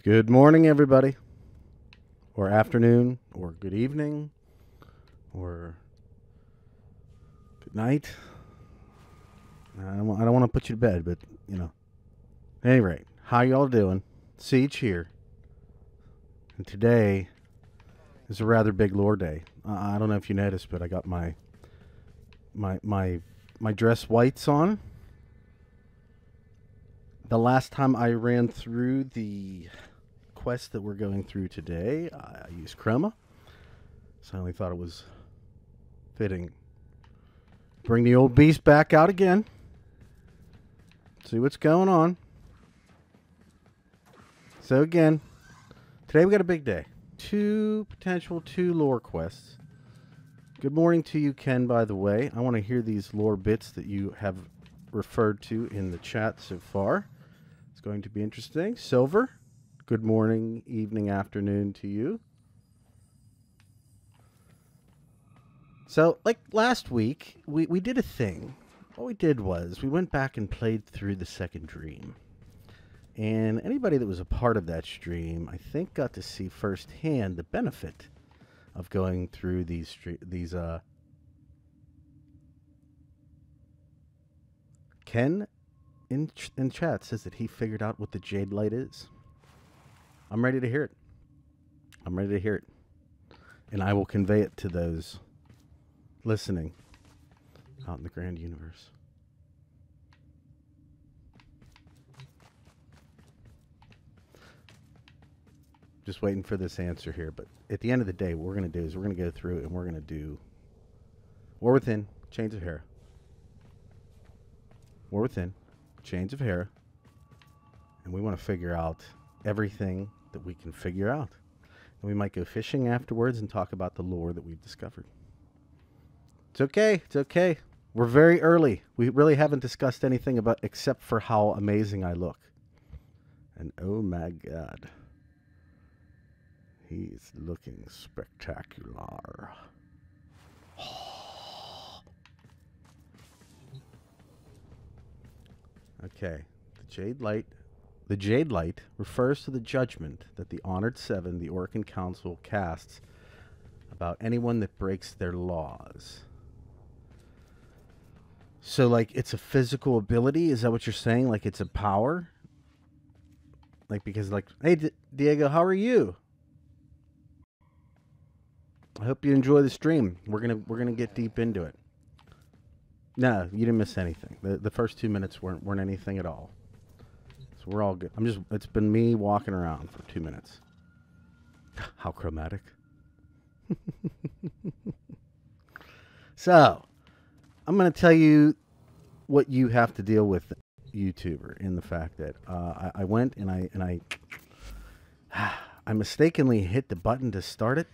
Good morning, everybody, or afternoon, or good evening, or good night. I don't want to put you to bed, but, you know. At any rate, how y'all doing? Siege here. And today is a rather big lore day. I don't know if you noticed, but I got my dress whites on. The last time I ran through the quest that we're going through today, I used chroma, so I only thought it was fitting. Bring the old beast back out again. See what's going on. So again, today we got a big day. Two lore quests. Good morning to you, Ken, by the way. I want to hear these lore bits that you have referred to in the chat so far. It's going to be interesting. Silver, good morning, evening, afternoon to you. So, like last week, we did a thing. What we did was we went back and played through the second dream. And anybody that was a part of that stream, I think, got to see firsthand the benefit of going through these Ken in chat says that he figured out what the jade light is. I'm ready to hear it. I'm ready to hear it. And I will convey it to those listening out in the grand universe. Just waiting for this answer here. But at the end of the day, what we're going to do is we're going to go through and we're going to do War Within, Chains of Harrow. War Within, Chains of Harrow. And we want to figure out everything that we can figure out. And we might go fishing afterwards and talk about the lore that we've discovered. It's okay. It's okay. We're very early. We really haven't discussed anything about except for how amazing I look. And oh my God. He's looking spectacular. Okay. The Jade Light refers to the judgment that the Honored Seven, the Orokin Council, casts about anyone that breaks their laws. So, like, it's a physical ability? Is that what you're saying? Like, it's a power? Like, because, like, hey, Diego, how are you? I hope you enjoy the stream. We're gonna get deep into it. No, you didn't miss anything. The first 2 minutes weren't anything at all. So we're all good. It's been me walking around for 2 minutes. How chromatic. So, I'm going to tell you what you have to deal with, YouTuber, in the fact that I went and I mistakenly hit the button to start it.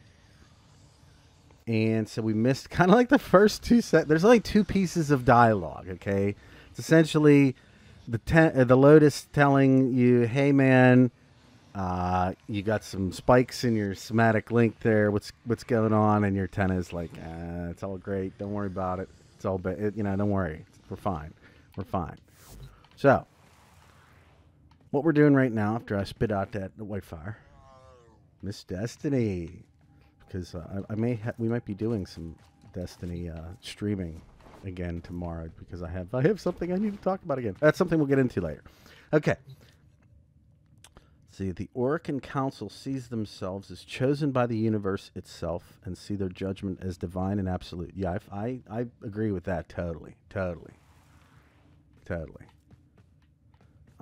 And so we missed kind of like the first two There's only two pieces of dialogue, okay? It's essentially the Lotus telling you, hey, man, you got some spikes in your somatic link there. What's going on? And your Tenna is like, it's all great. Don't worry about it. It's all, don't worry. We're fine. We're fine. So, what we're doing right now, after I spit out that white fire, Miss Destiny, because we might be doing some Destiny streaming again tomorrow because I have something I need to talk about again. That's something we'll get into later. Okay. See, the Orokin Council sees themselves as chosen by the universe itself and see their judgment as divine and absolute. Yeah, I agree with that totally.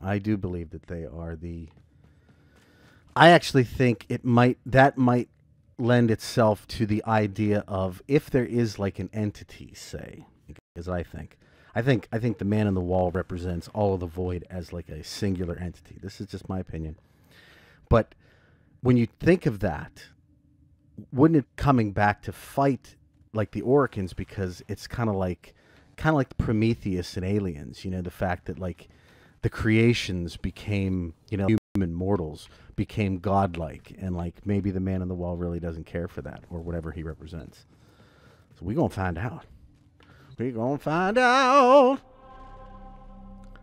I do believe that they are the... I actually think that might lend itself to the idea of if there is like an entity, say, because I think the man in the wall represents all of the void as like a singular entity. This is just my opinion. But when you think of that, wouldn't it coming back to fight like the Orokins, because it's kind of like Prometheus and Aliens, the fact that like the creations became, human mortals became godlike, and like maybe the man in the wall really doesn't care for that or whatever he represents. So we're gonna find out.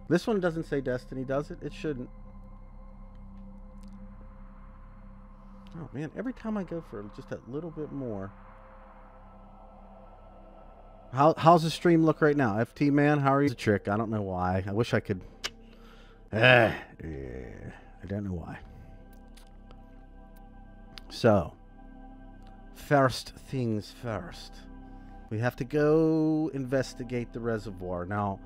This one doesn't say Destiny, does it? It shouldn't. Oh man, every time I go for just a little bit more. How's the stream look right now? FT man, how are you? It's a trick. I don't know why. I wish I could. Yeah, I don't know why. So, first things first. We have to go investigate the reservoir. Now,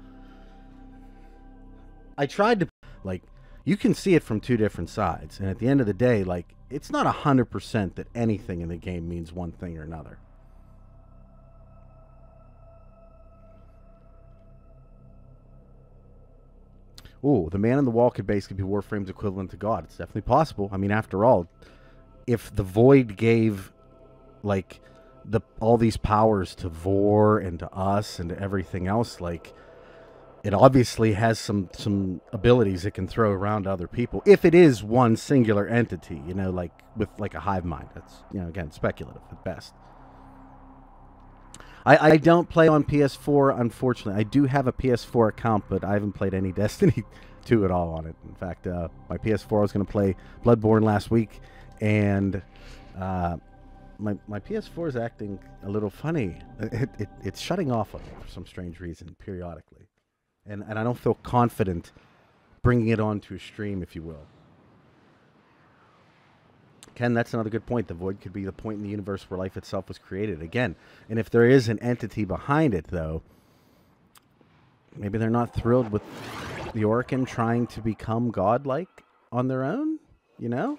I tried to, like, you can see it from two different sides. And at the end of the day, like, it's not 100% that anything in the game means one thing or another. Ooh, the man in the wall could basically be Warframe's equivalent to God. It's definitely possible. I mean, after all, if the Void gave, like, all these powers to Vor and to us and to everything else, like, it obviously has some abilities it can throw around to other people. If it is one singular entity, you know, like, with, like, a hive mind. That's, you know, again, speculative at best. I don't play on PS4, unfortunately. I do have a PS4 account, but I haven't played any Destiny 2 at all on it. In fact, my PS4, I was going to play Bloodborne last week, and my PS4 is acting a little funny. It's shutting off on me for some strange reason, periodically. And I don't feel confident bringing it onto a stream, if you will. Ken, that's another good point. The Void could be the point in the universe where life itself was created again. And if there is an entity behind it, though, maybe they're not thrilled with the Orokin trying to become godlike on their own, you know?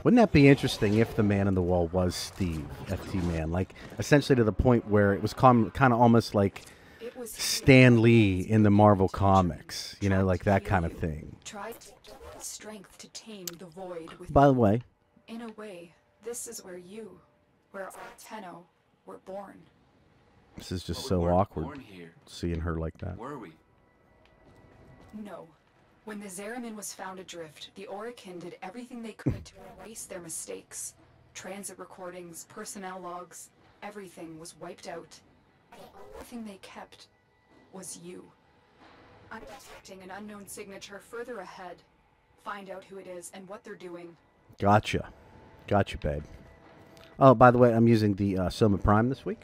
Wouldn't that be interesting if the man in the wall was Steve, FT Man? Like, essentially to the point where it was kind of almost like Stan Lee in the Marvel comics, you know, like that kind of thing. Strength to tame the void with. By the way, in a way, this is where our Tenno were born. This is just so awkward, seeing her like that. Were we? No. When the Zeramin was found adrift, the Orokin did everything they could to erase their mistakes. Transit recordings, personnel logs, everything was wiped out. The only thing they kept was you. I'm detecting an unknown signature further ahead. Find out who it is and what they're doing. Gotcha, babe. Oh, by the way, I'm using the Soma Prime this week.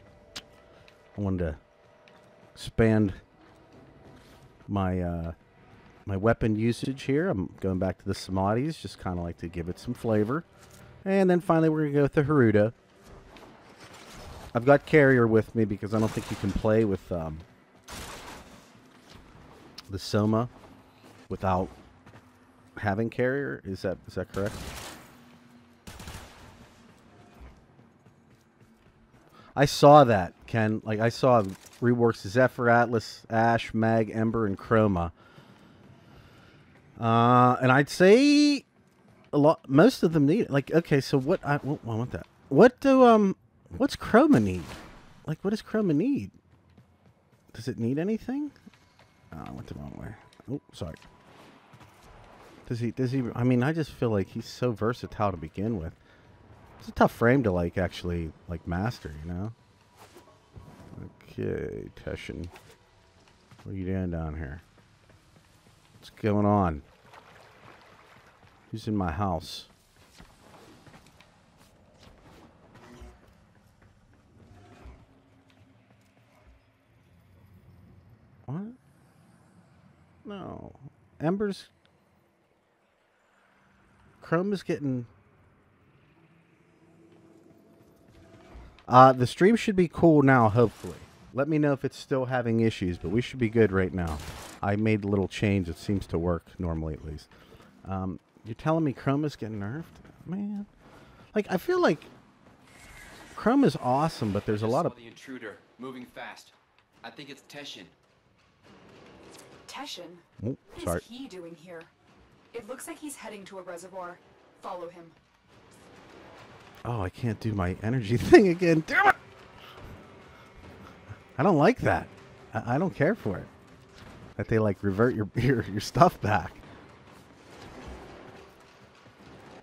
I wanted to expand my my weapon usage here. I'm going back to the Samadhis, just kind of like to give it some flavor. And then finally we're going to go with the Haruda. I've got Carrier with me because I don't think you can play with the Soma without having Carrier. Is that correct? I saw that, Ken. Like, I saw reworks Zephyr, Atlas, Ash, Mag, Ember, and Chroma. And I'd say most of them need it. Like, okay, so what? I want that. What's Chroma need? Like, what does Chroma need? Does it need anything? Oh, I went the wrong way. Oh, sorry. Does he, I mean, I just feel like he's so versatile to begin with. It's a tough frame to, like, actually, like, master, you know? Okay, Teshon. What are you doing down here? What's going on? Who's in my house? What? No. Ember's... Chrome is getting... the stream should be cool now, hopefully. Let me know if it's still having issues, but we should be good right now. I made a little change. It seems to work, normally at least. You're telling me Chrome is getting nerfed? Man. Like, I feel like Chrome is awesome, but there's a lot of... the intruder, moving fast. I think it's Teshon. Teshon? Oh, sorry. What is he doing here? It looks like he's heading to a reservoir. Follow him. Oh, I can't do my energy thing again. Damn it! I don't like that. I don't care for it. That they, like, revert your stuff back.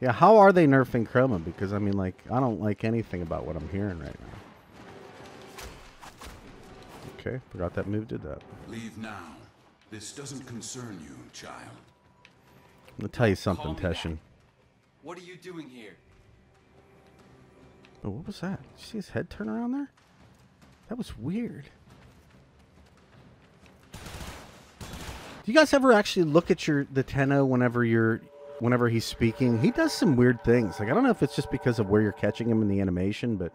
Yeah, how are they nerfing Chroma? Because, I mean, like, I don't like anything about what I'm hearing right now. Okay, forgot that move did that. Leave now. This doesn't concern you, child. I'm going to tell you something, Teshon. What are you doing here? But what was that? Did you see his head turn around there? That was weird. Do you guys ever actually look at the Tenno whenever he's speaking? He does some weird things. Like, I don't know if it's just because of where you're catching him in the animation, but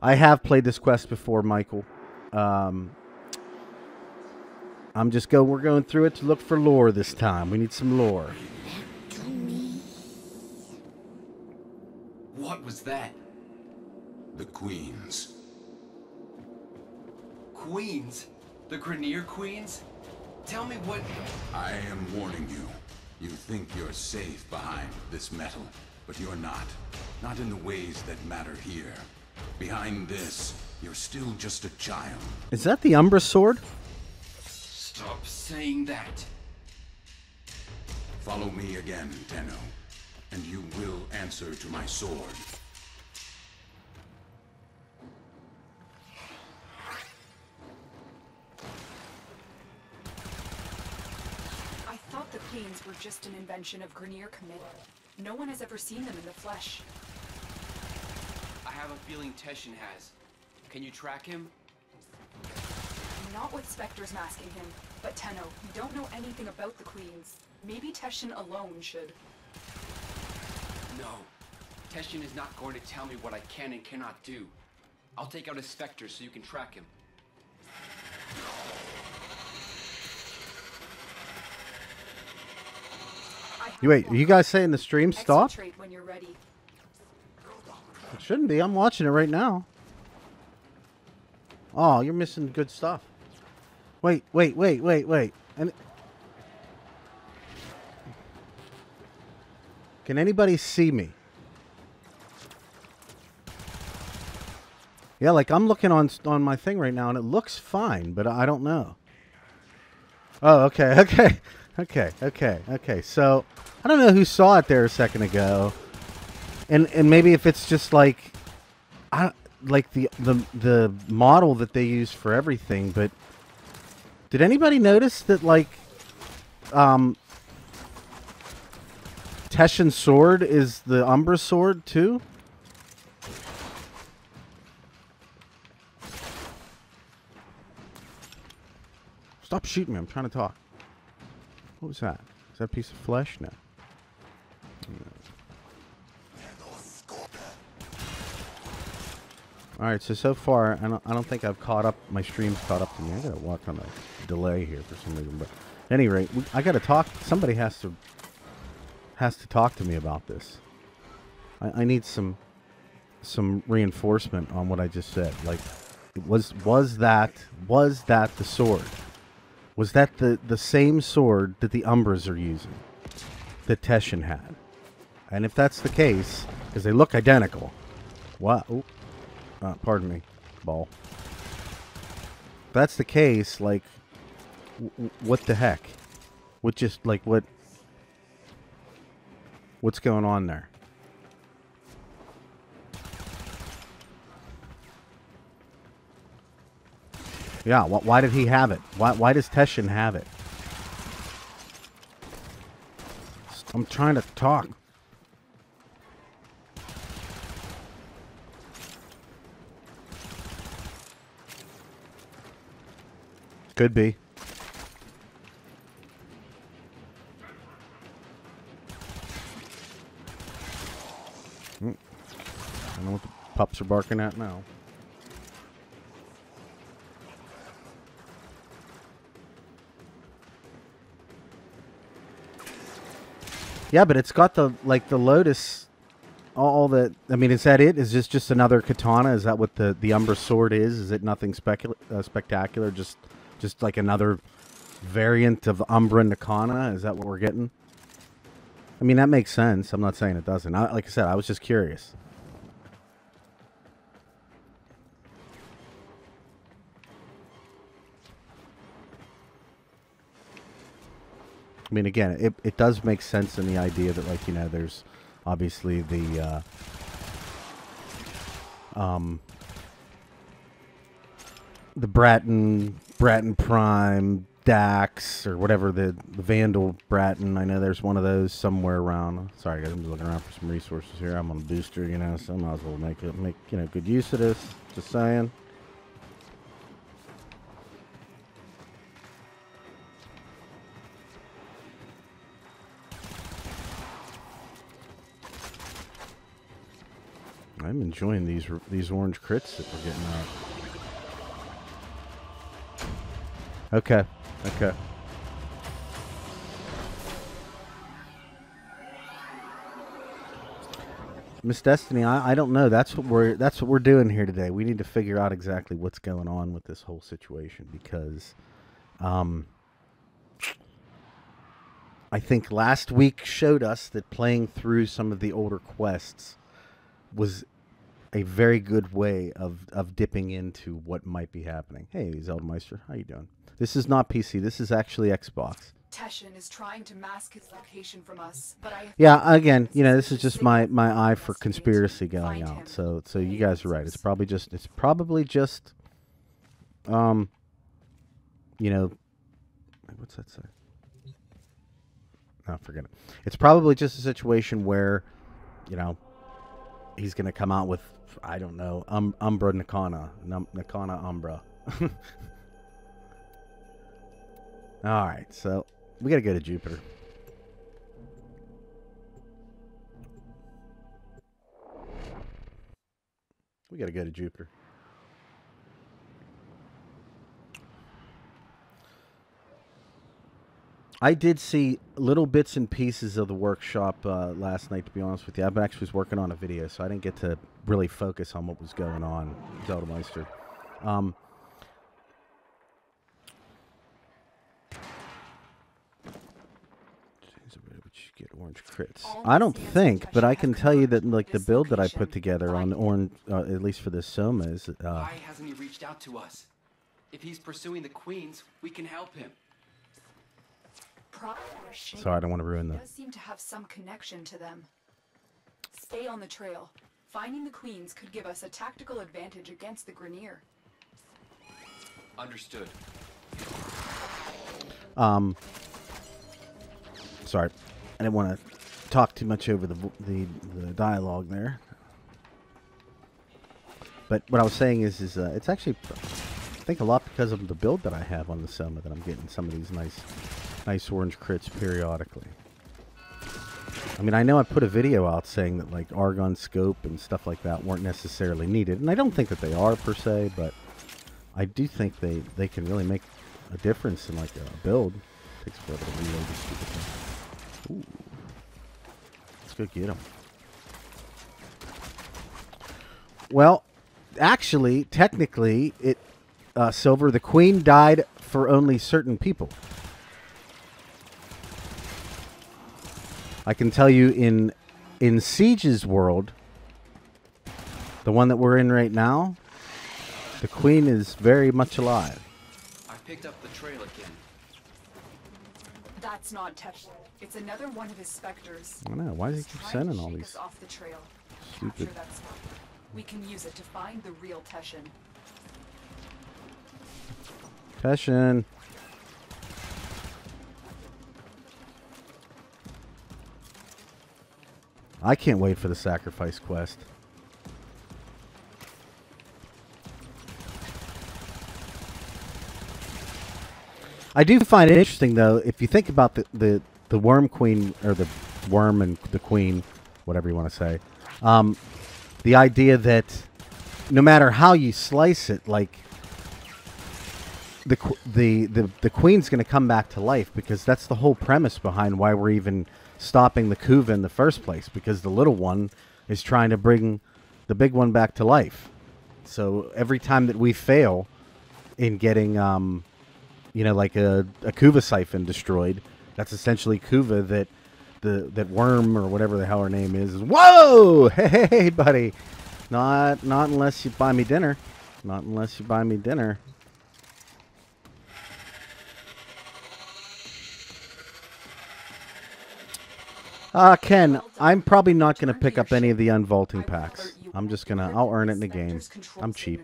I have played this quest before, Michael. We're going through it to look for lore this time. We need some lore. What was that? The Queens. Queens? The Grenier Queens? Tell me what... I am warning you. You think you're safe behind this metal, but you're not. Not in the ways that matter here. Behind this, you're still just a child. Is that the Umbra sword? Stop saying that. Follow me again, Tenno, and you will answer to my sword. I thought the Queens were just an invention of Grenier Committee. No one has ever seen them in the flesh. I have a feeling Teshon has. Can you track him? Not with Spectres masking him, but Tenno, you don't know anything about the Queens. Maybe Teshon alone should. No. Teshon is not going to tell me what I can and cannot do. I'll take out a Spectre so you can track him. Wait, are you guys saying the stream stopped? Exfiltrate when you're ready. It shouldn't be. I'm watching it right now. Oh, you're missing good stuff. Wait. And can anybody see me? Yeah, like I'm looking on my thing right now and it looks fine, but I don't know. Oh, okay. So I don't know who saw it there a second ago, and maybe if it's just like, like the model that they use for everything. But did anybody notice that like, Teshon's sword is the Umbra sword too? Stop shooting me! I'm trying to talk. What was that? Is that a piece of flesh? No. Alright, so far, I don't think I've caught up. My stream's caught up to me. I gotta watch on a delay here for some reason. But at any rate, I gotta talk. Somebody has to talk to me about this. I need some reinforcement on what I just said. Like, was that the sword? Was that the same sword that the Umbras are using, that Teshon had? And if that's the case, because they look identical, what? Pardon me, ball. If that's the case, like, what the heck? What's going on there? Yeah, why did he have it? Why does Teshon have it? I'm trying to talk. Could be. I don't know what the pups are barking at now. Yeah, but it's got the lotus, all that. I mean, is that it? Is this just another katana? Is that what the Umbra sword is? Is it nothing spectacular? Just like another variant of Umbra Nakana? Is that what we're getting? I mean, that makes sense. I'm not saying it doesn't. Like I said, I was just curious. I mean, again, it does make sense in the idea that, like, you know, there's obviously the Bratton Prime Dax or whatever the Vandal Bratton. I know there's one of those somewhere around. Sorry guys, I'm just looking around for some resources here. I'm on a booster, you know, so I might as well make good use of this. Just saying. I'm enjoying these orange crits that we're getting out. Okay. Okay. Miss Destiny, I don't know. That's what we're doing here today. We need to figure out exactly what's going on with this whole situation because I think last week showed us that playing through some of the older quests was a very good way of dipping into what might be happening. Hey, Zeldmeister, how you doing? This is not PC. This is actually Xbox. Teshon is trying to mask his location from us, but yeah, again, you know, this is just my eye for conspiracy going out. So you guys are right. It's probably just you know, what's that say? Oh, forget it. It's probably just a situation where, you know, he's going to come out with, I don't know, Umbra Nakana. Nakana Umbra. Alright, so we got to go to Jupiter. We got to go to Jupiter. I did see little bits and pieces of the workshop last night, to be honest with you. I actually was working on a video, so I didn't get to really focus on what was going on, Zeldmeister. Get orange crits. I don't think, but I can tell you that like the build that I put together on the orange, at least for this Soma, is. Why hasn't he reached out to us? If he's pursuing the Queens, we can help him. Sorry, I don't want to ruin Does seem to have some connection to them. Stay on the trail. Finding the Queens could give us a tactical advantage against the Grenier. Understood. Sorry, I didn't want to talk too much over the dialogue there. But what I was saying is it's actually, I think, a lot because of the build that I have on the Soma that I'm getting some of these nice orange crits periodically. I mean, I know I put a video out saying that like Argon Scope and stuff like that weren't necessarily needed, and I don't think that they are per se, but I do think they can really make a difference in like a build. It takes forever to reload this stupid thing. Ooh. Let's go get him. Well, actually, technically, Silver, the Queen died for only certain people. I can tell you in Siege's world, the one that we're in right now, the Queen is very much alive. I picked up the trail again. That's not Teshon. It's another one of his specters. I know. Why does he keep sending all these? Off the trail. Stupid. Capture that spot. We can use it to find the real Teshon. Teshon. I can't wait for the sacrifice quest. I do find it interesting, though, if you think about the Worm Queen, or the Worm and the Queen, whatever you want to say, the idea that no matter how you slice it, like the Queen's going to come back to life, because that's the whole premise behind why we're even stopping the Kuva in the first place, because the little one is trying to bring the big one back to life. So every time that we fail in getting you know, like a Kuva siphon destroyed, that's essentially Kuva that Worm or whatever the hell her name is. Whoa! Hey, buddy. Not unless you buy me dinner. Not unless you buy me dinner. Ken, I'm probably not going to pick up any of the unvaulting packs. I'm just going to, I'll earn it in the game. I'm cheap.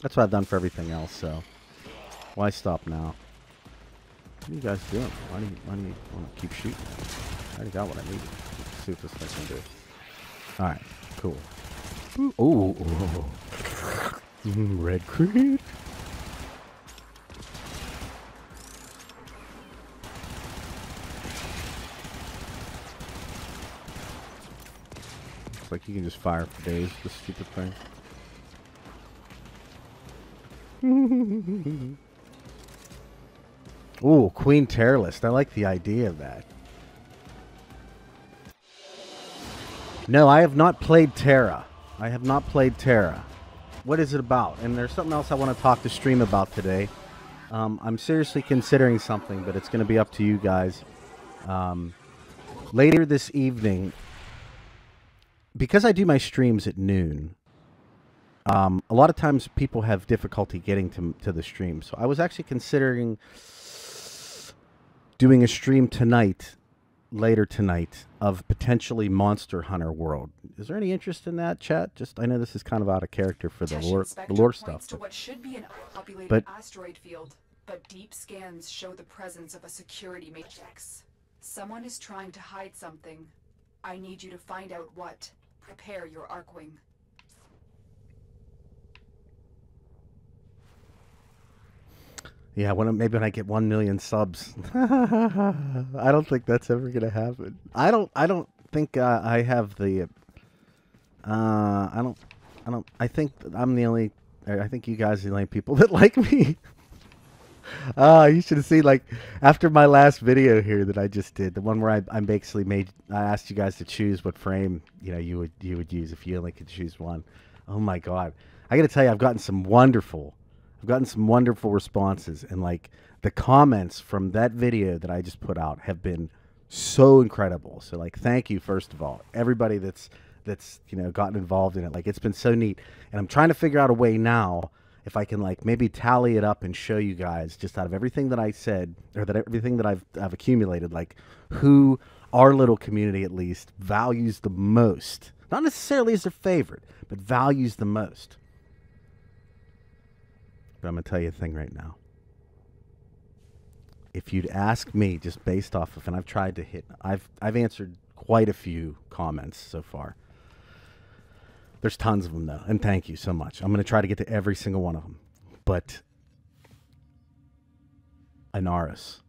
That's what I've done for everything else, so why stop now? What are you guys doing? Why do you want to keep shooting? I already got what I needed. Let's see what this thing can do. Alright, cool. Ooh. Red creed. Looks like you can just fire for days with this stupid thing. Ooh, Queen Terror List. I like the idea of that. No, I have not played Terra. I have not played Terra. What is it about? And there's something else I want to talk to stream about today. I'm seriously considering something, but it's going to be up to you guys. Later this evening, because I do my streams at noon, a lot of times people have difficulty getting to the stream. So I was actually considering doing a stream tonight, later tonight, of potentially Monster Hunter World. Is there any interest in that, chat? Just, I know this is kind of out of character for the lore stuff. To what should be an unpopulated but asteroid field, but deep scans show the presence of a security matrix. Someone is trying to hide something. I need you to find out what. Prepare your Archwing. Yeah, maybe when I get 1 million subs. I don't think that's ever gonna happen. I don't think I have the. I think I'm the only. I think you guys are the only people that like me. You should have seen, like, after my last video here that I just did, the one where I basically I asked you guys to choose what frame you would use if you only could choose one. Oh my god, I gotta tell you, I've gotten some wonderful responses, and like the comments from that video that I just put out have been so incredible. So like, thank you first of all, everybody that's gotten involved in it. Like, it's been so neat, and I'm trying to figure out a way now if I can, like, maybe tally it up and show you guys, just out of everything that I said, or that everything that I've accumulated, like, who our little community at least values the most. Not necessarily as their favorite, but values the most. But I'm going to tell you a thing right now. If you'd ask me, just based off of, and I've tried to hit, I've answered quite a few comments so far. There's tons of them, though, and thank you so much. I'm going to try to get to every single one of them. But Inaris,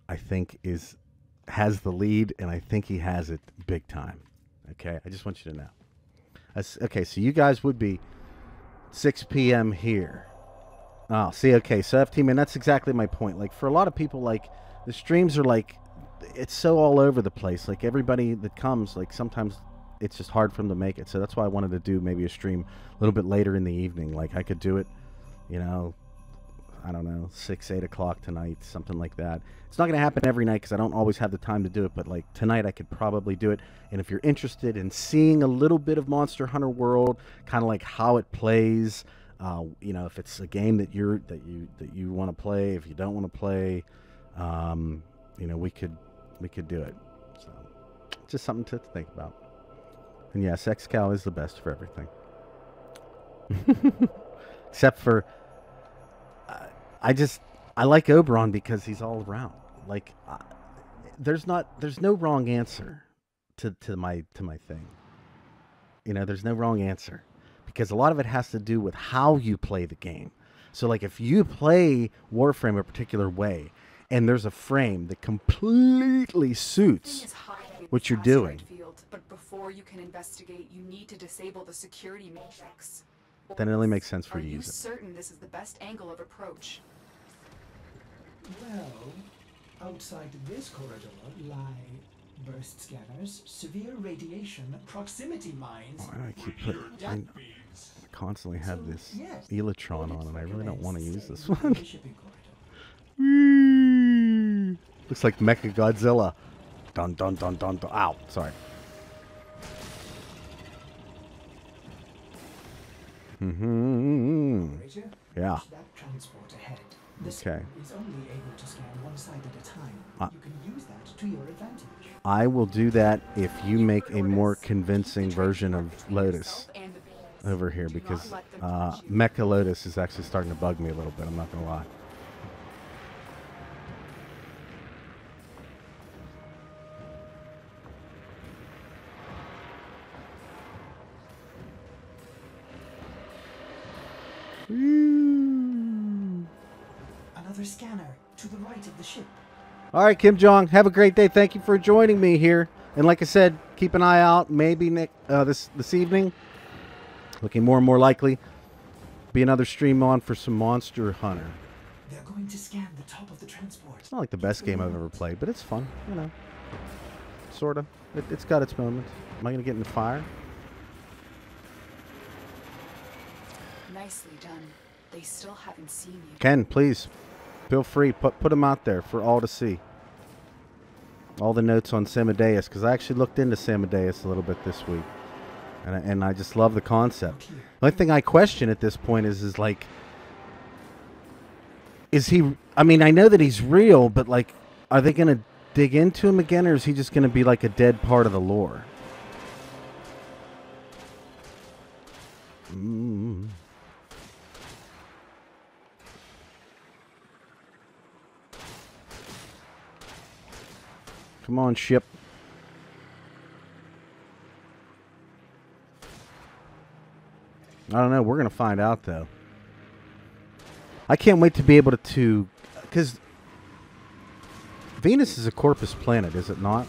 I think, has the lead, and I think he has it big time. Okay? I just want you to know. Okay, so you guys would be 6 p.m. here. Oh, see, okay, so FT, man, that's exactly my point. Like, for a lot of people, like, the streams are, like, it's so all over the place. Like, everybody that comes, like, sometimes it's just hard for them to make it. So that's why I wanted to do maybe a stream a little bit later in the evening. Like, I could do it, I don't know, 6, 8 o'clock tonight, something like that. It's not going to happen every night because I don't always have the time to do it, but, like, tonight I could probably do it. And if you're interested in seeing a little bit of Monster Hunter World, kind of like how it plays, if it's a game that you want to play, if you don't want to play, we could do it. So, just something to think about. And yes, XCal is the best for everything. Except for, I like Oberon because he's all around. Like, there's no wrong answer to my thing. There's no wrong answer, because a lot of it has to do with how you play the game. So, like, if you play Warframe a particular way, and there's a frame that completely suits what you're doing, but before you can investigate, you need to disable the security matrix. Then it only makes sense for you to use it. Are you certain this is the best angle of approach? Well, outside this corridor lie burst scanners, severe radiation, proximity mines. Why do I keep putting? I constantly have this Elitron on, and I really don't want to use this one. Looks like Mecha Godzilla. Dun dun dun dun dun. Ow, sorry. Yeah. Okay. I will do that if you make a more convincing version of Lotus. over here Do not because let them touch you. Mecha Lotus is actually starting to bug me a little bit. I'm not gonna lie. Another scanner to the right of the ship. All right, Kim Jong, have a great day. Thank you for joining me here. And like I said, keep an eye out. Maybe this evening, looking more and more likely, be another stream on for some Monster Hunter. They're going to scan the top of the transport. It's not like the best game I've ever played, but it's fun, you know. Sorta. It's got its moments. Am I gonna get in the fire? Nicely done. They still haven't seen you. Ken, please, feel free. Put them out there for all to see. All the notes on Samadeus, because I actually looked into Samadeus a little bit this week. And I just love the concept. The only thing I question at this point is like, is he, I mean, I know that he's real, but like, are they going to dig into him again, or is he just going to be like a dead part of the lore? Come on, ship. I don't know. We're going to find out, though. I can't wait to be able to because Venus is a Corpus planet, is it not?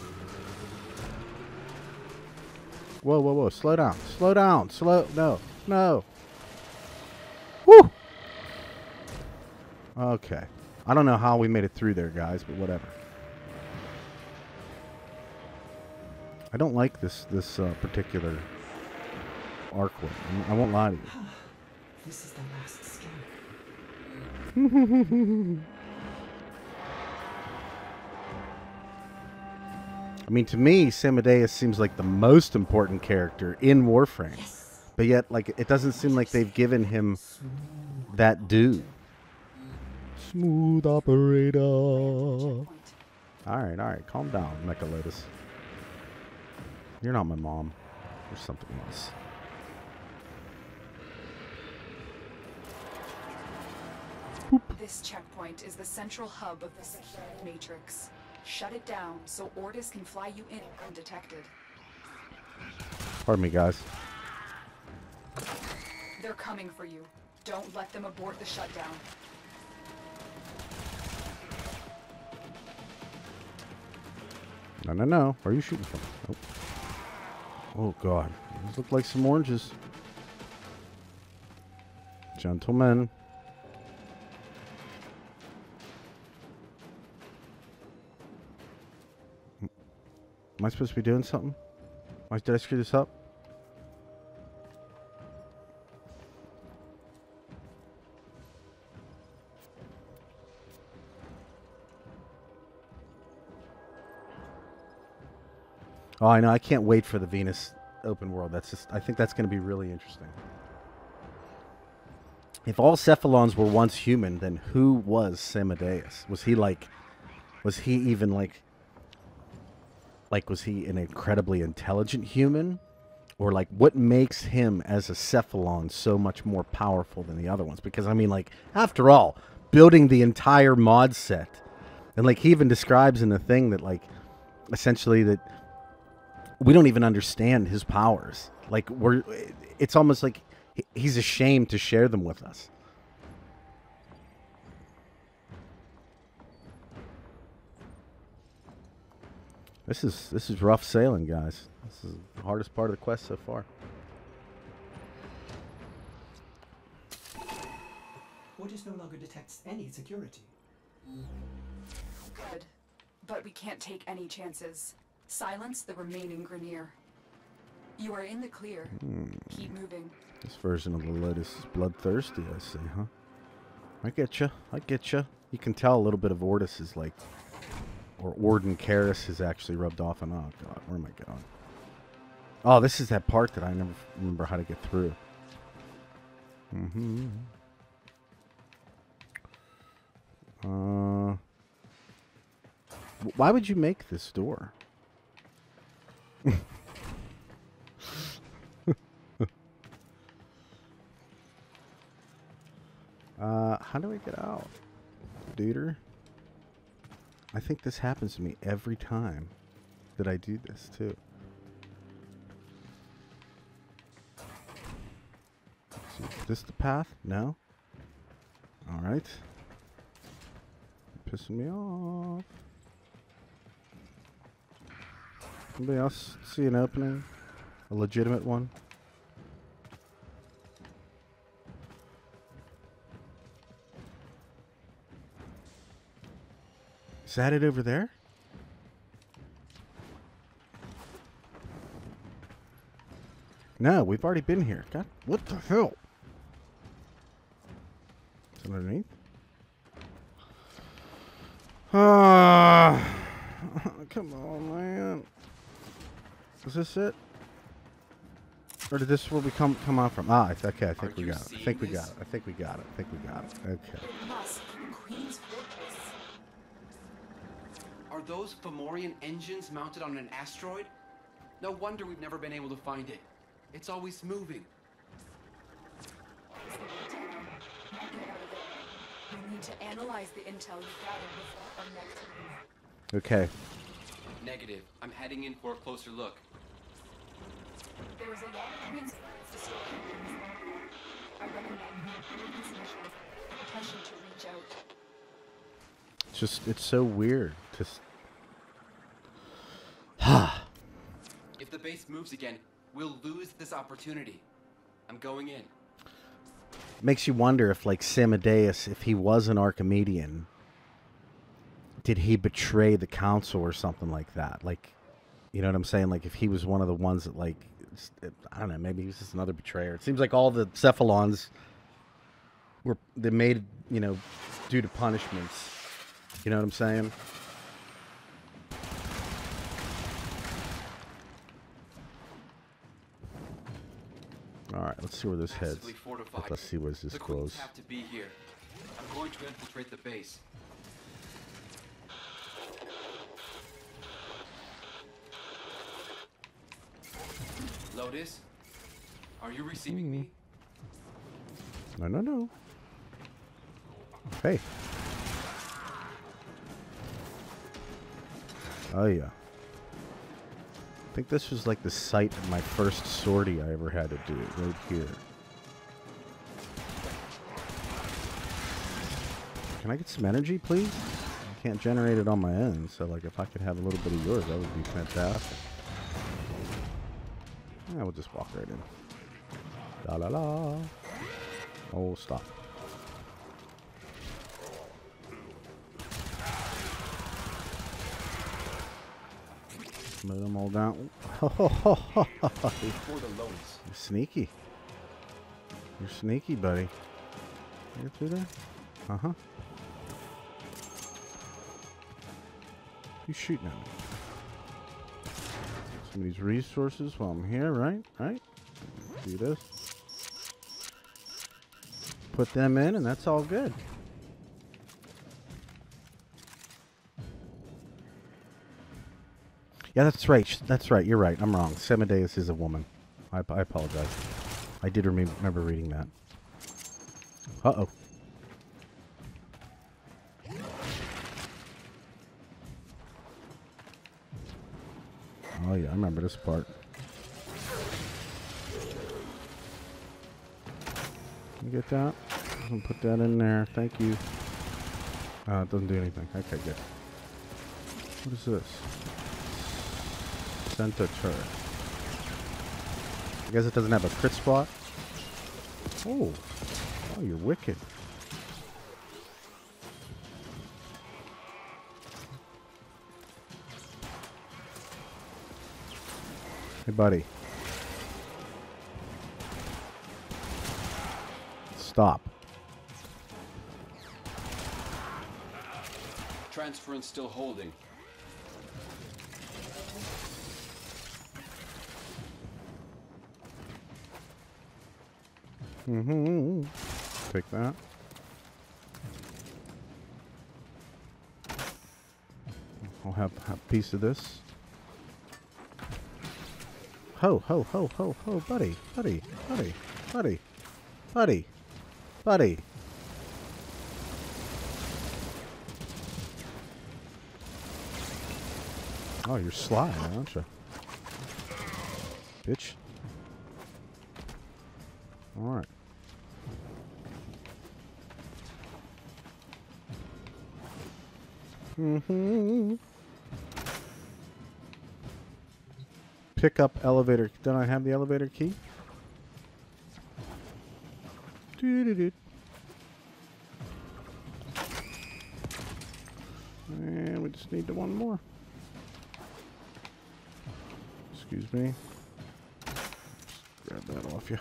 Whoa, whoa, whoa. Slow down. Slow down. No. No. Woo! Okay. I don't know how we made it through there, guys, but whatever. I don't like this particular arcway. I won't lie to you. This is the last scanner. I mean, to me, Samadeus seems like the most important character in Warframe. Yes. But yet, like, it doesn't seem like they've given him that due. Smooth operator. All right. Calm down, Mecha Lotus. You're not my mom. You're something else. This checkpoint is the central hub of the security matrix. Shut it down so Ordis can fly you in undetected. Pardon me, guys. They're coming for you. Don't let them abort the shutdown. No. Where are you shooting from? Nope. Oh, God. These look like some oranges. Gentlemen. Am I supposed to be doing something? Did I screw this up? Oh, I know. I can't wait for the Venus open world. I think that's going to be really interesting. If all Cephalons were once human, then who was Samadeus? Was he even was he an incredibly intelligent human? Or like, what makes him as a Cephalon so much more powerful than the other ones? Because I mean, like, after all, building the entire mod set, and like he even describes in the thing that like, essentially that we don't even understand his powers. Like it's almost like he's ashamed to share them with us. This is rough sailing, guys. This is the hardest part of the quest so far. Ordis no longer detects any security. Good. But we can't take any chances. Silence the remaining Grineer. You are in the clear. Keep moving. This version of the Lotus is bloodthirsty, I see, huh? I get you. You can tell a little bit of Ordis is like, or Orden Karis is actually rubbed off on. Oh, God, where am I going? Oh, this is that part that I never remember how to get through. Why would you make this door? How do I get out? Duder? I think this happens to me every time that I do this, too. So, is this the path? No? Alright. Pissing me off. Anybody else see an opening? A legitimate one? Is that it over there? No, we've already been here. God, what the hell? Is it underneath? Ah, come on, man. Is this it? Or did this where we come out from? Ah, okay, I think we got it. I think we got it. I think we got it. I think we got it. Okay. It must be Queen's fortress. Are those Fomorian engines mounted on an asteroid? No wonder we've never been able to find it. It's always moving. We need to analyze the intel you gathered before our next move. Okay. Negative. I'm heading in for a closer look. There is a lot of Queen's distortions. I recommend this mission Teshon to reach out. It's just, it's so weird. Just. If the base moves again, we'll lose this opportunity. I'm going in. Makes you wonder if, like, Samadeus, if he was an Archimedean, did he betray the council or something like that? Like, you know what I'm saying? Like, if he was one of the ones that, like, I don't know, maybe he was just another betrayer. It seems like all the Cephalons were, they made, you know, due to punishments. You know what I'm saying? All right, let's see where this heads. Massively fortified. Let's see where this The Queens goes. have to be here. I'm going to infiltrate the base. Lotus, are you receiving me? No, no, no. Hey. Oh, yeah. I think this was like the site of my first sortie I ever had to do, right here. Can I get some energy, please? I can't generate it on my end, so like if I could have a little bit of yours, that would be fantastic. Yeah, we'll just walk right in. La la la. Oh, stop. Move them all down. For the Lotus. You're sneaky. You're sneaky, buddy. You get through there? Uh-huh. Who's shooting at me? Some of these resources while I'm here, right? Right? Do this. Put them in, and that's all good. Yeah, that's right. That's right. You're right. I'm wrong. Samadeus is a woman. I apologize. I did remember reading that. Uh-oh. Oh, yeah. I remember this part. You get that? I'm gonna put that in there. Thank you. It doesn't do anything. Okay, good. What is this? Center turret. I guess it doesn't have a crit spot. Oh. Oh, you're wicked. Hey, buddy. Stop. Transference still holding. Mm-hmm. Take that. I'll have a piece of this. Ho, ho, ho, ho, ho, buddy, buddy, buddy, buddy, buddy, buddy. Oh, you're sly, aren't you? Bitch. Alright. Pick up elevator. Don't I have the elevator key? Doo-doo-doo. And we just need the one more. Excuse me. Just grab that off you.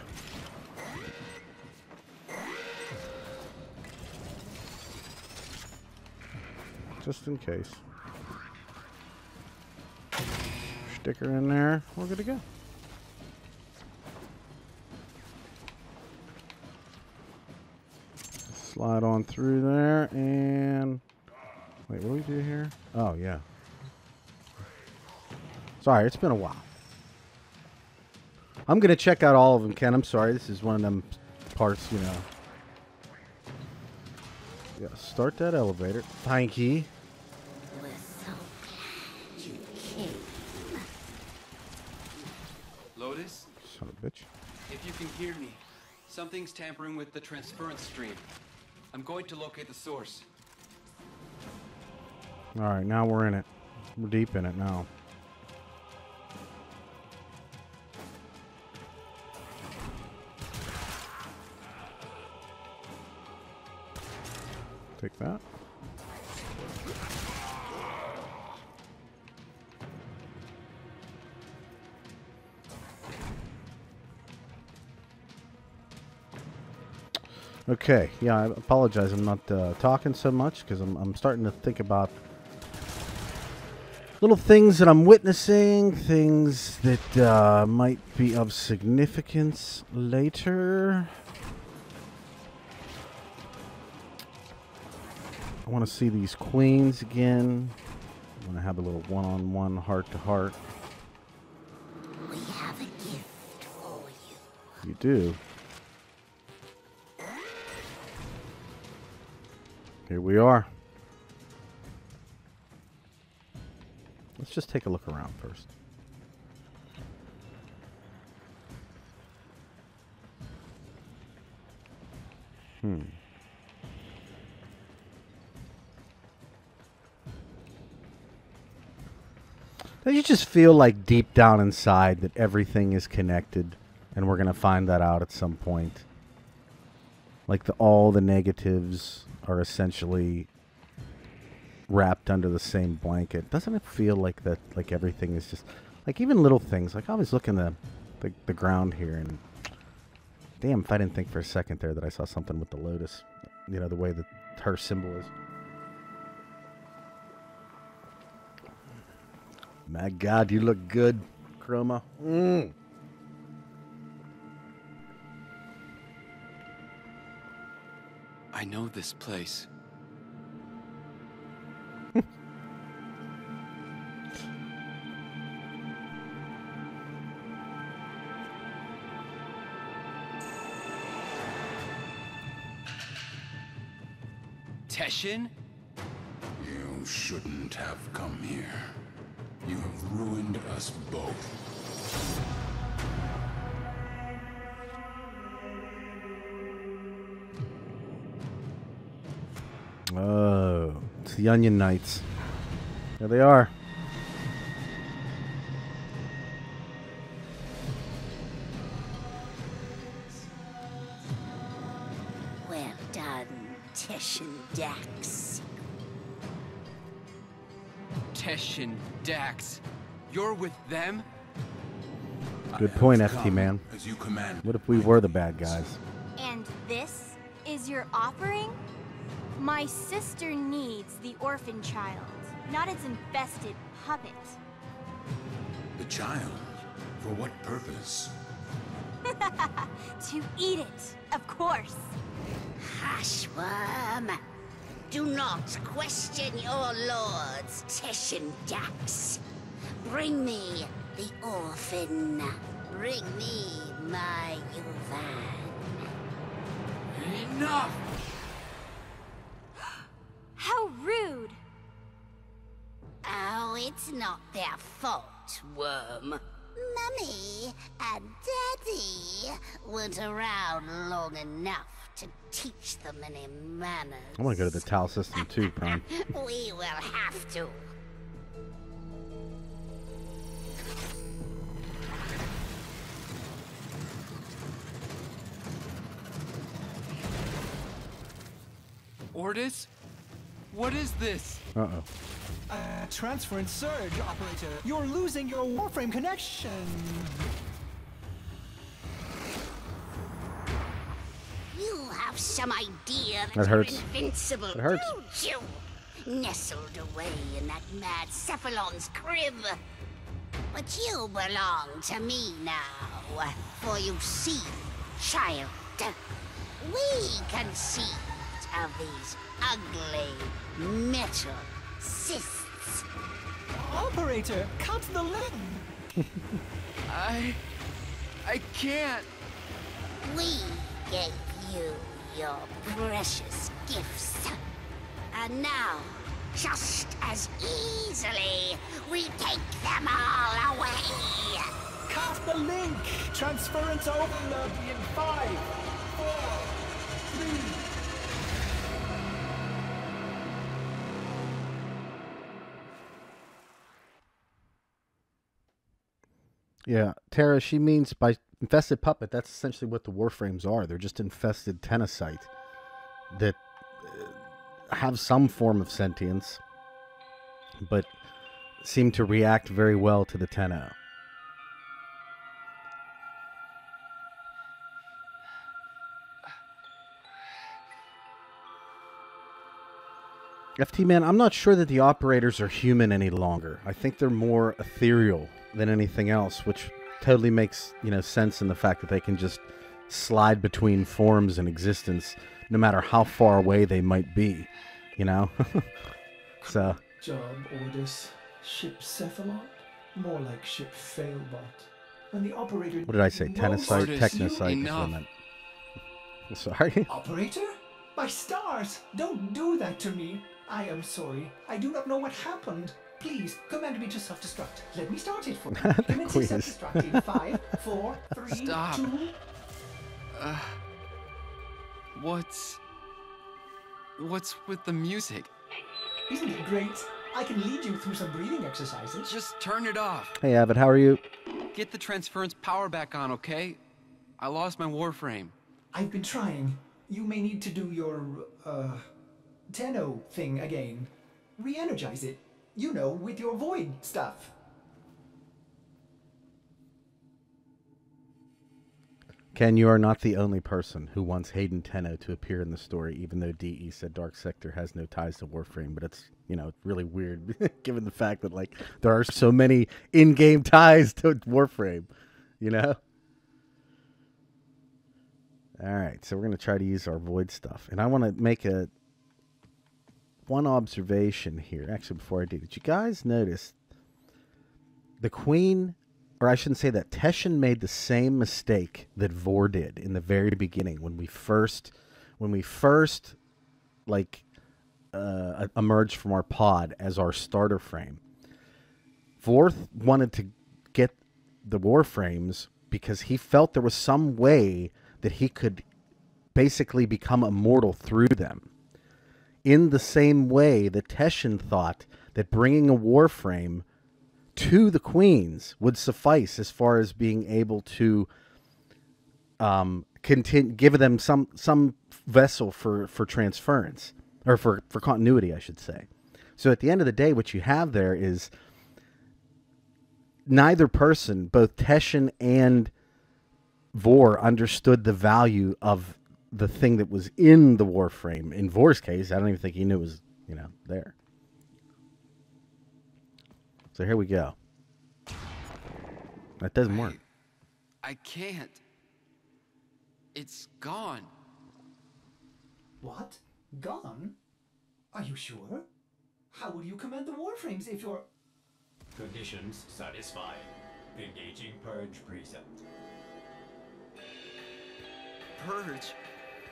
Just in case. Sticker in there. We're good to go. Slide on through there and... Wait, what do we do here? Oh, yeah. Sorry, it's been a while. I'm going to check out all of them, Ken. I'm sorry. This is one of them parts, you know. Yeah, start that elevator. Thank you. We're so glad you came. Lotus, Son of a bitch. if you can hear me, something's tampering with the transference stream. I'm going to locate the source. Alright, now we're in it. We're deep in it now. Take that. Okay, yeah, I apologize. I'm not talking so much because I'm starting to think about little things that I'm witnessing, things that might be of significance later. I want to see these queens again. I want to have a little one-on-one, heart-to-heart. We have a gift for you. You do. Here we are. Let's just take a look around first. Don't you just feel like deep down inside that everything is connected and we're going to find that out at some point? Like all the negatives are essentially wrapped under the same blanket. Doesn't it feel like that? Like everything is just like even little things. Like I always look in the ground here and damn, if I didn't think for a second there that I saw something with the lotus. You know, the way that her symbol is. My God, you look good, Chroma. I know this place. Teshon? You shouldn't have come here. You have ruined us both. Oh, it's the Onion Knights. There they are. Well done, Teshon Dax. Teshon Dax. You're with them? Good point, FT man. As you command. What if we were the bad guys? And this is your offering? My sister needs the orphan child, not its infested puppet. The child? For what purpose? To eat it, of course. Hushworm. Do not question your lords, Teshon Dax. Bring me the orphan. Bring me my Yuvan. Enough! How rude! Oh, it's not their fault, worm. Mummy and Daddy weren't around long enough to teach them any manners. I want to go to the towel system too, Prime. We will have to. Ordis? What is this? Uh-oh. Transference surge, operator. You're losing your Warframe connection. You have some idea That that hurts. you're invincible, It hurts. don't you? Nestled away in that mad Cephalon's crib. But you belong to me now. For you see, child, we conceived of these ugly metal cysts. Operator, cut the link. I can't. We gave you your precious gifts. And now, just as easily, we take them all away. Cut the link. Transference overload in 5, 4, 3. Yeah, Tara, she means by infested puppet, that's essentially what the Warframes are. They're just infested Tenocyte that have some form of sentience, but seem to react very well to the Tenno. FT man, I'm not sure that the operators are human any longer. I think they're more ethereal than anything else, which totally makes, sense in the fact that they can just slide between forms and existence no matter how far away they might be, So Job orders. Ship Cephalon? More like ship Failbot. When the operator... what did I say? Tenocyte, Orders. Technocyte is what I Enough. meant. Sorry? Operator? My stars! Don't do that to me! I am sorry. I do not know what happened. Please, command me to self-destruct. Let me start it for you. Commence Queens. self-destruct in 5, 4, 3, Stop. 2... What's with the music? Isn't it great? I can lead you through some breathing exercises. Just turn it off. Hey, Avid, how are you? Get the transference power back on, okay? I lost my Warframe. I've been trying. You may need to do your, Tenno thing again. Re-energize it. With your void stuff. Ken, you are not the only person who wants Hayden Tenno to appear in the story, even though DE said Dark Sector has no ties to Warframe. But it's, really weird, given the fact that, there are so many in-game ties to Warframe, All right, so we're going to try to use our void stuff. And I want to make one observation here. Actually, before I do, did you guys notice the Queen... or I shouldn't say that, Teshon made the same mistake that Vor did in the very beginning when we first emerged from our pod as our starter frame. Vor wanted to get the Warframes because he felt there was some way that he could basically become immortal through them. In the same way that Teshon thought that bringing a Warframe to the Queens would suffice as far as being able to give them some vessel for transference, or for continuity, I should say. So at the end of the day, what you have there is neither person, both Teshon and Vor, understood the value of the thing that was in the Warframe. In Vor's case, I don't even think he knew it was, there. So here we go. That doesn't work. I can't. It's gone. What? Gone? Are you sure? How will you command the Warframes if you're... Conditions satisfied. Engaging Purge Preset. Purge?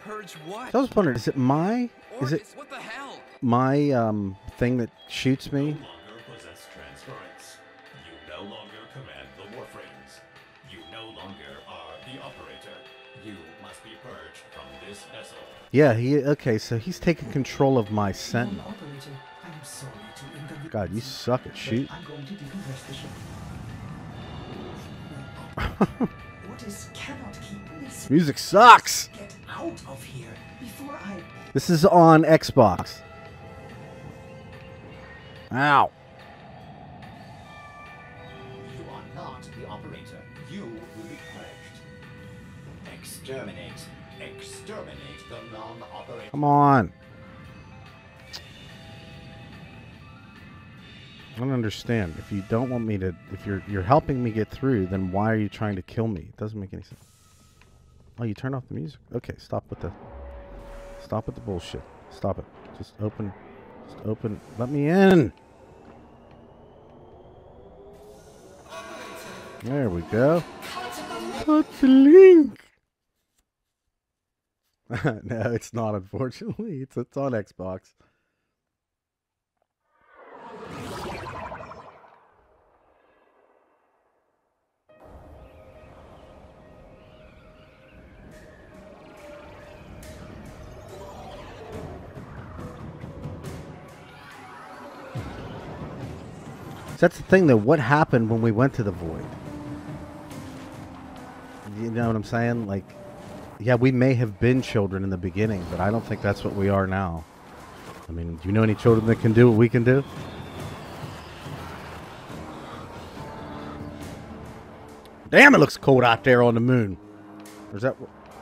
Purge what? So I was wondering, is it Ordis, what the hell? my thing that shoots me? No longer possess transference. You no longer command the Warframes. You no longer are the operator. You must be purged from this vessel. Yeah, okay, so he's taking control of my Sentinel. Operator, I'm sorry to inconvenience. God, you suck at shoot. I'm going to decompress the ship. Orders cannot keep this. Music sucks! Get out of here before I... This is on Xbox. Ow. You are not the operator. You will be purged. Exterminate. Exterminate the non-operator. Come on. I don't understand. If you don't want me to, if you're helping me get through, then why are you trying to kill me? It doesn't make any sense. Oh, you turn off the music. Okay, stop with the bullshit. Stop it. Just open. Let me in. There we go. Cut the link. No, it's not, unfortunately. It's on Xbox. So that's the thing, though. What happened when we went to the Void? You know what I'm saying? Like, yeah, we may have been children in the beginning, but I don't think that's what we are now. I mean, do you know any children that can do what we can do? Damn, it looks cold out there on the moon. Or is that...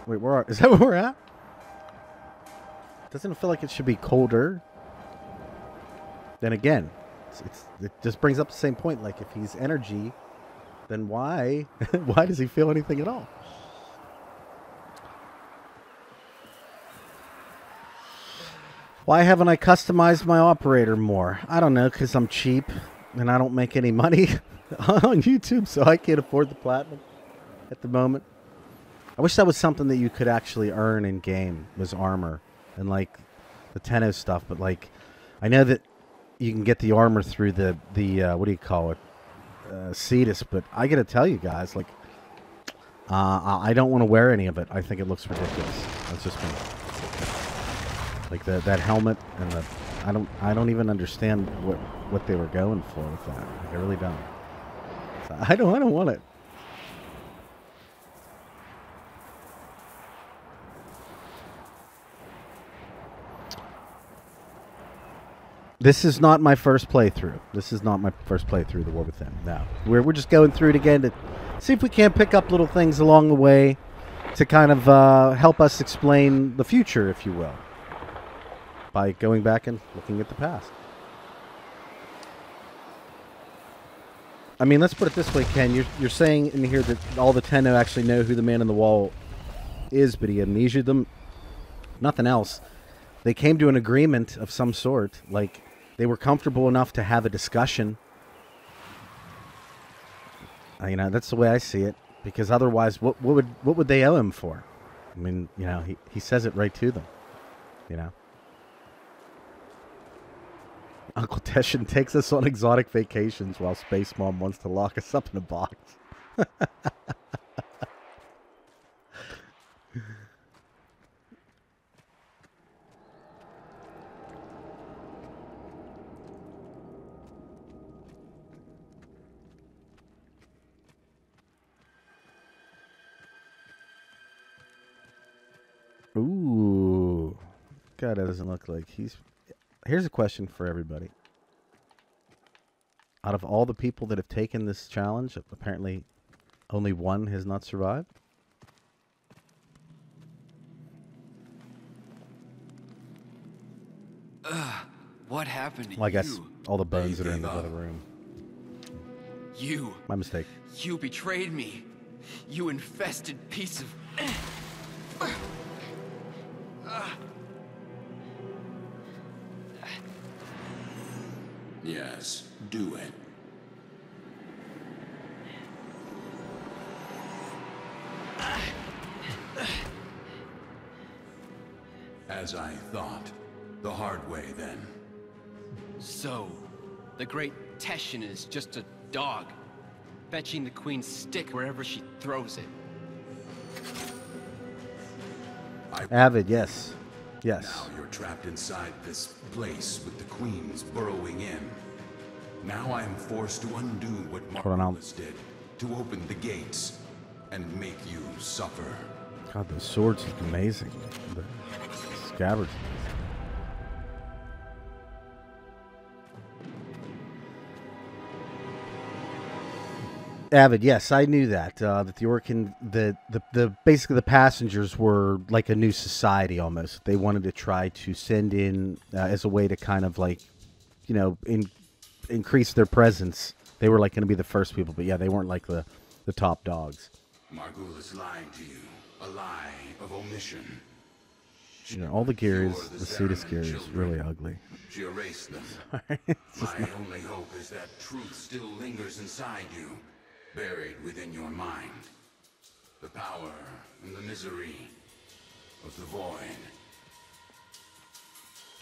Wait, is that where we're at? Doesn't it feel like it should be colder? Then again, it just brings up the same point. Like, if he's energy, then why does he feel anything at all? Why haven't I customized my operator more? I don't know, because I'm cheap and I don't make any money on YouTube, so I can't afford the platinum at the moment. I wish that was something that you could actually earn in game, was armor and like the Tenno stuff. But like, I know that you can get the armor through the what do you call it, Cetus. But I gotta tell you guys, like, I don't want to wear any of it. I think it looks ridiculous. That's just me. Like that helmet and the I don't even understand what they were going for with that. Like, I really don't. So I don't want it. This is not my first playthrough. This is not my first playthrough of The War Within. No. We're just going through it again to see if we can't pick up little things along the way to kind of help us explain the future, if you will, by going back and looking at the past. I mean, let's put it this way, Ken. You're saying in here that all the Tenno actually know who the Man in the Wall is, but he amnesia'd them. Nothing else. They came to an agreement of some sort. Like, they were comfortable enough to have a discussion. You know, that's the way I see it. Because otherwise, what would they owe him for? I mean, you know, he says it right to them. You know. Uncle Teshon takes us on exotic vacations while Space Mom wants to lock us up in a box. Ooh. God, that doesn't look like he's... Here's a question for everybody. Out of all the people that have taken this challenge, apparently only one has not survived. What happened to Well, I guess you? all the bones that are in the other room. You. My mistake. You betrayed me. You infested piece of... Yes, do it. As I thought. The hard way, then. So, the great Teshon is just a dog, fetching the Queen's stick wherever she throws it. Avid, yes. Yes. Now you're trapped inside this place with the Queens burrowing in. Now I am forced to undo what Margulis did, to open the gates and make you suffer. God, those swords look amazing. The scabbards. Avid, yes, I knew that. That the Orokin, the basically the passengers were like a new society almost. They wanted to try to send in as a way to kind of like, you know, increase their presence. They were like going to be the first people, but yeah, they weren't like the top dogs. Margulis lied to you, a lie of omission. You know, all the gear is, the Cetus gear is really ugly. She erased them. My only hope is that truth still lingers inside you, buried within your mind. The power and the misery of the void.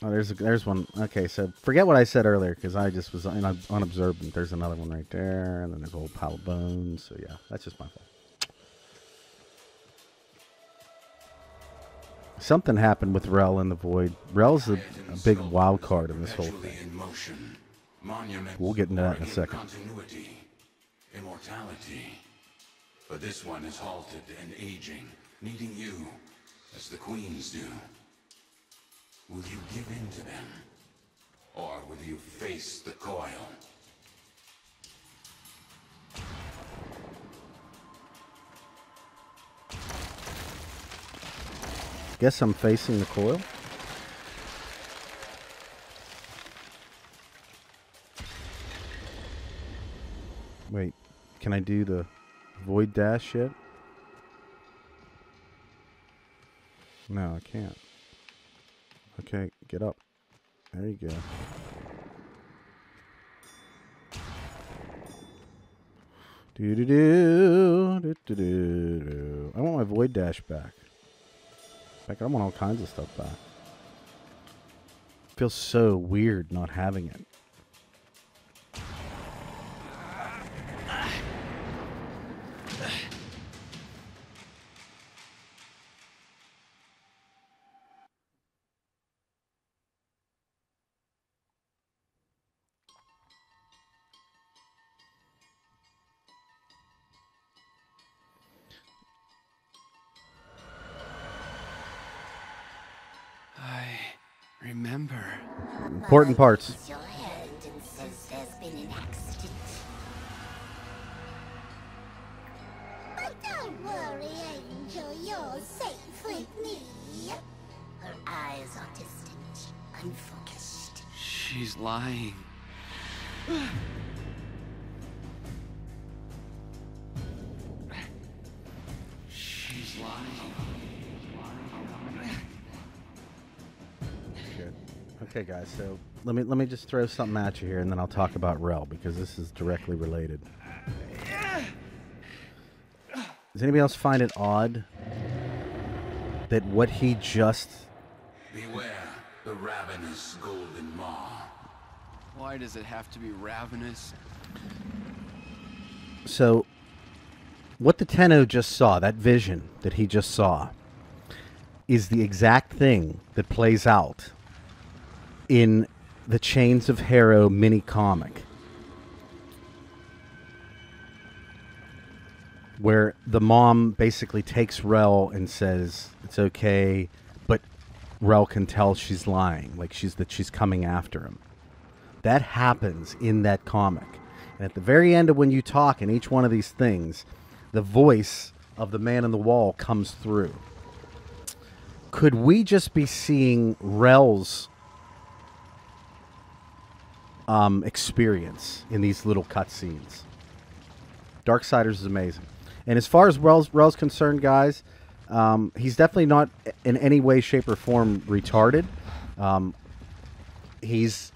Oh, there's one. Okay, so forget what I said earlier because I just was unobservant. There's another one right there, and then there's a whole pile of bones. So yeah, that's just my fault. Something happened with Rell in the void. Rell's a big wild card in this whole thing. We'll get into that in a second. Continuity, immortality. But this one is halted and aging, needing you, as the Queens do. Will you give in to them? Or will you face the coil? Guess I'm facing the coil. Wait, can I do the void dash yet? No, I can't. Okay, get up. There you go. Do. I want my void dash back. Like, I want all kinds of stuff back. Feels so weird not having it. Remember. Important parts. Your hand and says there's been an accident. But don't worry, Angel, you're safe with me. Her eyes are distant, unfocused. She's lying. She's lying. Okay, guys, so let me just throw something at you here, and then I'll talk about Rell, because this is directly related. Does anybody else find it odd that what he just... Beware the ravenous golden maw. Why does it have to be ravenous? So, what the Tenno just saw, that vision that he just saw, is the exact thing that plays out in the Chains of Harrow mini comic, where the mom basically takes Rell and says it's okay, but Rell can tell she's lying, like she's coming after him. That happens in that comic, and at the very end of when you talk in each one of these things, the voice of the man in the wall comes through. Could we just be seeing Rell's experience in these little cutscenes? Darksiders is amazing. And as far as Rell's concerned, guys, he's definitely not in any way, shape, or form retarded. He's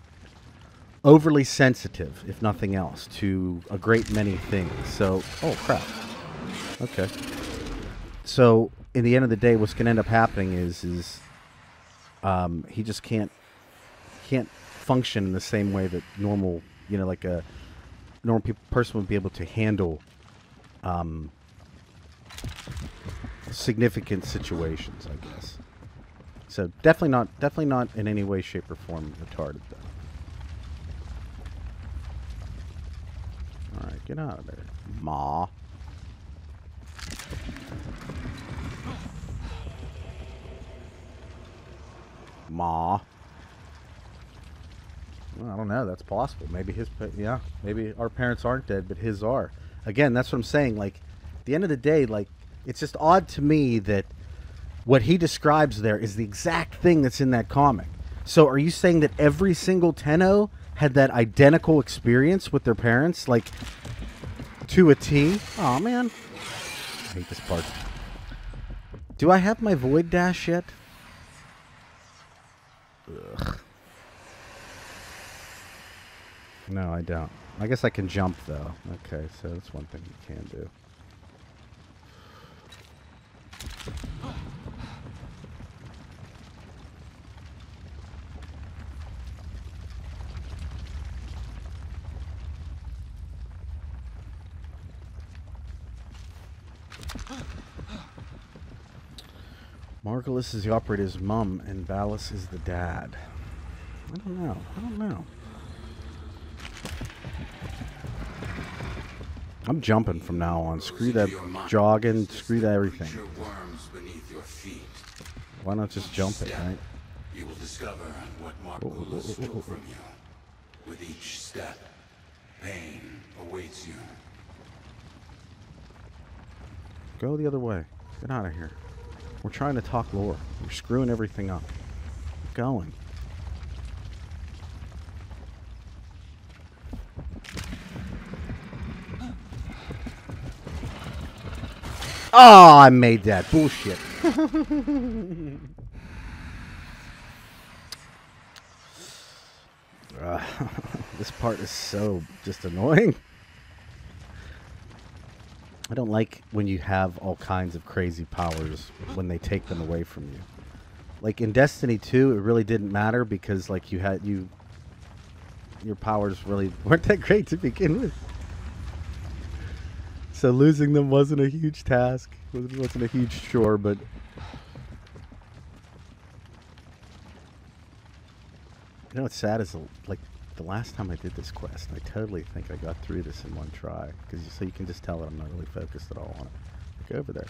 overly sensitive, if nothing else, to a great many things. So, oh crap. Okay. So, in the end of the day, what's going to end up happening is he just can't function in the same way that normal you know, like a normal person would be able to handle significant situations, I guess. So definitely not in any way, shape, or form retarded, though. All right, get out of there, Ma. Ma. Well, I don't know. That's possible. Maybe yeah. Maybe our parents aren't dead, but his are. Again, that's what I'm saying. Like, at the end of the day, like, it's just odd to me that what he describes there is the exact thing that's in that comic. So, are you saying that every single Tenno had that identical experience with their parents, like, to a T? Oh man, I hate this part. Do I have my Void Dash yet? Ugh. No, I don't. I guess I can jump, though. Okay, so that's one thing you can do. Margulis is the operator's mom, and Valis is the dad. I don't know. I don't know. I'm jumping from now on. Screw that jogging. Screw that everything. Why not just jump it, right? You will discover what Margulis stole from you. With each step, pain awaits you. Go the other way. Get out of here. We're trying to talk lore. We're screwing everything up. Keep going. Oh, I made that. Bullshit. This part is so just annoying. I don't like when you have all kinds of crazy powers when they take them away from you. Like in Destiny 2, it really didn't matter because like your powers really weren't that great to begin with. So losing them wasn't a huge task. It wasn't a huge chore, but you know what's sad is like the last time I did this quest, I totally think I got through this in one try. So you can just tell that I'm not really focused at all on it. Go over there.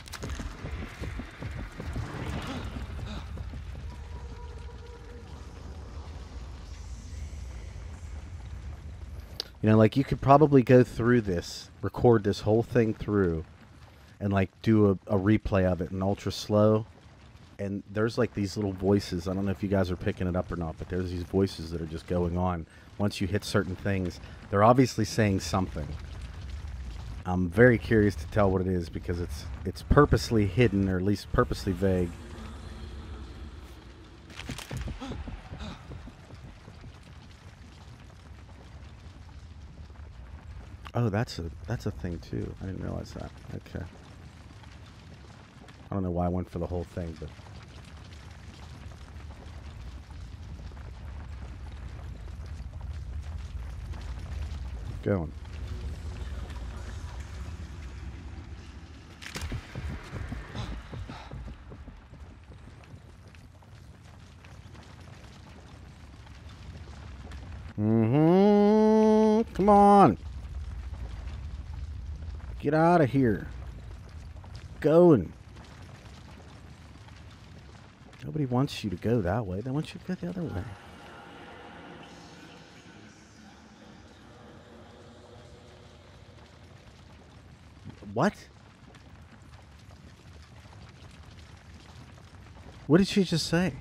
You know, like you could probably go through this, record this whole thing through, and like do a replay of it in ultra slow. And there's like these little voices. I don't know if you guys are picking it up or not, but there's these voices that are just going on. Once you hit certain things, they're obviously saying something. I'm very curious to tell what it is because it's purposely hidden, or at least purposely vague. Oh, that's a thing too. I didn't realize that. Okay. I don't know why I went for the whole thing, but going. Come on. Get out of here. Going. Nobody wants you to go that way. They want you to go the other way. What? What did she just say?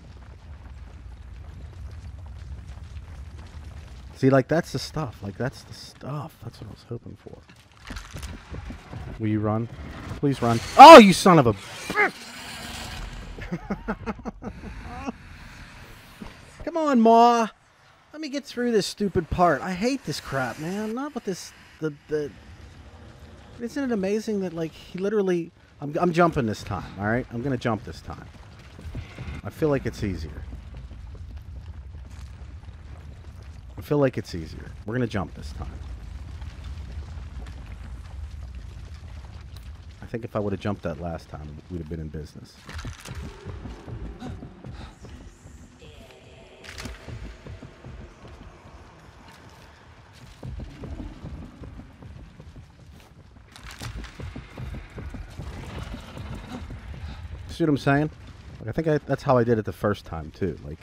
See, like, that's the stuff. Like, that's the stuff. That's what I was hoping for. Will you run? Please run. Oh, you son of a... Come on, Ma. Let me get through this stupid part. I hate this crap, man. Not with this... Isn't it amazing that, like, he literally... I'm jumping this time, alright? I'm going to jump this time. I feel like it's easier. I feel like it's easier. We're going to jump this time. I think if I would have jumped that last time, we'd have been in business. See what I'm saying? Like, I think that's how I did it the first time, too. Like,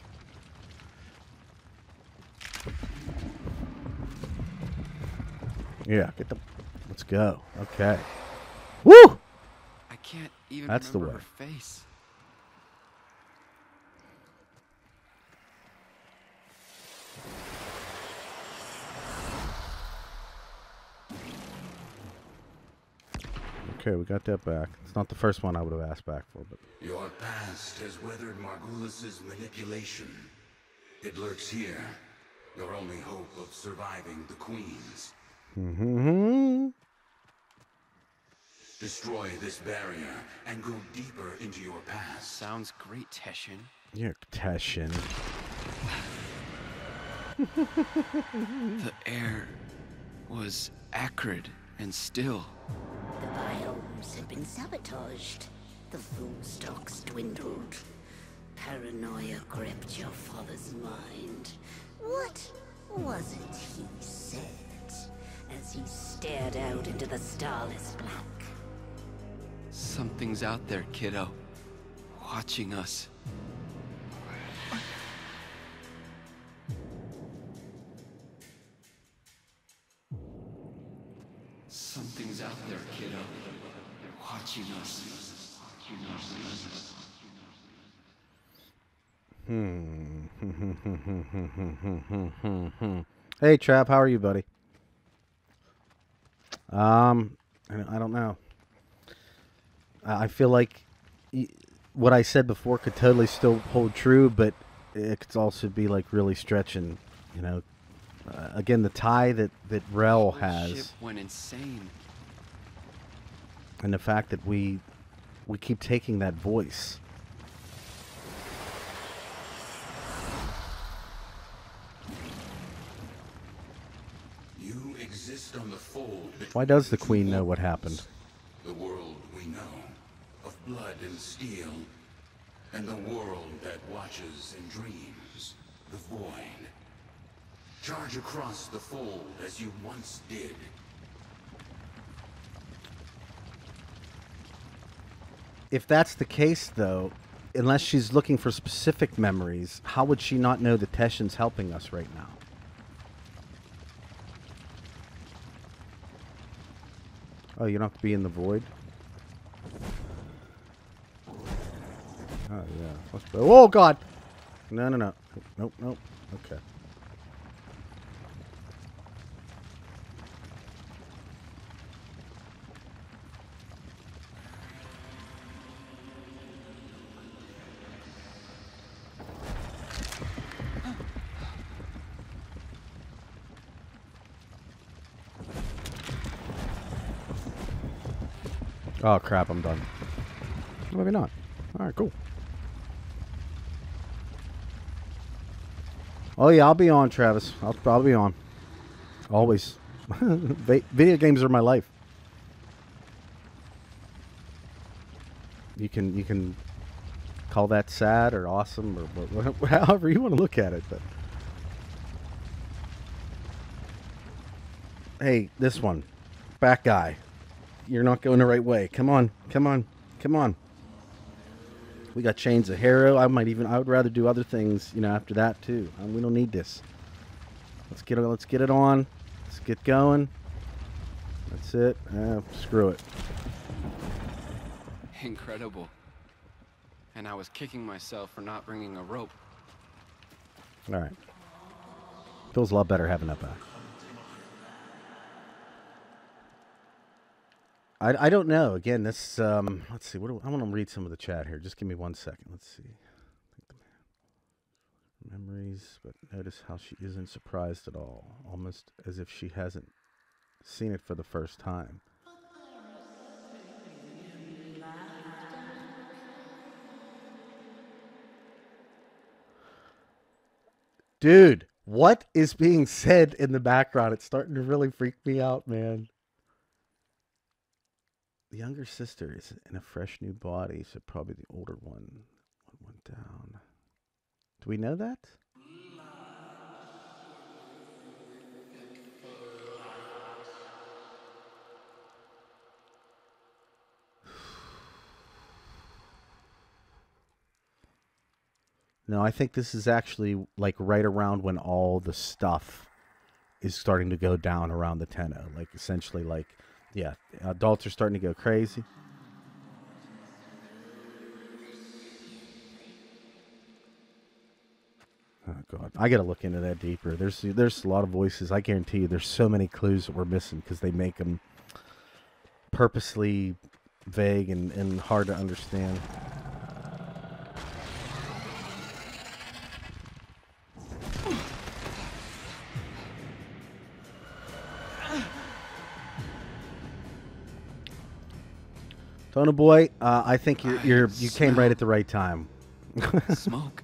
yeah, let's go. Okay. Woo! I can't even That's the remember way. her face. Okay, we got that back. It's not the first one I would have asked back for, but... Your past has weathered Margulis's manipulation. It lurks here. Your only hope of surviving the Queens. Mm-hmm. Destroy this barrier and go deeper into your past. Sounds great, Teshon. Yeah, Teshon. The air was acrid and still. The biomes had been sabotaged. The food stocks dwindled. Paranoia gripped your father's mind. What was it he said as he stared out into the starless black? Something's out there, kiddo. Watching us. Something's out there, kiddo. Watching us. Hey, Trav, how are you, buddy? I don't know. I feel like what I said before could totally still hold true, but it could also be like really stretching, you know. Again, the tie that Rell has, Ship went insane. and the fact that we keep taking that voice. You exist on the fold. Why does the Queen know what happened? The world we know, of blood and steel, and the world that watches and dreams, the void. Charge across the fold as you once did. If that's the case, though, unless she's looking for specific memories, how would she not know that Teshon's helping us right now? Oh, you don't have to be in the void? Oh, yeah. Oh, God! No. Nope. Okay. Oh, crap, I'm done. Maybe not. Alright, cool. Oh, yeah, I'll be on, Travis. I'll be on. Always. Video games are my life. You can call that sad or awesome or however you want to look at it. But hey, this one. Back guy. You're not going the right way. Come on. We got chains of Harrow. I would rather do other things, you know, after that too. We don't need this. Let's get it on. Let's get going. That's it. Screw it. Incredible. And I was kicking myself for not bringing a rope. All right. Feels a lot better having that back. I don't know. Again, this, let's see. I want to read some of the chat here. Just give me 1 second. Let's see. Memories, but notice how she isn't surprised at all. Almost as if she hasn't seen it for the first time. Dude, What is being said in the background? It's starting to really freak me out, man. The younger sister is in a fresh new body, so probably the older one went down. Do we know that? No, I think this is actually like right around when all the stuff is starting to go down around the Tenno. Like essentially like, yeah, adults are starting to go crazy. Oh God, I got to look into that deeper. There's a lot of voices. I guarantee you there's so many clues that we're missing because they make them purposely vague and hard to understand. Tona boy, I think you came right at the right time. Smoke.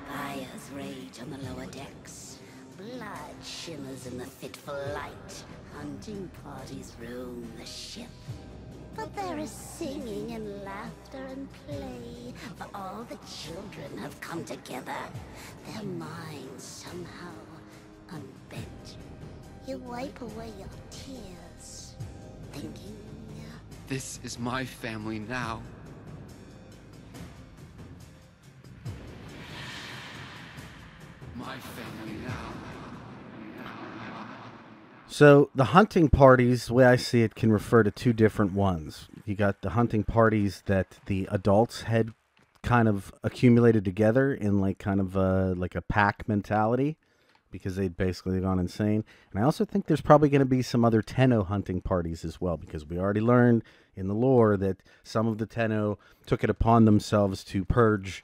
Fires rage on the lower decks. Blood shimmers in the fitful light. Hunting parties roam the ship. But there is singing and laughter and play. For all the children have come together. Their minds somehow unbent. You wipe away your tears, thinking, This is my family now. My family now. So the hunting parties, the way I see it, can refer to two different ones. You got the hunting parties that the adults had kind of accumulated together in like kind of like a pack mentality because they'd basically gone insane. And I also think there's probably going to be some other Tenno hunting parties as well, because we already learned in the lore that some of the Tenno took it upon themselves to purge,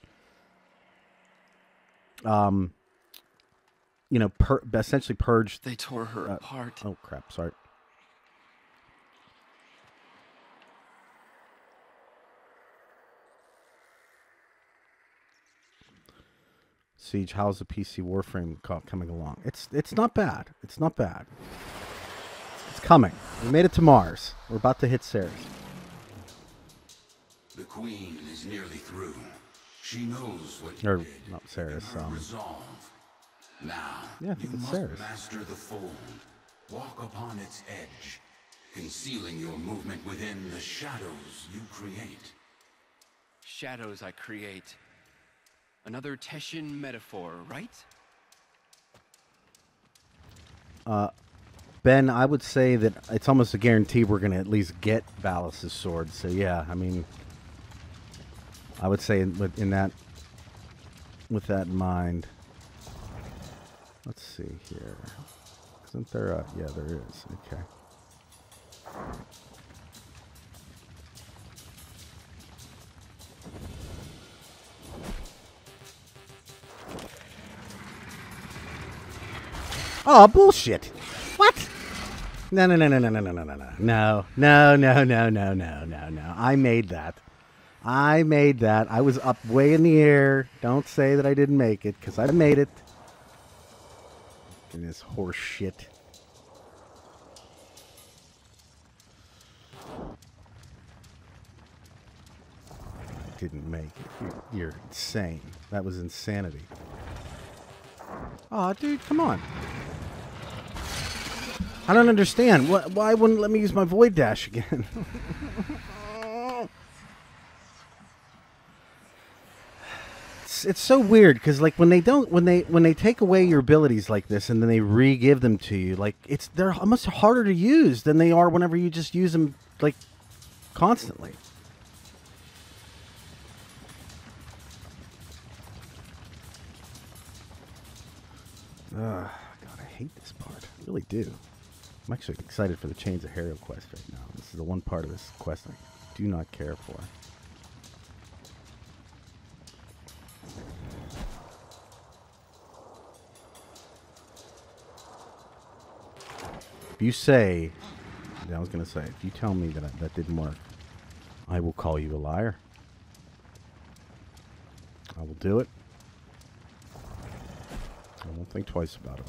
you know, essentially purge. They tore her apart. Oh, crap. Sorry. Siege, how's the PC Warframe coming along? It's not bad. It's not bad. It's coming. We made it to Mars. We're about to hit Ceres. The Queen is nearly through. She knows what Or you did. not Ceres. Resolve. Now, Yeah, I think you it's must Ceres. master the fold. Walk upon its edge, concealing your movement within the shadows you create. Shadows I create. Another Teshon metaphor, right? Ben, I would say that it's almost a guarantee we're going to at least get Valis' sword. So yeah, I mean, I would say with that in mind. Let's see here. Isn't there a... Yeah, there is. Okay. Oh, bullshit. What? No. I made that. I was up way in the air. Don't say that I didn't make it, because I made it. And this horse shit. Didn't make it. You're insane. That was insanity. Aw, dude, come on. I don't understand. Why wouldn't it let me use my void dash again? It's so weird because like when they take away your abilities like this and then they re-give them to you, like they're almost harder to use than they are whenever you just use them like constantly. God, I hate this part. I really do. I'm actually excited for the Chains of Harrow quest right now. This is the one part of this quest I do not care for. If you say, I was going to say, if you tell me that that didn't work, I will call you a liar. I will do it. I won't think twice about it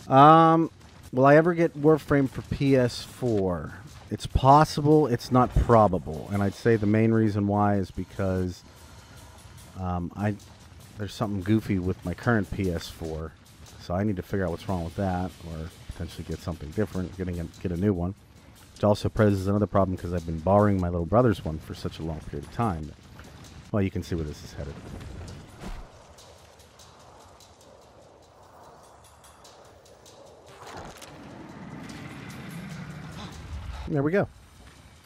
either. Will I ever get Warframe for PS4? It's possible, it's not probable. And I'd say the main reason why is because there's something goofy with my current PS4. So I need to figure out what's wrong with that, or potentially get something different, get a new one. Which also poses another problem because I've been borrowing my little brother's one for such a long period of time. Well, you can see where this is headed. There we go.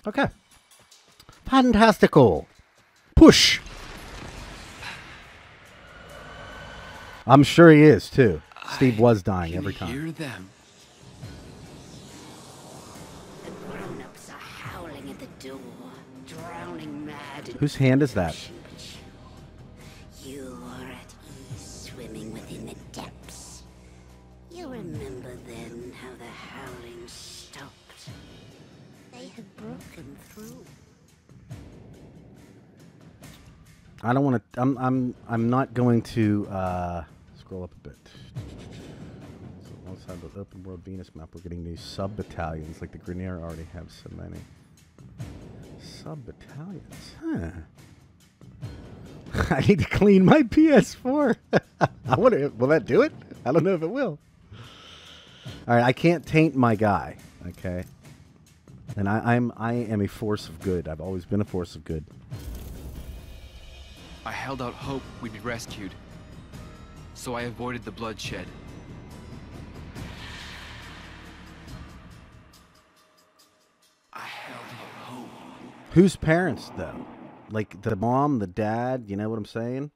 Okay. Fantastical. Push. I'm sure he is, too. Steve was dying every time. Hear them. The grown-ups are howling at the door, drowning mad. Whose hand is that? You are at ease swimming within the depths. You remember then how the howling stopped. They had broken through. I don't want to. I'm not going to scroll up a bit. So alongside the open world Venus map, we're getting new sub battalions. Like the Grenier already have so many sub battalions. Huh. I need to clean my PS4. I wonder, will that do it? I don't know if it will. All right, I can't taint my guy. Okay, and I am a force of good. I've always been a force of good. I held out hope we'd be rescued, so I avoided the bloodshed. I held out hope. Whose parents, though? Like the mom, the dad, you know what I'm saying?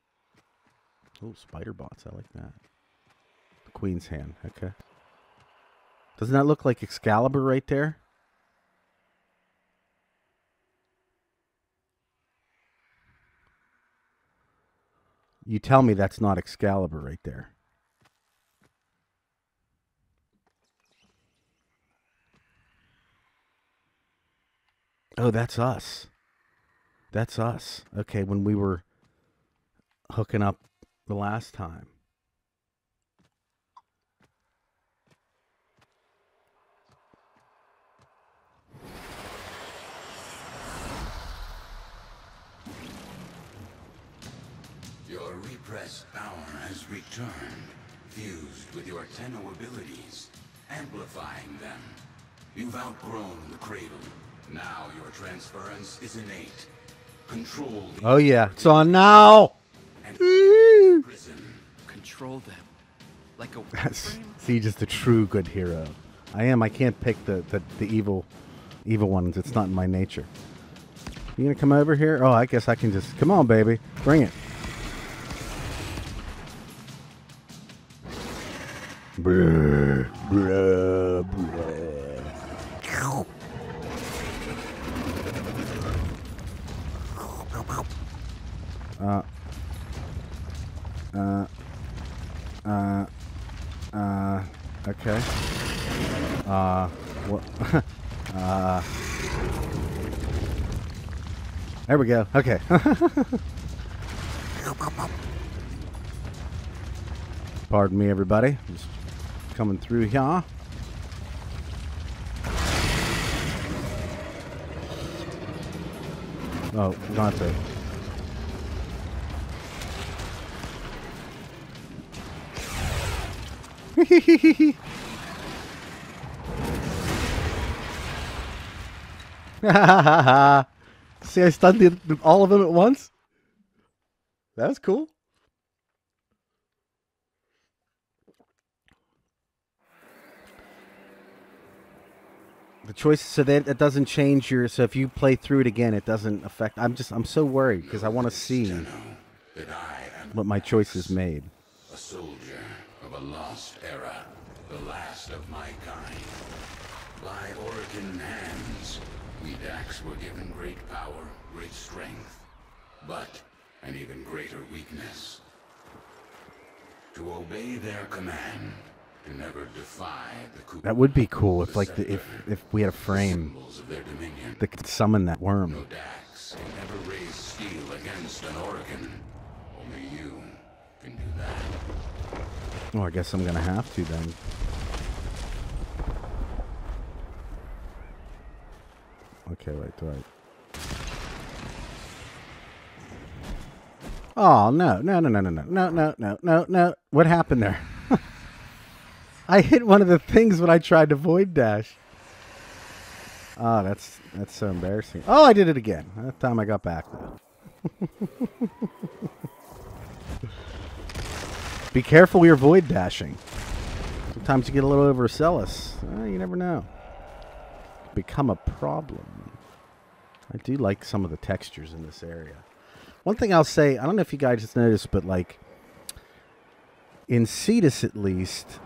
Oh, spider bots, I like that. The Queen's hand, okay. Doesn't that look like Excalibur right there? You tell me that's not Excalibur right there. Oh, that's us. That's us. Okay, when we were hooking up the last time. Your repressed power has returned, fused with your Tenno abilities, amplifying them. You've outgrown the cradle. Now your transference is innate. Control the Oh yeah, it's on now. prison. Control them. Like a That's Warframe? Siege is the true good hero. I am. I can't pick the evil ones. It's not in my nature. You gonna come over here? Oh, I guess I can just come on, baby. Bring it. Bruh, bruh, bruh. Okay. What? There we go. Okay. Pardon me, everybody. Just coming through here. Oh, not to. See, I stunned all of them at once. That was cool. The choice, so that it doesn't change your. So if you play through it again, it doesn't affect. I'm so worried because I want to see what my choices made. A soldier of a lost era, the last of my kind. By Orokin hands, we Dax were given great power, great strength, but an even greater weakness. To obey their command, to never defy the That would be cool if, like, if we had a frame symbols of their dominion. that could summon that worm. No Dax, Queens can ever raise steel against an Orokin. Only you can do that. Oh, I guess I'm gonna have to then. Okay, wait, do I? Oh, no, no, no, no, no, no, no, no, no, no, no. What happened there? I hit one of the things when I tried to void dash. Oh, that's so embarrassing. Oh, I did it again. That time I got back, though. Be careful when you're void dashing. Sometimes you get a little overzealous. You never know. Become a problem. I do like some of the textures in this area. One thing I'll say, I don't know if you guys just noticed, but like in Cetus at least,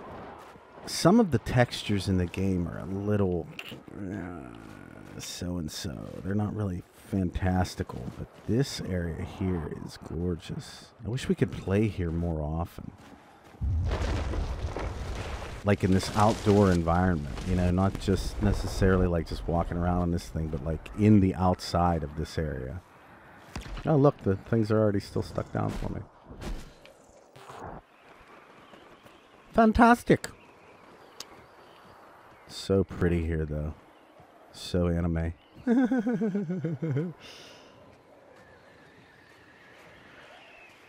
some of the textures in the game are a little so-and-so. They're not really fantastical, but this area here is gorgeous. I wish we could play here more often. Like in this outdoor environment, you know, not just necessarily like just walking around on this thing, but like in the outside of this area. Oh, look, the things are already still stuck down for me. Fantastic. So pretty here, though. So anime.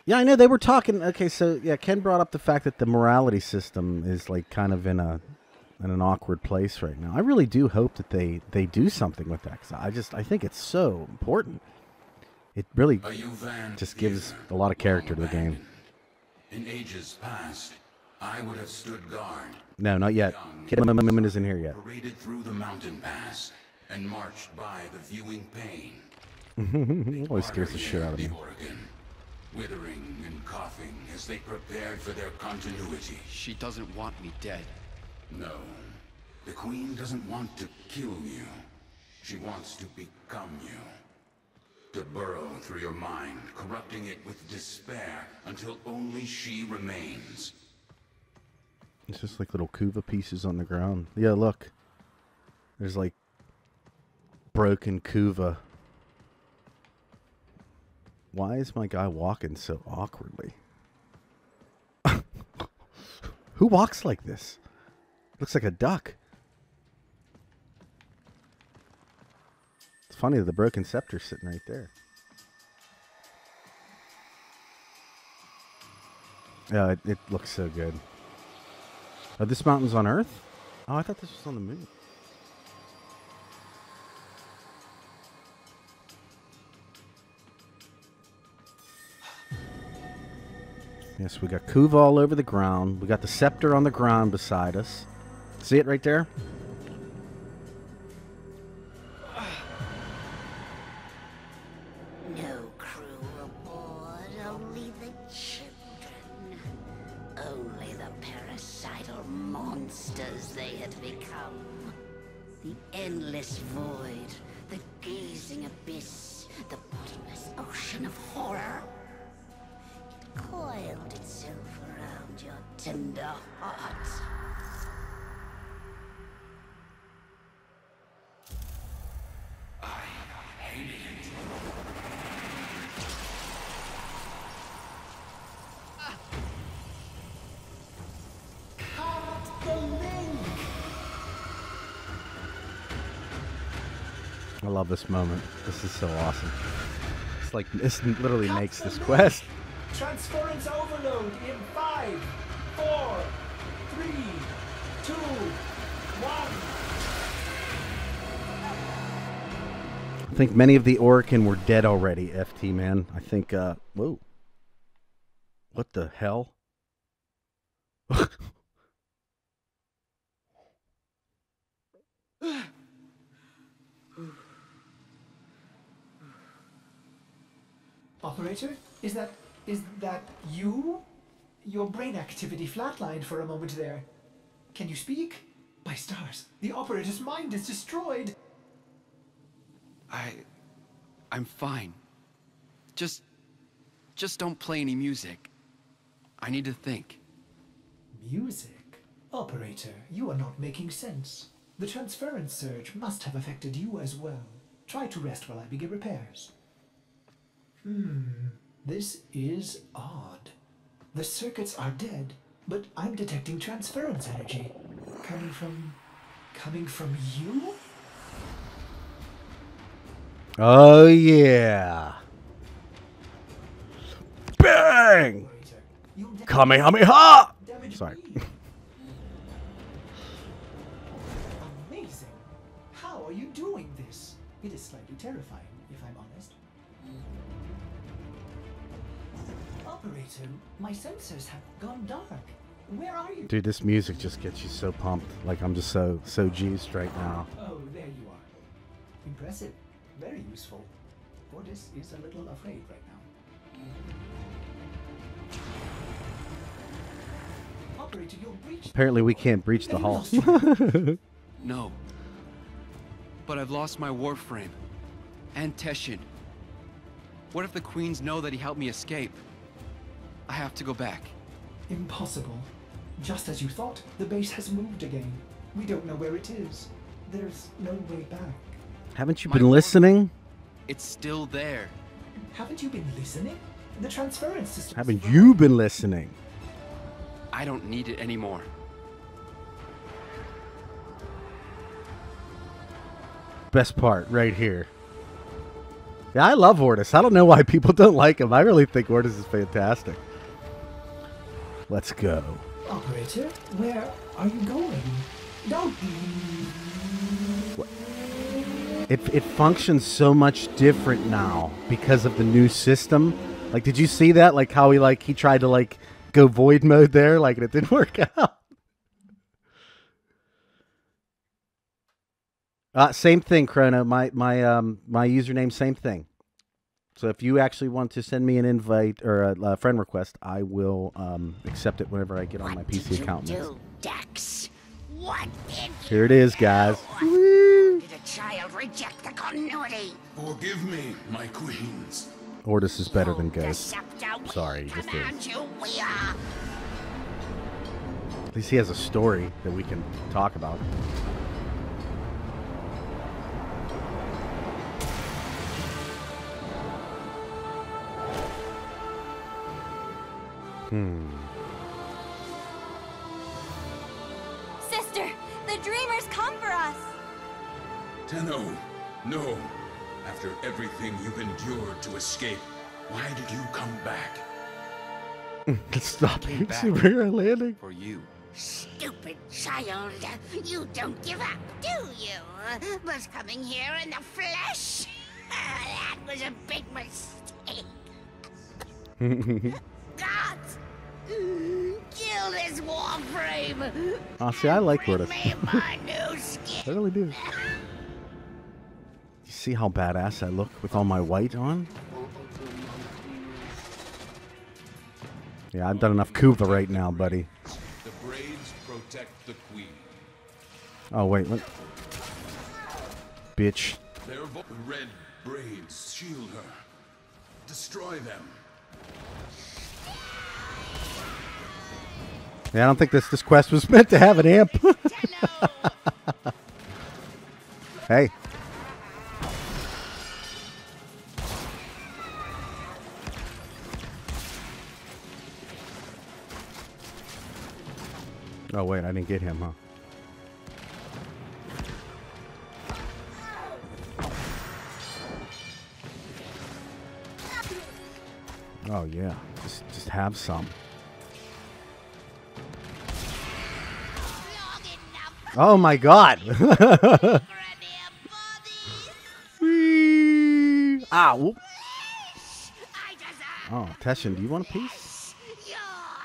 Yeah, I know they were talking. Okay, so yeah, Ken brought up the fact that the morality system is like kind of in an awkward place right now. I really do hope that they do something with that, 'cause I think it's so important. It really just gives a lot of character to the game. In ages past, I would have stood guard. No, not yet. Kidman isn't here yet. Paraded through the mountain pass and marched by the viewing pain. Always scares the shit out of me. Orokin, withering and coughing as they prepared for their continuity. She doesn't want me dead. No, the Queen doesn't want to kill you. She wants to become you. To burrow through your mind, corrupting it with despair until only she remains. It's just like little Kuva pieces on the ground. Yeah, look. There's like broken Kuva. Why is my guy walking so awkwardly? Who walks like this? Looks like a duck. It's funny that the broken scepter's sitting right there. Yeah, it looks so good. Oh, this mountain's on Earth? Oh, I thought this was on the moon. Yes, we got Kuva all over the ground. We got the scepter on the ground beside us. See it right there? No crew aboard, only the children. Only the parasital monsters they had become. The endless void, the gazing abyss, the bottomless ocean of horror. It coiled itself around your tender heart. I hated it. I love this moment. This is so awesome. It's like, this literally makes this quest. Transference overload in 5, 4, 3, 2, 1. I think many of the Orokin were dead already, FT, man. I think, whoa. What the hell? Operator, is that you? Your brain activity flatlined for a moment there. Can you speak? By stars, the operator's mind is destroyed. I'm fine. Just don't play any music. I need to think. Music? Operator, you are not making sense. The transference surge must have affected you as well. Try to rest while I begin repairs. This is odd. The circuits are dead, but I'm detecting transference energy. Coming from you? Oh, yeah. Bang! Kamehameha! Sorry. Amazing. How are you doing this? It is slightly terrifying, if I'm honest. Operator, my sensors have gone dark. Where are you? Dude, this music just gets you so pumped. Like, I'm just so juiced right now. Oh, there you are. Impressive. Very useful. Ordis is a little afraid right now. Operator, you'll breach. Apparently, we can't breach the hull. No. But I've lost my Warframe. And Teshon. What if the Queens know that he helped me escape? I have to go back. Impossible. Just as you thought, the base has moved again. We don't know where it is. There's no way back. Haven't you been listening? It's still there. Haven't you been listening? The transference system. Haven't you been listening? I don't need it anymore. Best part, right here. Yeah, I love Ordis. I don't know why people don't like him. I really think Ordis is fantastic. Let's go. Operator, where are you going? Don't. It functions so much different now because of the new system. Like, did you see that? Like how he tried to go void mode there, and it didn't work out. Same thing, Chrono. My username, same thing. So if you actually want to send me an invite or a friend request, I will accept it whenever I get on my PC account. What did you do, Dax? What did you Here it is, guys. do? Did a child reject the continuity? Forgive me, my queens. Ordis is better than Ghost. Decepto, Sorry, he just is. command you, we are. At least he has a story that we can talk about. Sister, the dreamers come for us. Tenno, no. After everything you've endured to escape, why did you come back? Stop Came back superhero landing. For you. Stupid child, you don't give up, do you? But coming here in the flesh? That was a big mistake. Gods! Kill this Warframe! Oh, see, I like Bring Ordis. me my new skin! I really do. You see how badass I look with all my white on? Yeah, I've done enough Kuva right now, buddy. The braids protect the queen. Oh, wait, what? Bitch. Their red braids shield her. Destroy them. Yeah, I don't think this quest was meant to have an amp. Hey. Oh, wait, I didn't get him, huh? Oh, yeah. Just have some. Oh, my God. Whee! Ah, whoop. Oh, Teshon, do you want a piece?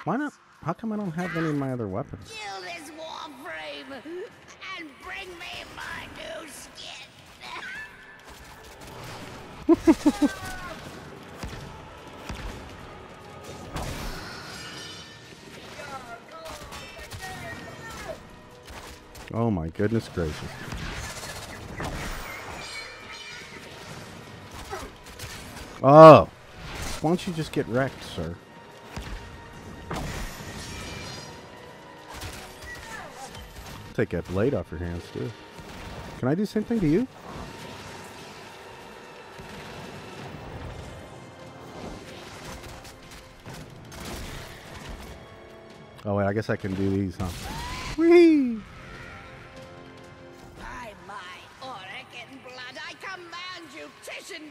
Why not? How come I don't have any of my other weapons? Kill this Warframe and bring me my new skin! Oh my goodness gracious. Oh! Why don't you just get wrecked, sir? Take that blade off your hands, too. Can I do the same thing to you? Oh wait, I guess I can do these, huh? Whee! By my Orokin blood, I command you, Teshon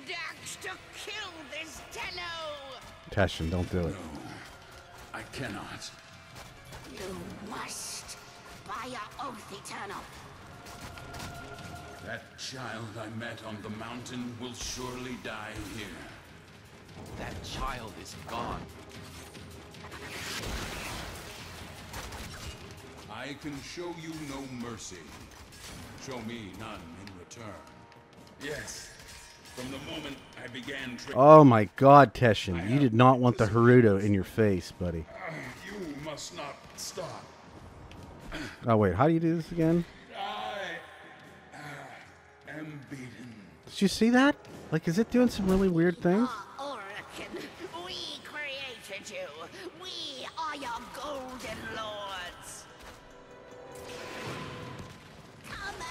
to kill this Tenno! Teshon, don't do it. No, I cannot. You must, by your oath eternal. That child I met on the mountain will surely die here. That child is gone. I can show you no mercy. Show me none in return. Yes, from the moment I began training. Oh my God, Teshon, you did not want the Haruto in your face, buddy. You must not stop. Oh wait, how do you do this again? I am beaten. Did you see that? Like, is it doing some really weird things? Orokin, we created you. We are your golden lords. Come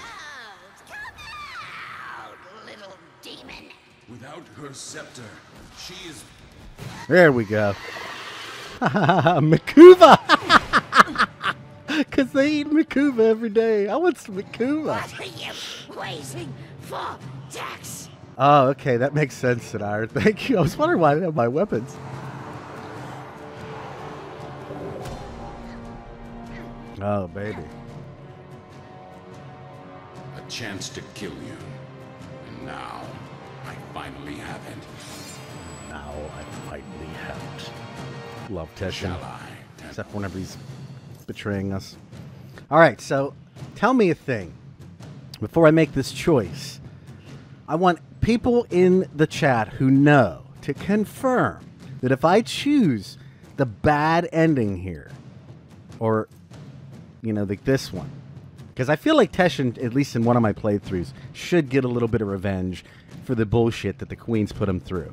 out, little demon. Without her scepter, she is... There we go. Makuva! Because they eat Makuva every day. I want some Makuva. What are you waiting for, Dex? Oh, okay. That makes sense, Sinara. Thank you. I was wondering why I didn't have my weapons. Oh, baby. a chance to kill you. And now, I finally have it. Now I finally have it. Love Teshon. Shall I? Except whenever he's betraying us. Alright, so tell me a thing. Before I make this choice, I want people in the chat who know to confirm that if I choose the bad ending here, or, you know, like this one, because I feel like Teshon, at least in one of my playthroughs, should get a little bit of revenge for the bullshit that the Queens put him through.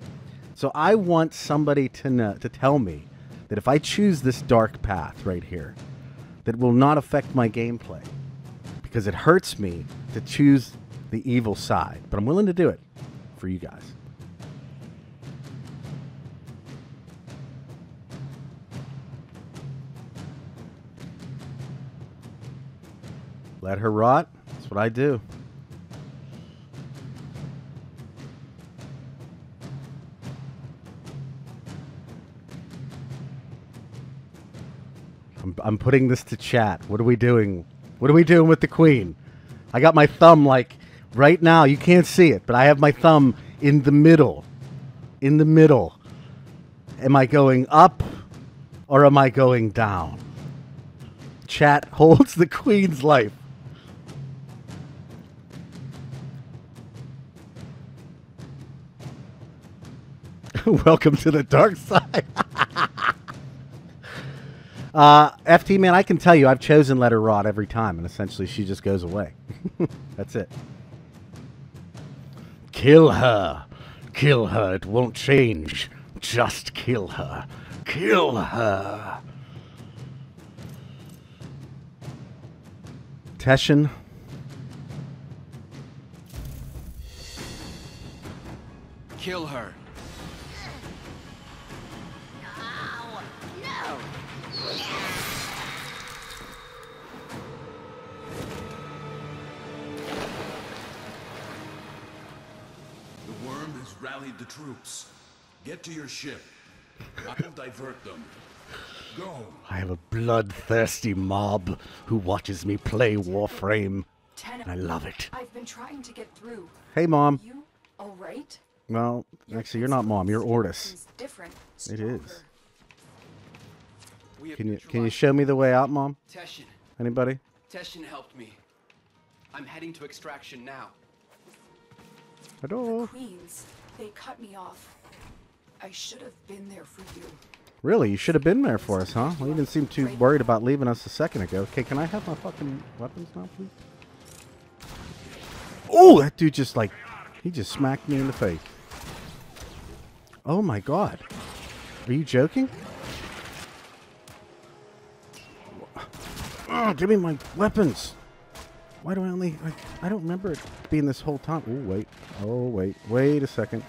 So I want somebody to know, to tell me that if I choose this dark path right here, that will not affect my gameplay, because it hurts me to choose the evil side, but I'm willing to do it for you guys. Let her rot. That's what I do. I'm putting this to chat. What are we doing? What are we doing with the Queen? I got my thumb, like, right now. You can't see it, but I have my thumb in the middle. In the middle. Am I going up or am I going down? Chat holds the Queen's life. Welcome to the dark side. FT, man, I can tell you I've chosen Let Her Rot every time, and essentially she just goes away. That's it. Kill her. Kill her. It won't change. Just kill her. Kill her. Teshon. Kill her. Rallied the troops. Get to your ship. I'll divert them. Go. I have a bloodthirsty mob who watches me play Warframe. And I love it. I've been trying to get through. Hey, Mom. You all right? Well, actually, you're not Mom. You're Ortis. It's different. It is. Stronger. Can you show me the way out, Mom? Teshon. Anybody? Teshon helped me. I'm heading to extraction now. Hello. Queens, they cut me off. I should have been there for you. Really? You should have been there for us, huh? Well, you didn't seem too worried about leaving us a second ago. Okay, can I have my fucking weapons now, please? Oh, that dude just, like, he just smacked me in the face. Oh, my God. Are you joking? Oh, give me my weapons. Why do I only... I don't remember it being this whole time. Oh, wait. Oh, wait. Wait a second.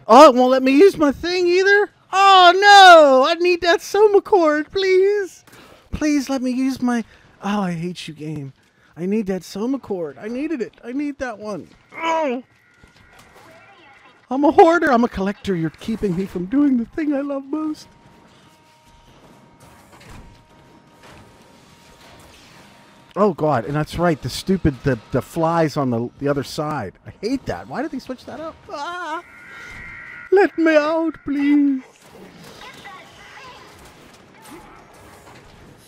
Oh, it won't let me use my thing either? Oh no! I need that Soma cord, please. Please let me use my. Oh, I hate you, game. I need that Soma cord. I needed it. I need that one. Oh. I'm a hoarder. I'm a collector. You're keeping me from doing the thing I love most. Oh god, and that's right. The stupid the flies on the other side. I hate that. Why did they switch that up? Ah! Let me out, please.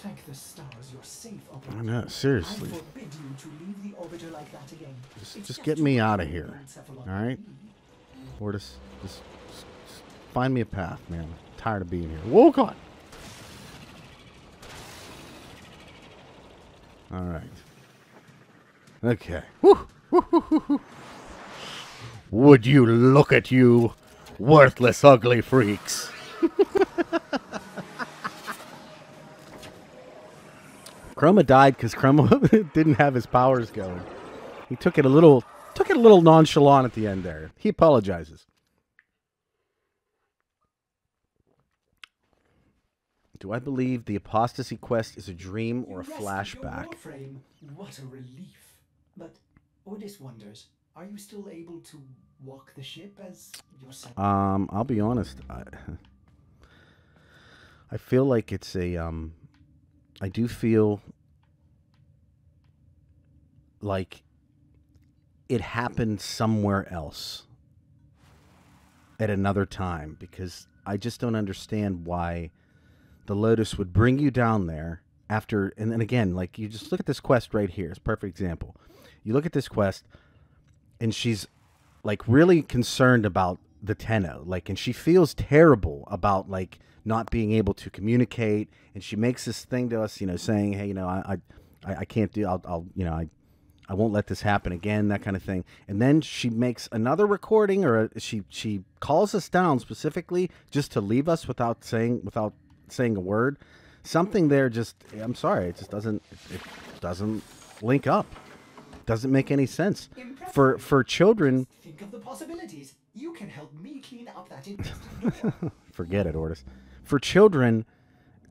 Thank the stars you're safe, operator. I know, seriously. I forbid you to leave the orbiter like that again. Just get me out of here. All right? Or just find me a path, man. I'm tired of being here. Whoa, God. All right. Okay. Woo. Would you look at you, worthless, ugly freaks? Chroma died because Chroma didn't have his powers going. He took it a little nonchalant at the end there. He apologizes. Do I believe the apostasy quest is a dream or a flashback? Warframe. What a relief. But Odys wonders, are you still able to walk the ship as yourself? I'll be honest. I feel like it's a I do feel like it happened somewhere else at another time, because I just don't understand why the Lotus would bring you down there after, and then again, like, you just look at this quest right here. It's a perfect example. You look at this quest, and she's, like, really concerned about the Tenno, like, and she feels terrible about, like, not being able to communicate, and she makes this thing to us, you know, saying, hey, you know, I can't do, I'll you know, I won't let this happen again, that kind of thing. And then she makes another recording, or she calls us down specifically just to leave us without saying a word. Something there just, I'm sorry, it just doesn't link up. Doesn't make any sense. For children. Think of the possibilities. You can help me clean up that intestine. Forget it, Ortis. For children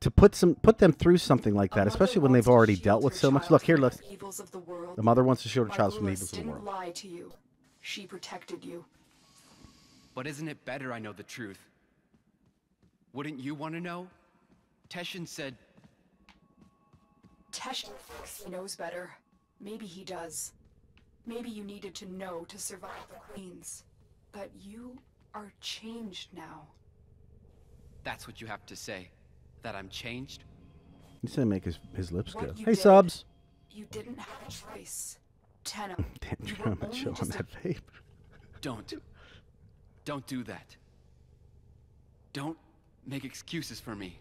to put them through something like that, especially when they've already dealt with so much. Look here, look. The mother wants to shield her child from the evils of the world. Didn't lie to you. She protected you. But isn't it better I know the truth? Wouldn't you want to know? Teshon said... Teshon thinks he knows better. Maybe he does. Maybe you needed to know to survive the Queens. But you are changed now. That's what you have to say? That I'm changed? You said make his lips go. Hey, did, subs. You didn't have a choice. Tenno. Damn, you're gonna chill on that vape. Don't do that. Don't make excuses for me.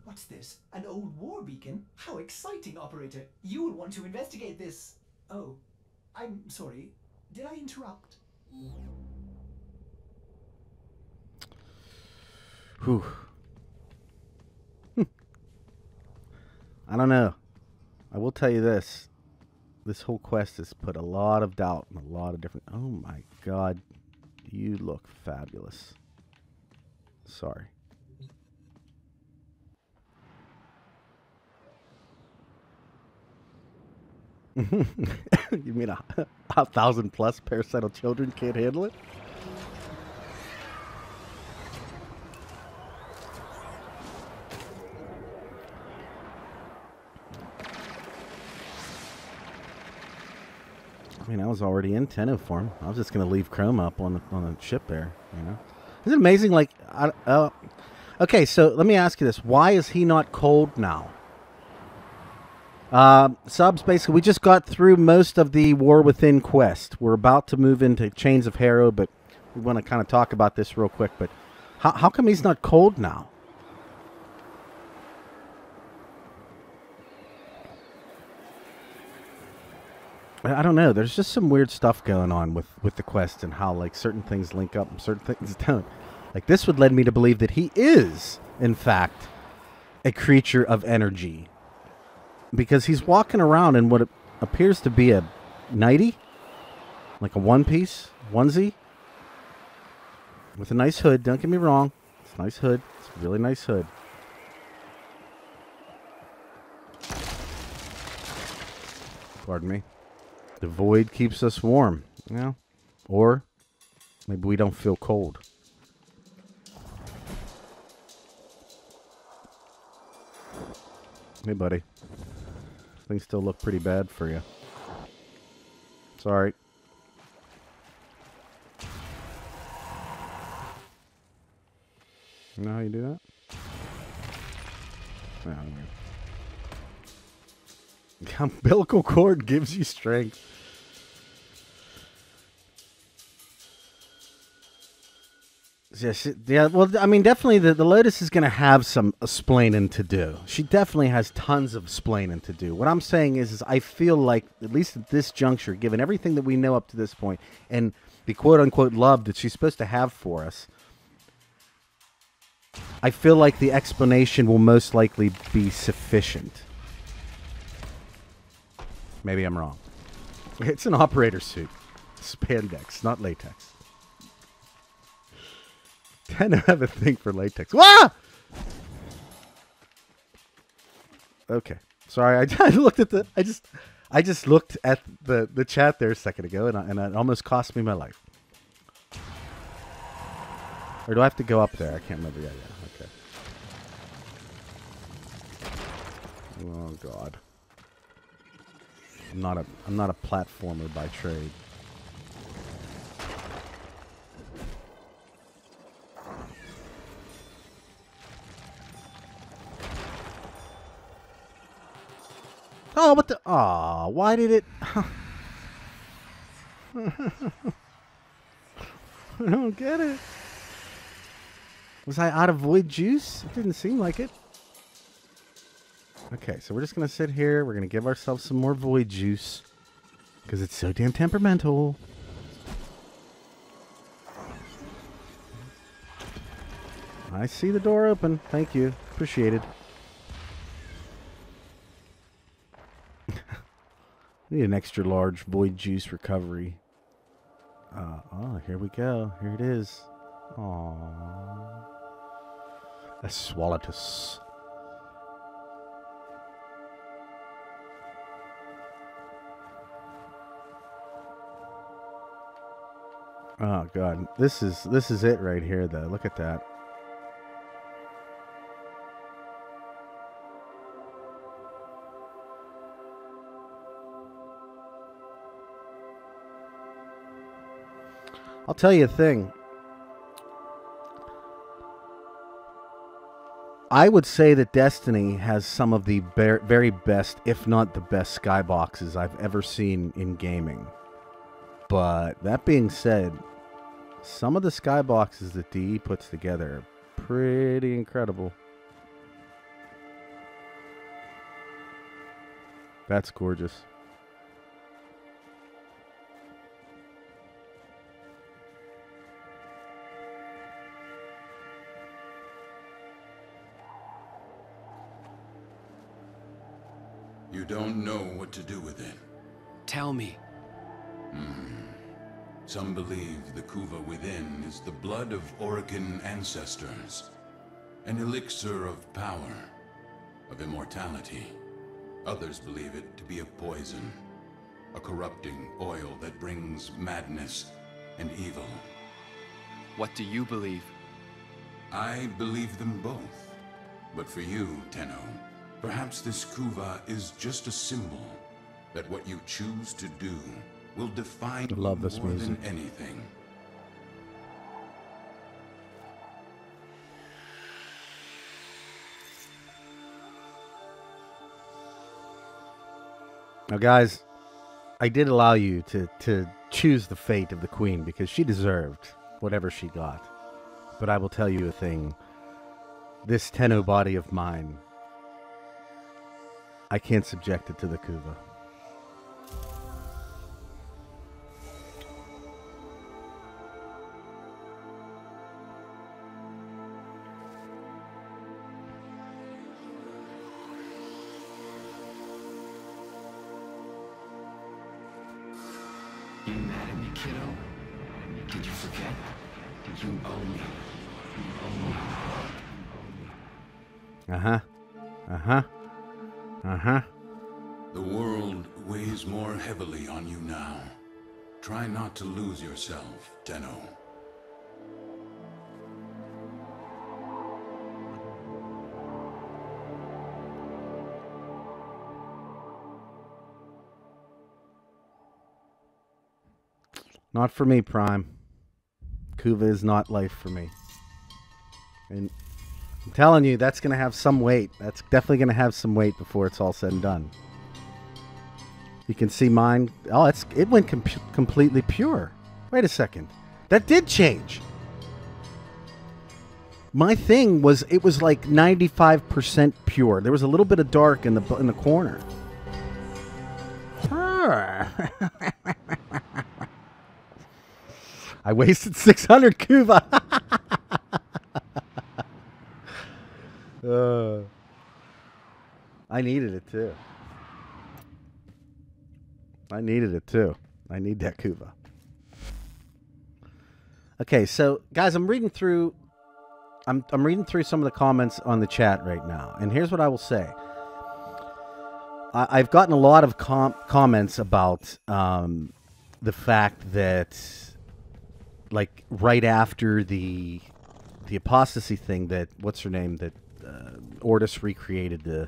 What's this? An old war beacon? How exciting, operator. You will want to investigate this. Oh, I'm sorry. Did I interrupt? Whew. I don't know. I will tell you this. This whole quest has put a lot of doubt and a lot of different... Oh my god. You look fabulous. Sorry. You mean a 1,000+ parasital children can't handle it? I mean, I was already in Tenno form. I was just going to leave Chrome up on the ship there, you know? Isn't it amazing? Like, okay, so let me ask you this. Why is he not cold now? Subs, basically, we just got through most of the War Within quest. We're about to move into Chains of Harrow, but we want to kind of talk about this real quick. But how come he's not cold now? I don't know. There's just some weird stuff going on with the quest and how, like, certain things link up and certain things don't. Like, this would lead me to believe that he is, in fact, a creature of energy. Because he's walking around in what appears to be a nightie. Like a one-piece, onesie. With a nice hood. Don't get me wrong. It's a nice hood. It's a really nice hood. Pardon me. The void keeps us warm. Yeah. Or maybe we don't feel cold. Hey, buddy. Things still look pretty bad for you. Sorry. You know how you do that? No, I mean. The umbilical cord gives you strength. Yeah, well, I mean, definitely the Lotus is going to have some splaining to do. She definitely has tons of splaining to do. What I'm saying is I feel like, at least at this juncture, given everything that we know up to this point, and the quote-unquote love that she's supposed to have for us, I feel like the explanation will most likely be sufficient. Maybe I'm wrong. It's an operator suit. Spandex, not latex. I don't have a thing for latex. Wah! Okay. Sorry, I looked at the... I just looked at the chat there a second ago, and it almost cost me my life. Or do I have to go up there? I can't remember. Yeah, okay. Oh God. I'm not a platformer by trade. Oh, what the? Aw, why did it? I don't get it. Was I out of void juice? It didn't seem like it. Okay, so we're just going to sit here. We're going to give ourselves some more void juice. Because it's so damn temperamental. I see the door open. Thank you. Appreciated. I need an extra large void juice recovery. Oh, here we go. Here it is. Aww. A Swallotus. Oh God, this is it right here though. Look at that. I'll tell you a thing. I would say that Destiny has some of the very best, if not the best, skyboxes I've ever seen in gaming. But that being said, some of the skyboxes that DE puts together are pretty incredible. That's gorgeous. You don't know what to do with it. Tell me. Some believe the Kuva within is the blood of Orokin ancestors. An elixir of power, of immortality. Others believe it to be a poison. A corrupting oil that brings madness and evil. What do you believe? I believe them both. But for you, Tenno, perhaps this Kuva is just a symbol that what you choose to do will define you more than anything. Now, guys, I did allow you to choose the fate of the queen because she deserved whatever she got. But I will tell you a thing. This Tenno body of mine, I can't subject it to the Kuva. You mad at me, kiddo? Did you forget? Uh-huh. Uh-huh. Uh-huh. The world weighs more heavily on you now. Try not to lose yourself, Tenno. Not for me, Prime. Kuva is not life for me. And I'm telling you, that's going to have some weight. That's definitely going to have some weight before it's all said and done. You can see mine. Oh, it went completely pure. Wait a second. That did change. My thing was, it was like 95% pure. There was a little bit of dark in the corner. I wasted 600 Kuva. I needed it too. I need that Kuva. Okay, so guys, I'm reading through some of the comments on the chat right now, and here's what I will say. I've gotten a lot of comments about the fact that, like, right after the apostasy thing, that what's her name, that Ortis recreated the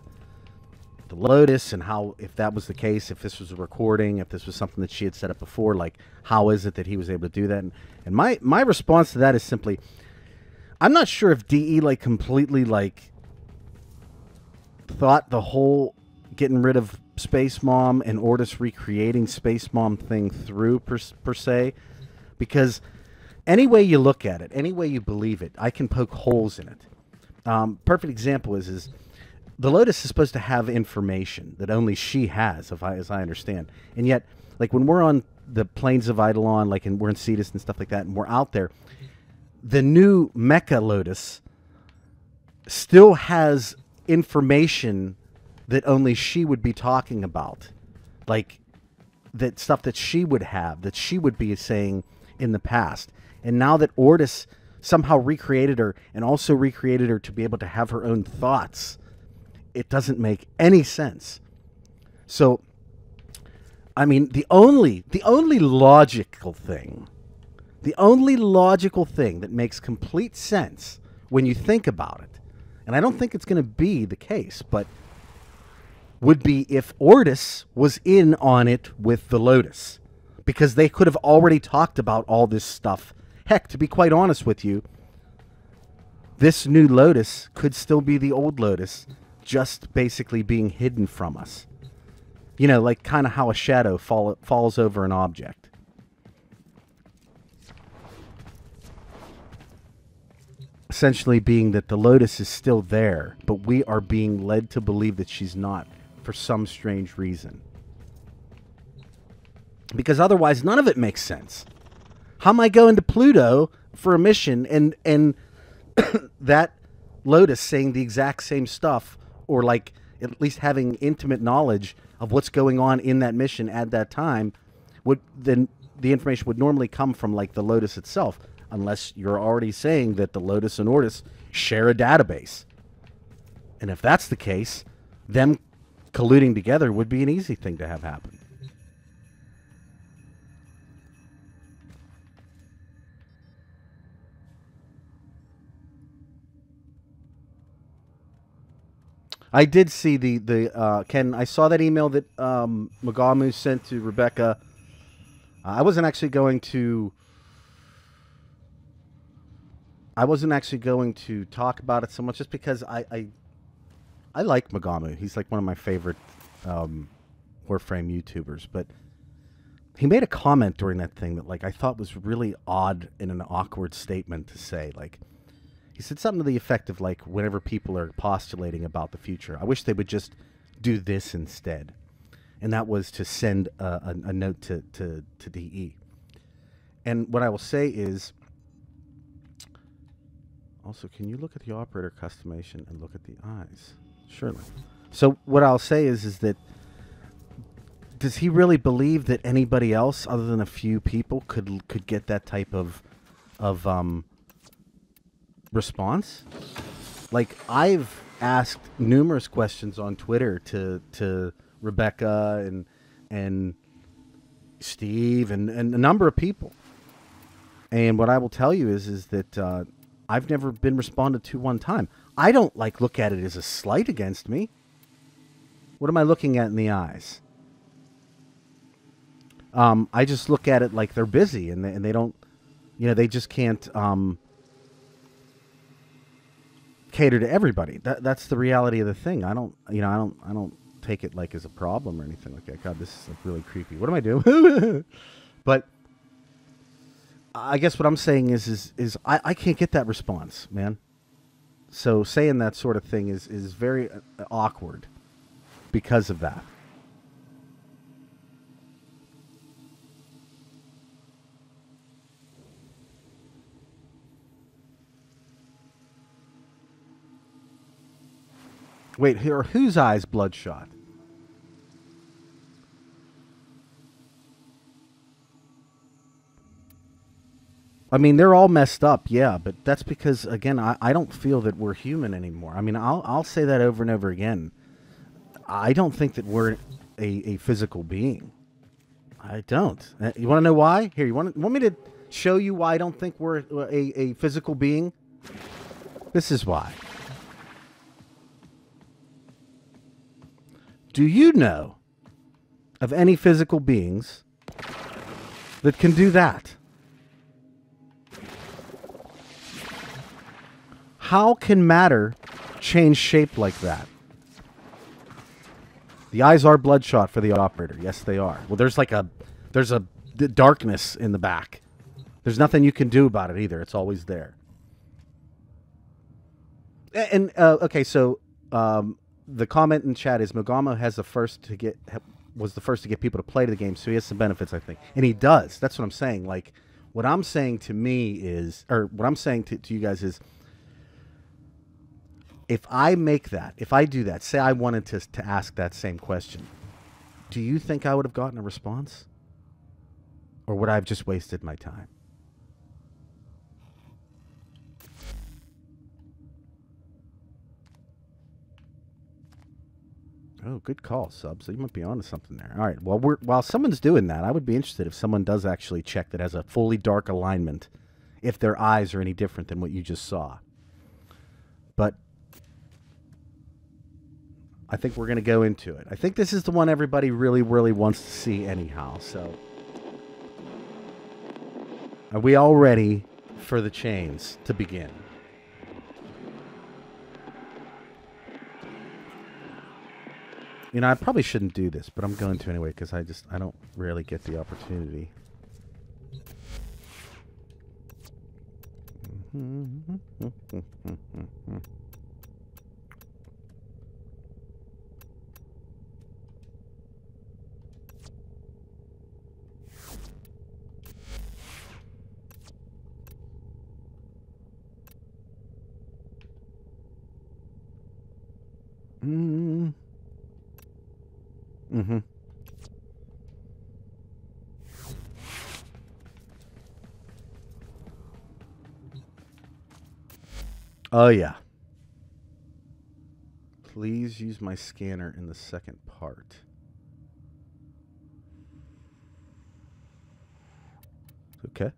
Lotus, and how, if that was the case, if this was a recording, if this was something that she had set up before, like, how is it that he was able to do that? And my response to that is simply, I'm not sure if DE like completely like thought the whole getting rid of Space Mom and Ortis recreating Space Mom thing through per se, because any way you look at it, any way you believe it, I can poke holes in it. Perfect example is the Lotus is supposed to have information that only she has, as I understand. And yet, like, when we're on the plains of Eidolon, like, and we're in Cetus and stuff like that, and we're out there, the new Mecha Lotus still has information that only she would be talking about. Like, that stuff that she would have, that she would be saying in the past. And now that Ortis somehow recreated her, and also recreated her to be able to have her own thoughts, it doesn't make any sense. So, I mean, the only logical thing that makes complete sense when you think about it, and I don't think it's going to be the case, but would be if Ortis was in on it with the Lotus, because they could have already talked about all this stuff. Heck, to be quite honest with you, this new Lotus could still be the old Lotus, just basically being hidden from us. You know, like kind of how a shadow falls over an object. Essentially being that the Lotus is still there, but we are being led to believe that she's not for some strange reason. Because otherwise, none of it makes sense. How am I going to Pluto for a mission and that Lotus saying the exact same stuff, or like at least having intimate knowledge of what's going on in that mission at that time, would then the information would normally come from like the Lotus itself, unless you're already saying that the Lotus and Ortis share a database. And if that's the case, them colluding together would be an easy thing to have happen. I did see Ken, I saw that email that Magamu sent to Rebecca. I wasn't actually going to talk about it so much, just because I like Magamu. He's like one of my favorite Warframe YouTubers, but he made a comment during that thing that, like, I thought was really odd and an awkward statement to say. Like, he said something to the effect of, like, whenever people are postulating about the future, I wish they would just do this instead. And that was to send a note to DE. And what I will say is, also, can you look at the operator customation and look at the eyes? Surely. So what I'll say is that, does he really believe that anybody else other than a few people could get that type of response. Like, I've asked numerous questions on Twitter to Rebecca and Steve and a number of people. And what I will tell you is that I've never been responded to one time. I don't look at it as a slight against me. What am I looking at in the eyes? I just look at it like they're busy and they don't, they just can't cater to everybody. That's the reality of the thing. I don't take it as a problem or anything like that. God, this is really creepy. What am I doing? But I guess what I'm saying is I can't get that response, man. So saying that sort of thing is very awkward because of that. Wait, whose eyes bloodshot? I mean, they're all messed up, yeah, but that's because, again, I don't feel that we're human anymore. I mean, I'll say that over and over again. I don't think that we're a physical being. I don't. You want to know why? Here, you want me to show you why I don't think we're a physical being? This is why. Do you know of any physical beings that can do that? How can matter change shape like that? The eyes are bloodshot for the operator. Yes, they are. Well, there's a darkness in the back. There's nothing you can do about it either. It's always there. And okay, so the comment in chat is Mogamo was the first to get people to play the game, so he has some benefits, I think, and he does. That's what I'm saying. Like, what I'm saying to me is, or what I'm saying to you guys is, if I do that, say I wanted to ask that same question, do you think I would have gotten a response? Or would I have just wasted my time? Oh, good call, Sub. So you might be onto something there. All right. Well, while someone's doing that, I would be interested if someone does actually check that has a fully dark alignment, if their eyes are any different than what you just saw. But I think we're going to go into it. I think this is the one everybody really, really wants to see anyhow. So, are we all ready for the chains to begin? You know, I probably shouldn't do this, but I'm going to anyway because I don't rarely get the opportunity. Mm-hmm. Oh, yeah. Please use my scanner in the second part. Okay.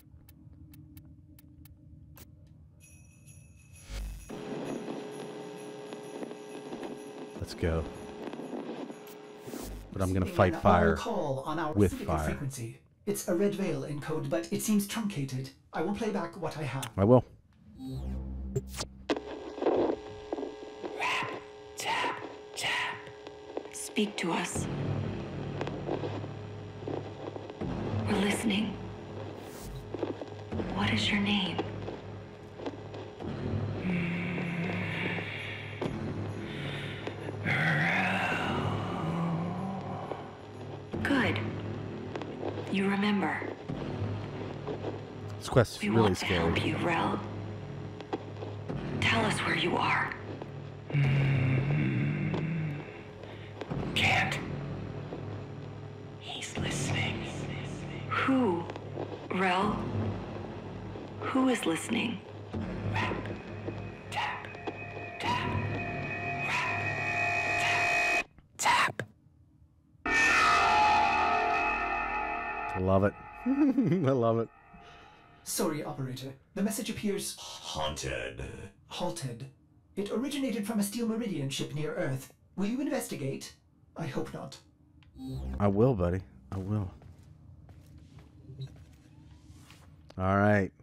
Let's go. But I'm going to fight fire Call on our with fire. Frequency. It's a red veil in code, but it seems truncated. I will play back what I have. I will. Rap, tap, tap. Speak to us. We're listening. What is your name? Good. You remember. This quest is really scary. We want to help you, Rell. Tell us where you are. Can't. He's listening. Who? Rell? Who Who is listening? Rap, tap, tap, rap, tap, tap. I love it. I love it. Sorry, operator. The message appears Haunted. halted. It originated from a steel meridian ship near Earth. Will you investigate? I hope not. I will, buddy. I will. All right.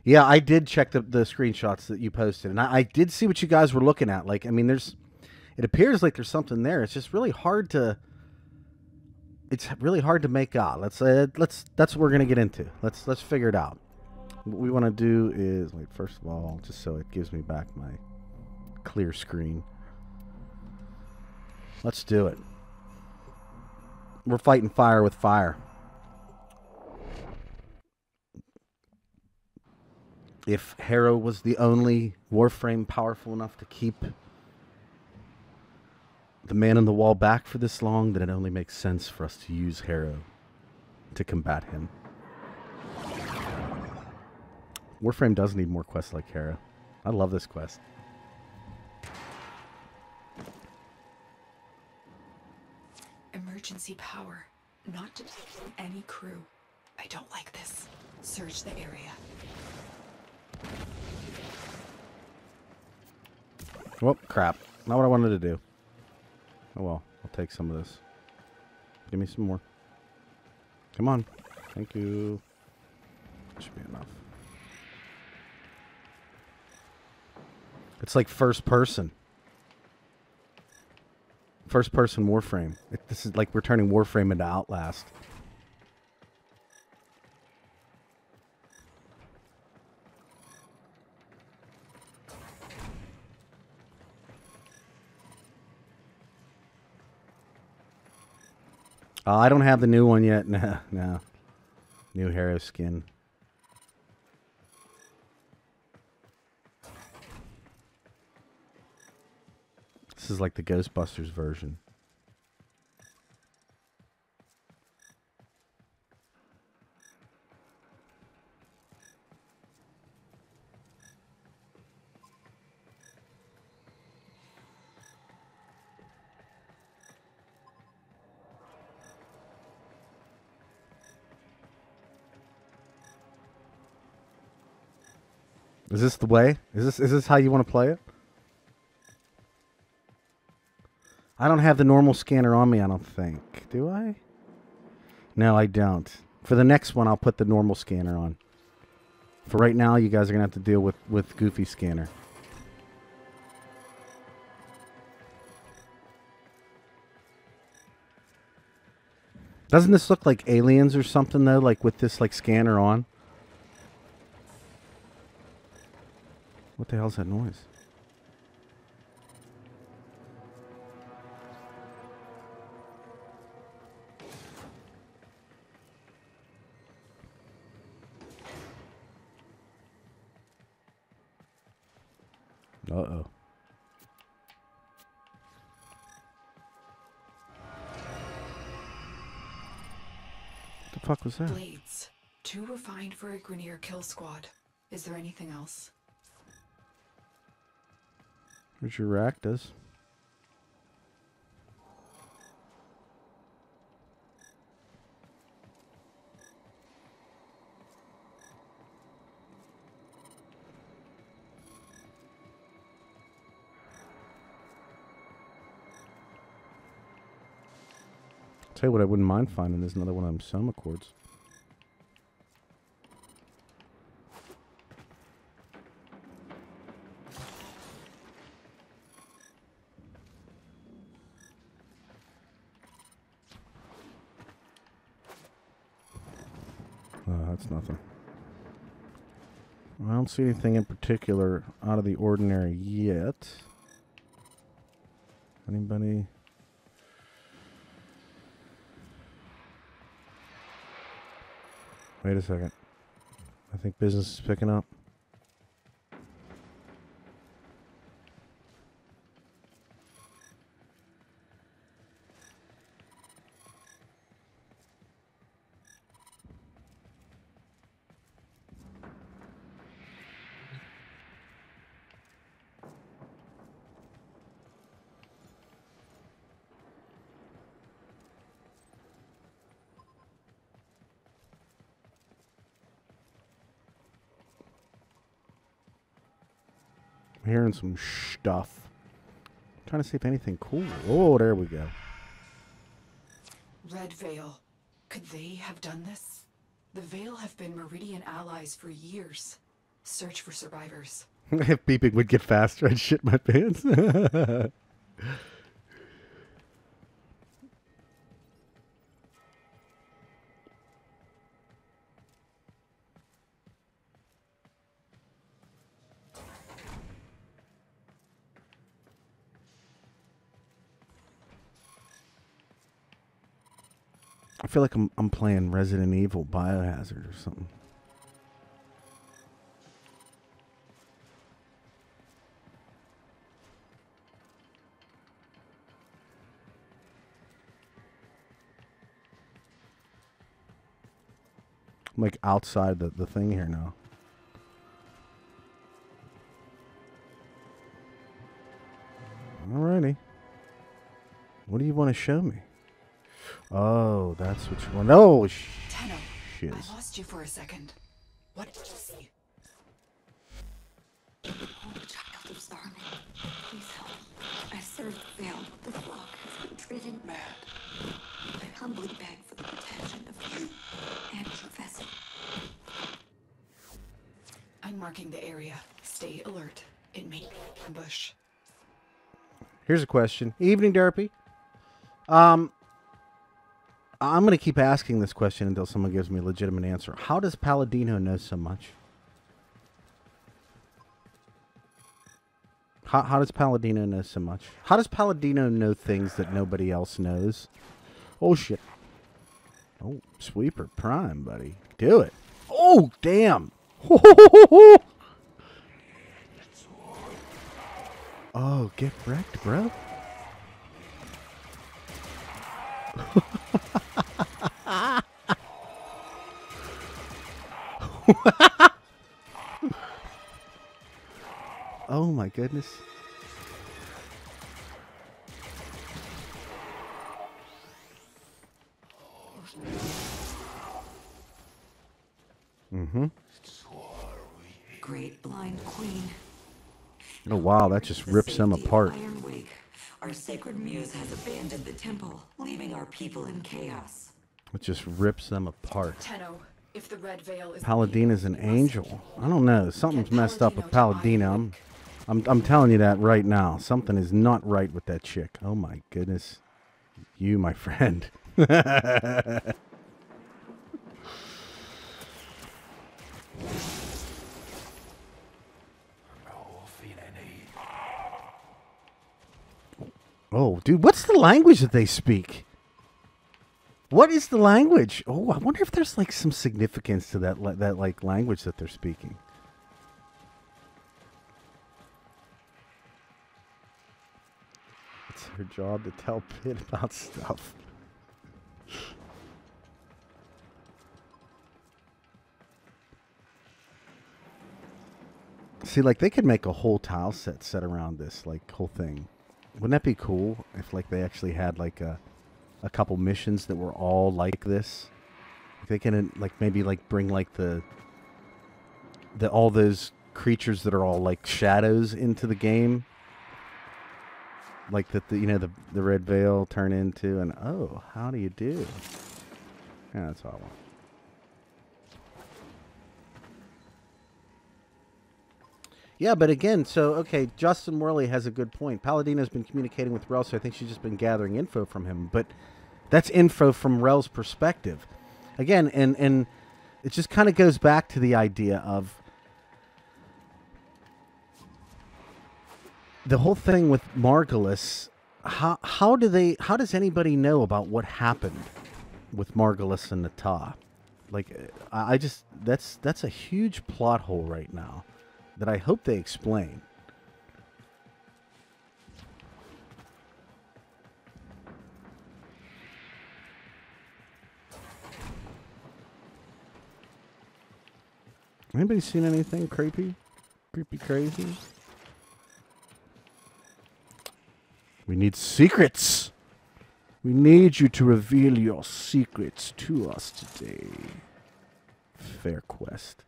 Yeah, I did check the screenshots that you posted, and I did see what you guys were looking at. Like, I mean, it appears like there's something there. It's just really hard to. It's really hard to make out. That's what we're gonna get into. Let's figure it out. What we want to do is wait. First of all, just so it gives me back my clear screen. Let's do it. We're fighting fire with fire. If Harrow was the only Warframe powerful enough to keep the man in the wall back for this long, then it only makes sense for us to use Harrow to combat him. Warframe does need more quests like Harrow. I love this quest. Emergency power. Not to any crew. I don't like this. Search the area. Well, crap. Not what I wanted to do. Oh well, I'll take some of this. Give me some more. Come on. Thank you. Should be enough. It's like first person. First person Warframe. This is like we're turning Warframe into Outlast. I don't have the new one yet. No, no. New Harrow skin. This is like the Ghostbusters version. Is this the way? Is this how you want to play it? I don't have the normal scanner on me, I don't think. Do I? No, I don't. For the next one, I'll put the normal scanner on. For right now, you guys are going to have to deal with Goofy Scanner. Doesn't this look like Aliens or something, though? Like, with this, like, scanner on? What the hell's that noise? Uh-oh. What the fuck was that? Blades. 2 refined for a Grineer kill squad. Is there anything else? Where's your Raktas? Tell you what I wouldn't mind finding is another one of them Soma cords. That's nothing. I don't see anything in particular out of the ordinary yet. Anybody? Wait a second. I think business is picking up. I'm hearing some stuff. I'm trying to see if anything cool. Oh, there we go. Red Veil. Could they have done this? The Veil have been Meridian allies for years. Search for survivors. If beeping would get faster, I'd shit my pants. I feel like I'm playing Resident Evil Biohazard or something. I'm like outside the thing here now. Alrighty. What do you want to show me? Oh, that's what you want. Oh, Tenno, shiz. I lost you for a second. What did you see? Oh, child of Zarman, please help. I served the Veil. The flock has been driven mad. I humbly beg for the protection of you and your vessel. I'm marking the area. Stay alert. It may be an ambush. Here's a question. Evening, Derpy. I'm going to keep asking this question until someone gives me a legitimate answer. How does Palladino know so much? How does Palladino know so much? How does Palladino know things that nobody else knows? Oh, shit. Oh, Sweeper Prime, buddy. Do it. Oh, damn. Oh, get wrecked, bro. Oh my goodness. Mm-hmm. Great blind queen. Oh wow, that just rips them apart. Iron Wake. Our sacred muse has abandoned the temple, leaving our people in chaos. It just rips them apart. Tenno, if the Red Veil is Palladino's an angel. I don't know. Something's messed up with Palladino. I'm telling you that right now. Something is not right with that chick. Oh my goodness. You, my friend. Oh, dude, what's the language that they speak? What is the language? Oh, I wonder if there's like some significance to that like language that they're speaking. It's her job to tell Pit about stuff. See, like they could make a whole tile set around this like whole thing. Wouldn't that be cool if like they actually had like a couple missions that were all like this? Like they can like maybe like bring like the all those creatures that are all like shadows into the game. Like that the the Red Veil turn into, and oh, how do you do? Yeah, that's all I want. Yeah, but again, so, okay, Justin Worley has a good point. Palladino's been communicating with Rell, so I think she's just been gathering info from him. But that's info from Rell's perspective. Again, and it just kind of goes back to the idea of the whole thing with Margulis. How does anybody know about what happened with Margulis and Natah? Like, I just, that's a huge plot hole right now that I hope they explain. Anybody seen anything creepy? Creepy crazy? We need secrets! We need you to reveal your secrets to us today. Fair quest.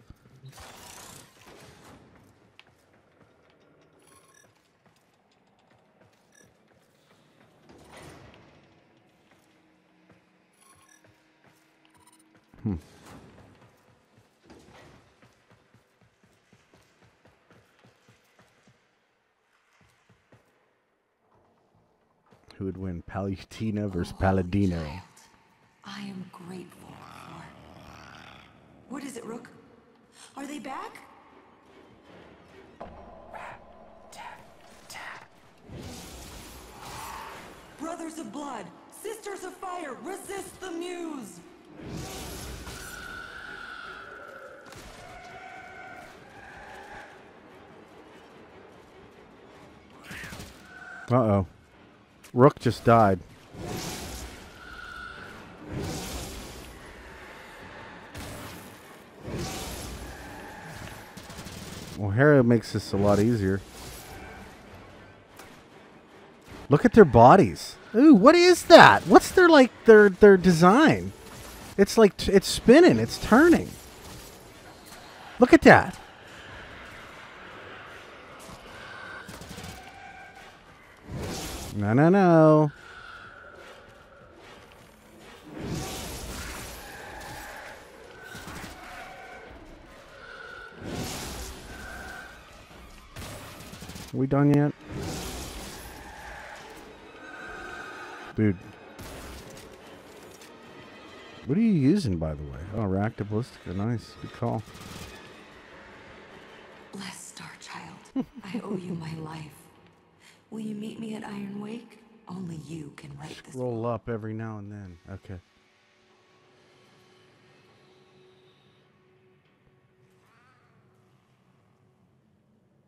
Who would win, Palutena versus Palladino? Child, I am grateful for... What is it, Rook? Are they back? Brothers of blood, sisters of fire, resist the muse! Uh-oh. Rook just died. Well, Harrow makes this a lot easier. Look at their bodies. Ooh, what is that? What's their, like, their design? It's like, it's spinning, it's turning. Look at that. No, no, no. Are we done yet? Dude. What are you using, by the way? Oh, reactive ballistica. Nice. Good call. Bless Star Child. I owe you my life. Will you meet me at Iron Wake? Only you can right this. Roll up every now and then. Okay.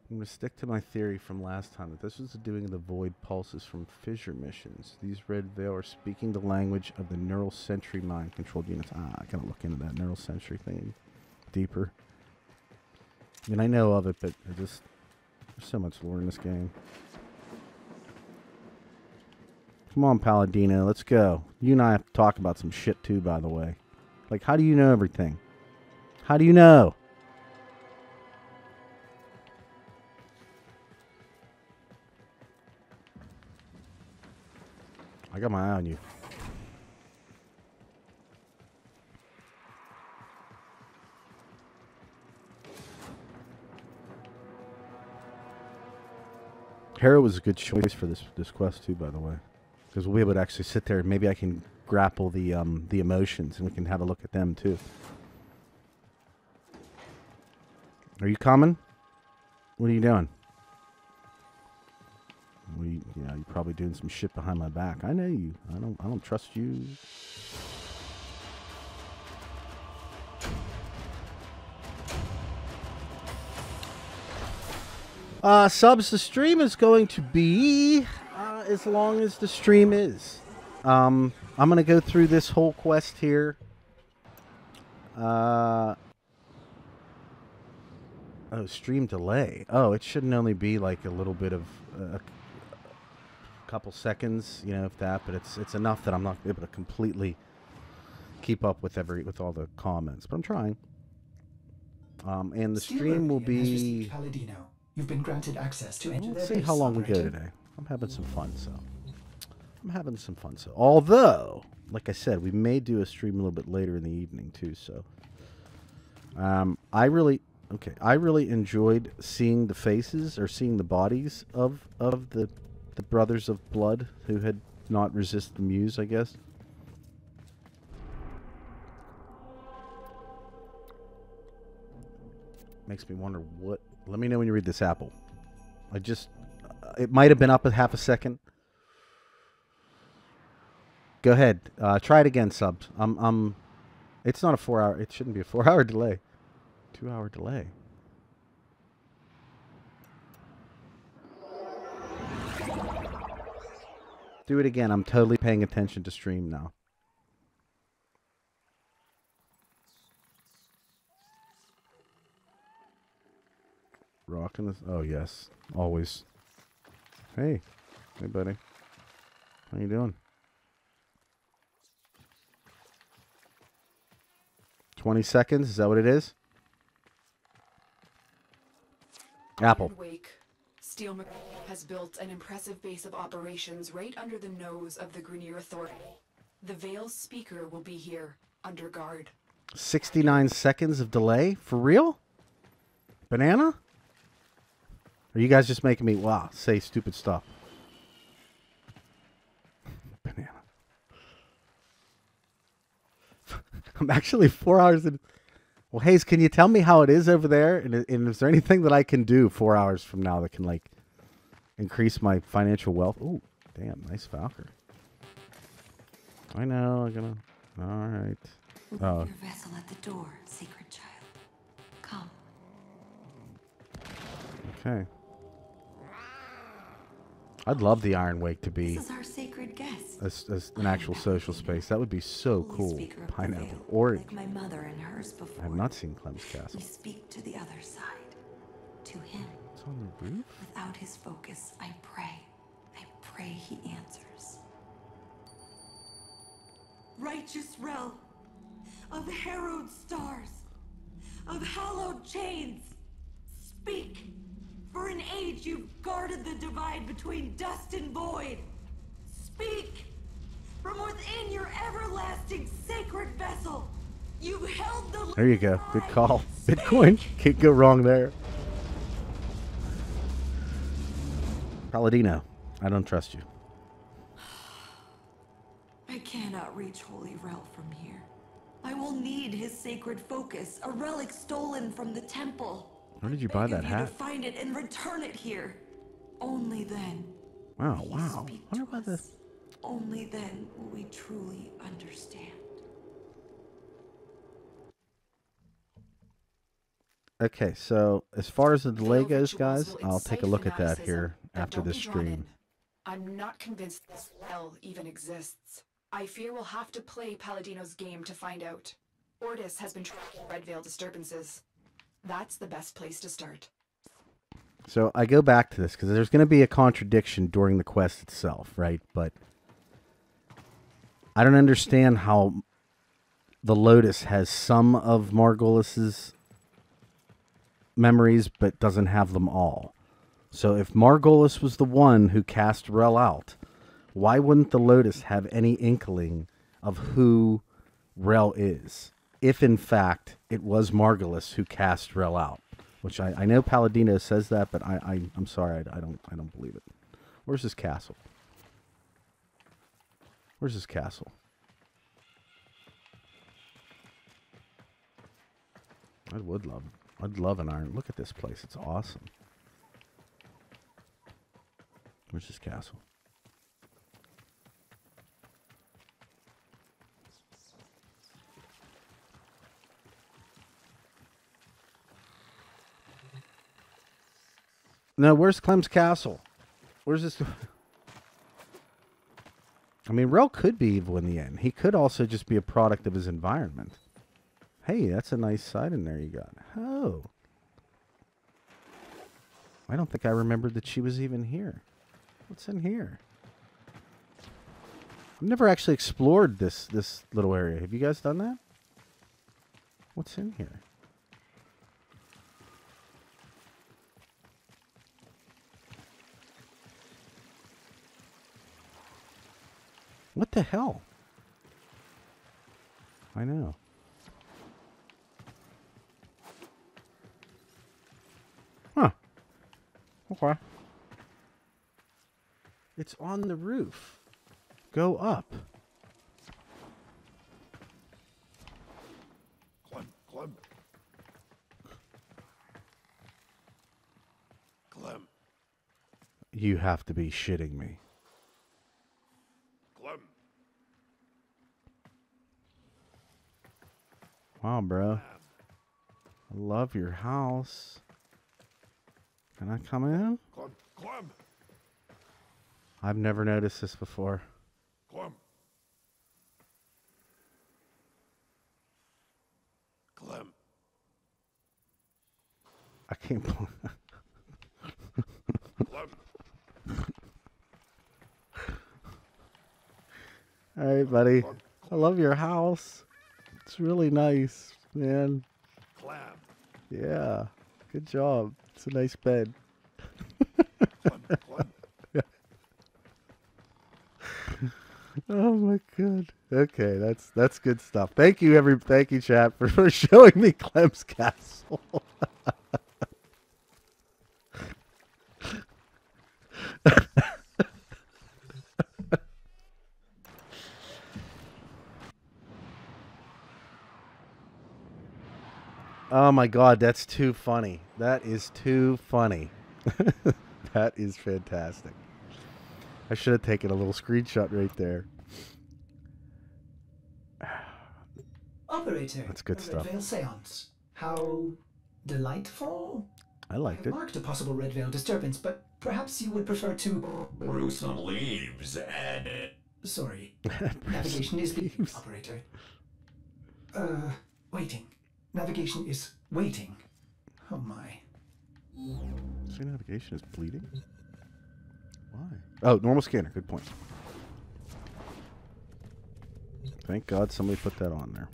I'm going to stick to my theory from last time that this was doing the void pulses from fissure missions. These red veil are speaking the language of the neural sentry mind controlled units. I gotta look into that neural sentry thing deeper. I mean, I know of it, but there's so much lore in this game. Come on, Palladino, let's go. You and I have to talk about some shit too, by the way. Like, how do you know everything? How do you know? I got my eye on you. Harrow was a good choice for this quest too, by the way, because we'll be able to actually sit there and maybe I can grapple the emotions and we can have a look at them too. Are you coming? What are you doing? Yeah, you're probably doing some shit behind my back. I know you. I don't trust you. Subs, the stream is going to be as long as the stream is. I'm going to go through this whole quest here. Oh, stream delay. Oh, it shouldn't only be like a little bit of a couple seconds, you know, if that, but it's enough that I'm not able to completely keep up with all the comments, but I'm trying. And the stream will be. Palladino. You've been granted access to. Let's see how long we go today. I'm having some fun, so. Although, like I said, we may do a stream a little bit later in the evening too. So, I really enjoyed seeing the faces or seeing the bodies of the brothers of blood who had not resisted the muse, I guess. Makes me wonder what. Let me know when you read this apple. It might have been up a half a second. Go ahead. Try it again, subs. It's not a 4-hour. It shouldn't be a 4-hour delay. 2-hour delay. Do it again. I'm totally paying attention to stream now. Rocking this. Oh, yes. Always. Hey. Hey, buddy. How you doing? 20 seconds. Is that what it is? Apple. Wake. Steel has built an impressive base of operations right under the nose of the Grenier Authority. The Veil's speaker will be here, under guard. 69 seconds of delay? For real? Banana? Are you guys just making me, wow, say stupid stuff? Banana. I'm actually 4 hours in. Well, Hayes, can you tell me how it is over there? And is there anything that I can do 4 hours from now that can, like, increase my financial wealth? Ooh, damn, nice Valkyrie. I know, I'm gonna. All right. Oh. Your vessel at the door, sacred child. Come. Okay. I'd love the Iron Wake to be This is our sacred guest. as an actual social space. That would be so cool. Pineapple. Or like my mother and hers before. I have not seen Clem's castle. We speak to the other side. To him. It's on the roof? Without his focus, I pray. I pray he answers. Righteous Rell, of harrowed stars, of hallowed chains, speak! For an age you've guarded the divide between dust and void. Speak! From within your everlasting sacred vessel, you've held the... There you go. Good call. Bitcoin. Can't go wrong there. Paladino, I don't trust you. I cannot reach Holy Rell from here. I will need his sacred focus, a relic stolen from the temple. Where did you buy that hat? To find it and return it here. Only then. Wow, wow. What about this? Only then will we truly understand. Okay, so as far as the delay goes, guys, I'll take a look at that here after this stream. I'm not convinced this well even exists. I fear we'll have to play Paladino's game to find out. Ordis has been tracking Red Veil disturbances. That's the best place to start. So I go back to this because there's going to be a contradiction during the quest itself, right? But I don't understand how the Lotus has some of Margulis's memories but doesn't have them all. So if Margulis was the one who cast Rell out, why wouldn't the Lotus have any inkling of who Rell is? If in fact it was Margulis who cast Rell out, which I know Paladino says that, but I'm sorry, I don't believe it. Where's his castle? Where's his castle? I'd love an iron. Look at this place. It's awesome. Where's his castle? No, where's Clem's castle? Where's this? I mean, Rell could be evil in the end. He could also just be a product of his environment. Hey, that's a nice side in there you got. Oh. I don't think I remembered that she was even here. What's in here? I've never actually explored this little area. Have you guys done that? What's in here? What the hell? I know. Huh. Okay. It's on the roof. Go up. Clem. You have to be shitting me. Wow, bro. I love your house. Can I come in? Clem. I've never noticed this before. Clem. I can't believe All right, buddy. I love your house. It's really nice, man. Clem. Yeah. Good job. It's a nice bed. Clem. Oh my god. Okay, that's good stuff. Thank you, thank you, chat, for showing me Clem's castle. Oh my god, that's too funny. That is too funny. That is fantastic. I should have taken a little screenshot right there. Operator. That's good stuff. Red Veil Seance. How delightful. I liked I it. marked a possible Red Veil disturbance, but perhaps you would prefer to brew some leaves and... Sorry. Navigation is leaving, operator. Waiting. Navigation is waiting. Oh my. So navigation is bleeding? Why? Oh, normal scanner. Good point. Thank God somebody put that on there.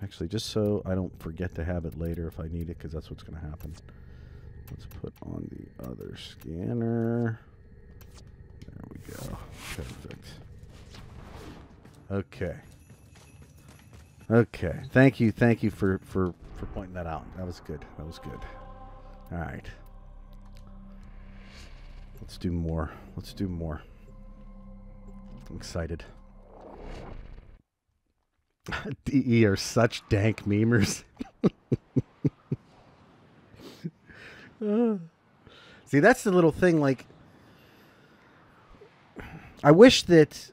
Actually, just so I don't forget to have it later if I need it, because that's what's going to happen. Let's put on the other scanner. There we go. Perfect. Okay. Okay. Thank you for pointing that out. That was good. That was good. All right. Let's do more. Let's do more. I'm excited. DE are such dank memers. See, that's the little thing, like, I wish that,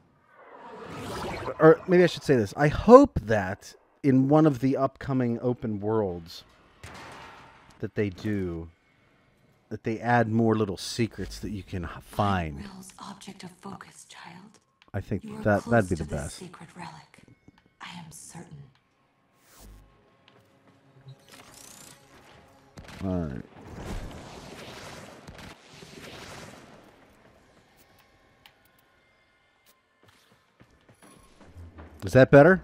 or maybe I should say this, I hope that in one of the upcoming open worlds that they do, that they add more little secrets that you can find. Rell's object of focus, child. I think You are that'd close be to the this best. sacred relic. I am certain. All right. Is that better?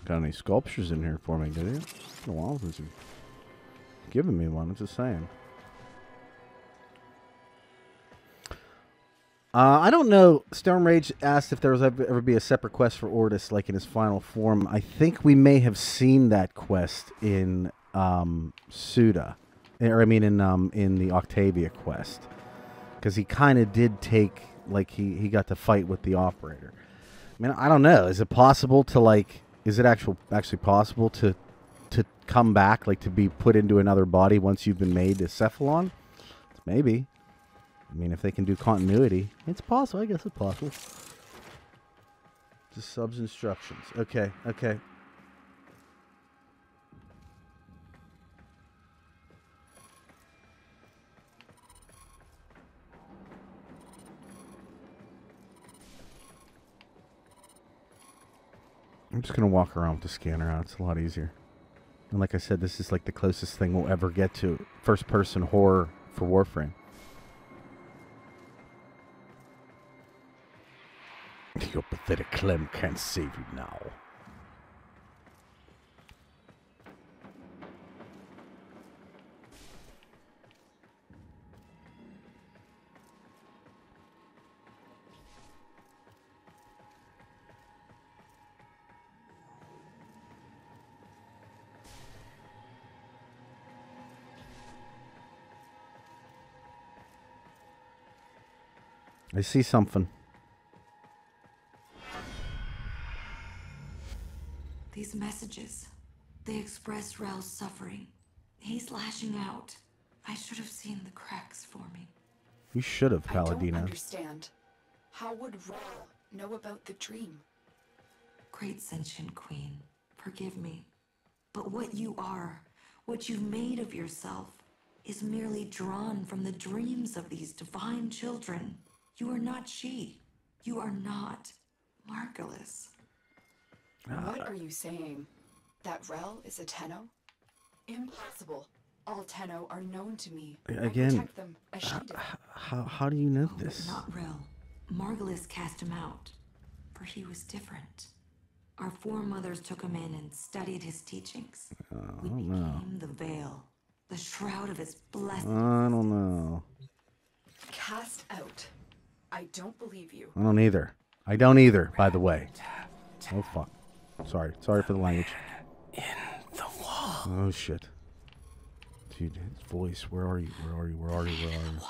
Got any sculptures in here for me, did you? It's been a while since you've given me one. I'm just saying. I don't know. Stone Rage asked if there was ever be a separate quest for Ortis, like in his final form. I think we may have seen that quest in Suda, or I mean in the Octavia quest, because he kind of did take, like, he got to fight with the operator. I mean, I don't know. Is it possible to, like, is it actually possible to come back, like, to be put into another body once you've been made a Cephalon? Maybe. I mean, if they can do continuity, it's possible. I guess it's possible. Just subs instructions. Okay, okay. I'm just going to walk around with the scanner out. It's a lot easier. And like I said, this is like the closest thing we'll ever get to first-person horror for Warframe. Your pathetic Clem can't save you now. I see something. These messages, they express Rell's suffering. He's lashing out. I should have seen the cracks for me. You should have, I don't Paladina. understand. How would Rell know about the dream? Great sentient queen, forgive me. But what you are, what you've made of yourself, is merely drawn from the dreams of these divine children. You are not she. You are not Margulis. What are you saying? That Rell is a Tenno? Impossible. All Tenno are known to me. Again, I protect them as she did. how do you know this? Not Rell. Margulis cast him out, for he was different. Our foremothers took him in and studied his teachings. We became the Veil, The shroud of his blessing. I don't know. Cast out. I don't believe you. I don't either. I don't either, by the way. Oh, fuck. Sorry. Sorry for the language. In the wall. Oh, shit. Dude, his voice. Where are you? Where are you? Where are you? Where are you?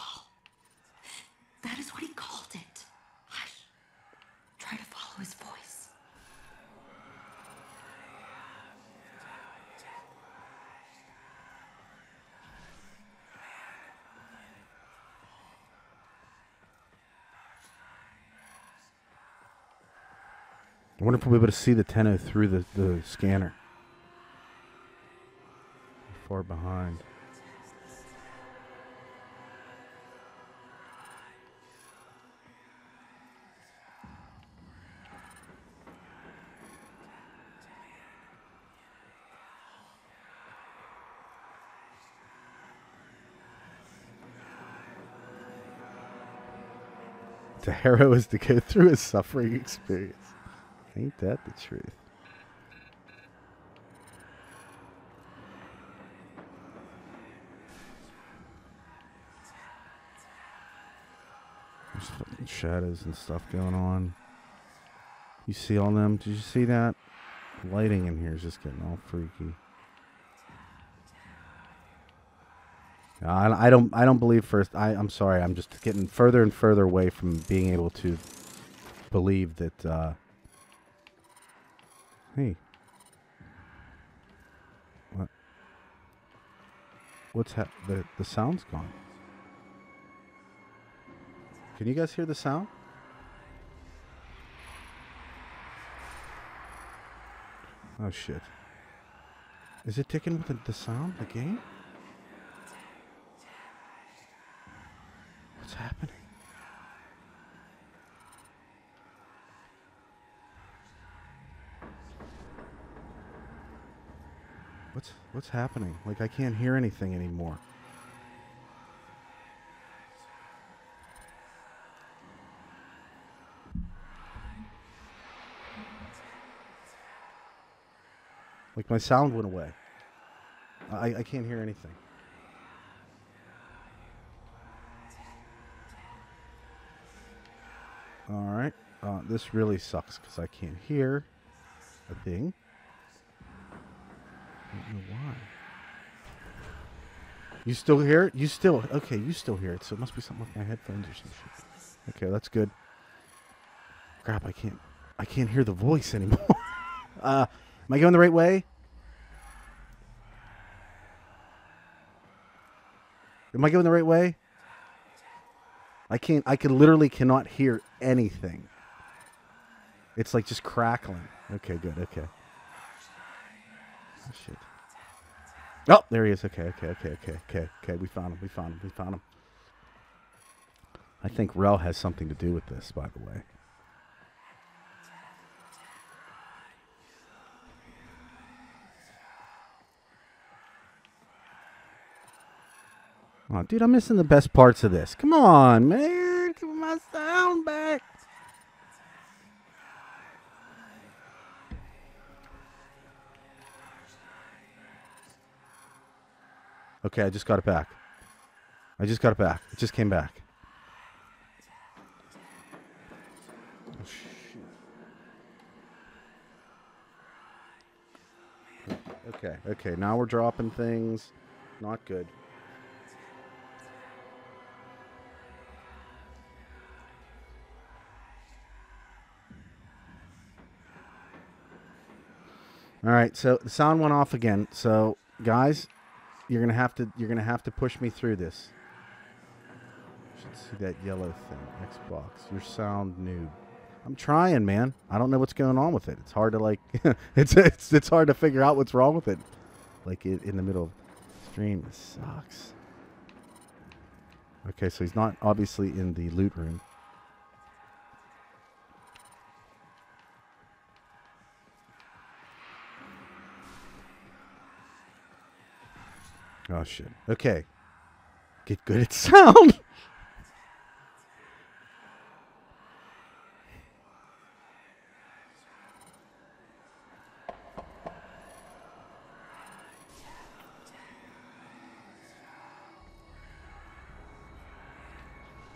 That is what he called it. Hush. Try to follow his voice. I wonder if we'll be able to see the Tenno through the scanner. Far behind. To Harrow is to go through a suffering experience. Ain't that the truth? There's fucking shadows and stuff going on. You see all them? Did you see that? The lighting in here is just getting all freaky. I don't believe first. I'm sorry. I'm just getting further and further away from being able to believe that. Hey. What? What's the sound's gone. Can you guys hear the sound? Oh shit. Is it ticking with the sound, the game? What's happening? What's happening? Like, I can't hear anything anymore. Like, my sound went away. I can't hear anything. Alright. This really sucks because I can't hear a thing. I don't know why. You still hear it? You still... Okay, you still hear it, so it must be something with my headphones or some shit. Okay, that's good. Crap, I can't hear the voice anymore. Am I going the right way? Am I going the right way? I literally cannot hear anything. It's like just crackling. Okay, good, okay. Oh, shit. Oh, there he is. Okay. We found him. I think Rell has something to do with this, by the way. Oh, dude, I'm missing the best parts of this. Come on, man. Give my sound back. Okay, I just got it back. It just came back. Oh, shoot. Okay. Now we're dropping things. Not good. All right, so the sound went off again. So, guys, you're gonna have to push me through this. You should see that yellow thing, Xbox. Your sound noob. I'm trying, man. I don't know what's going on with it. It's hard to like. it's hard to figure out what's wrong with it. Like in the middle of the stream, this sucks. Okay, so he's not obviously in the loot room. Oh, shit. Okay. Get good at sound.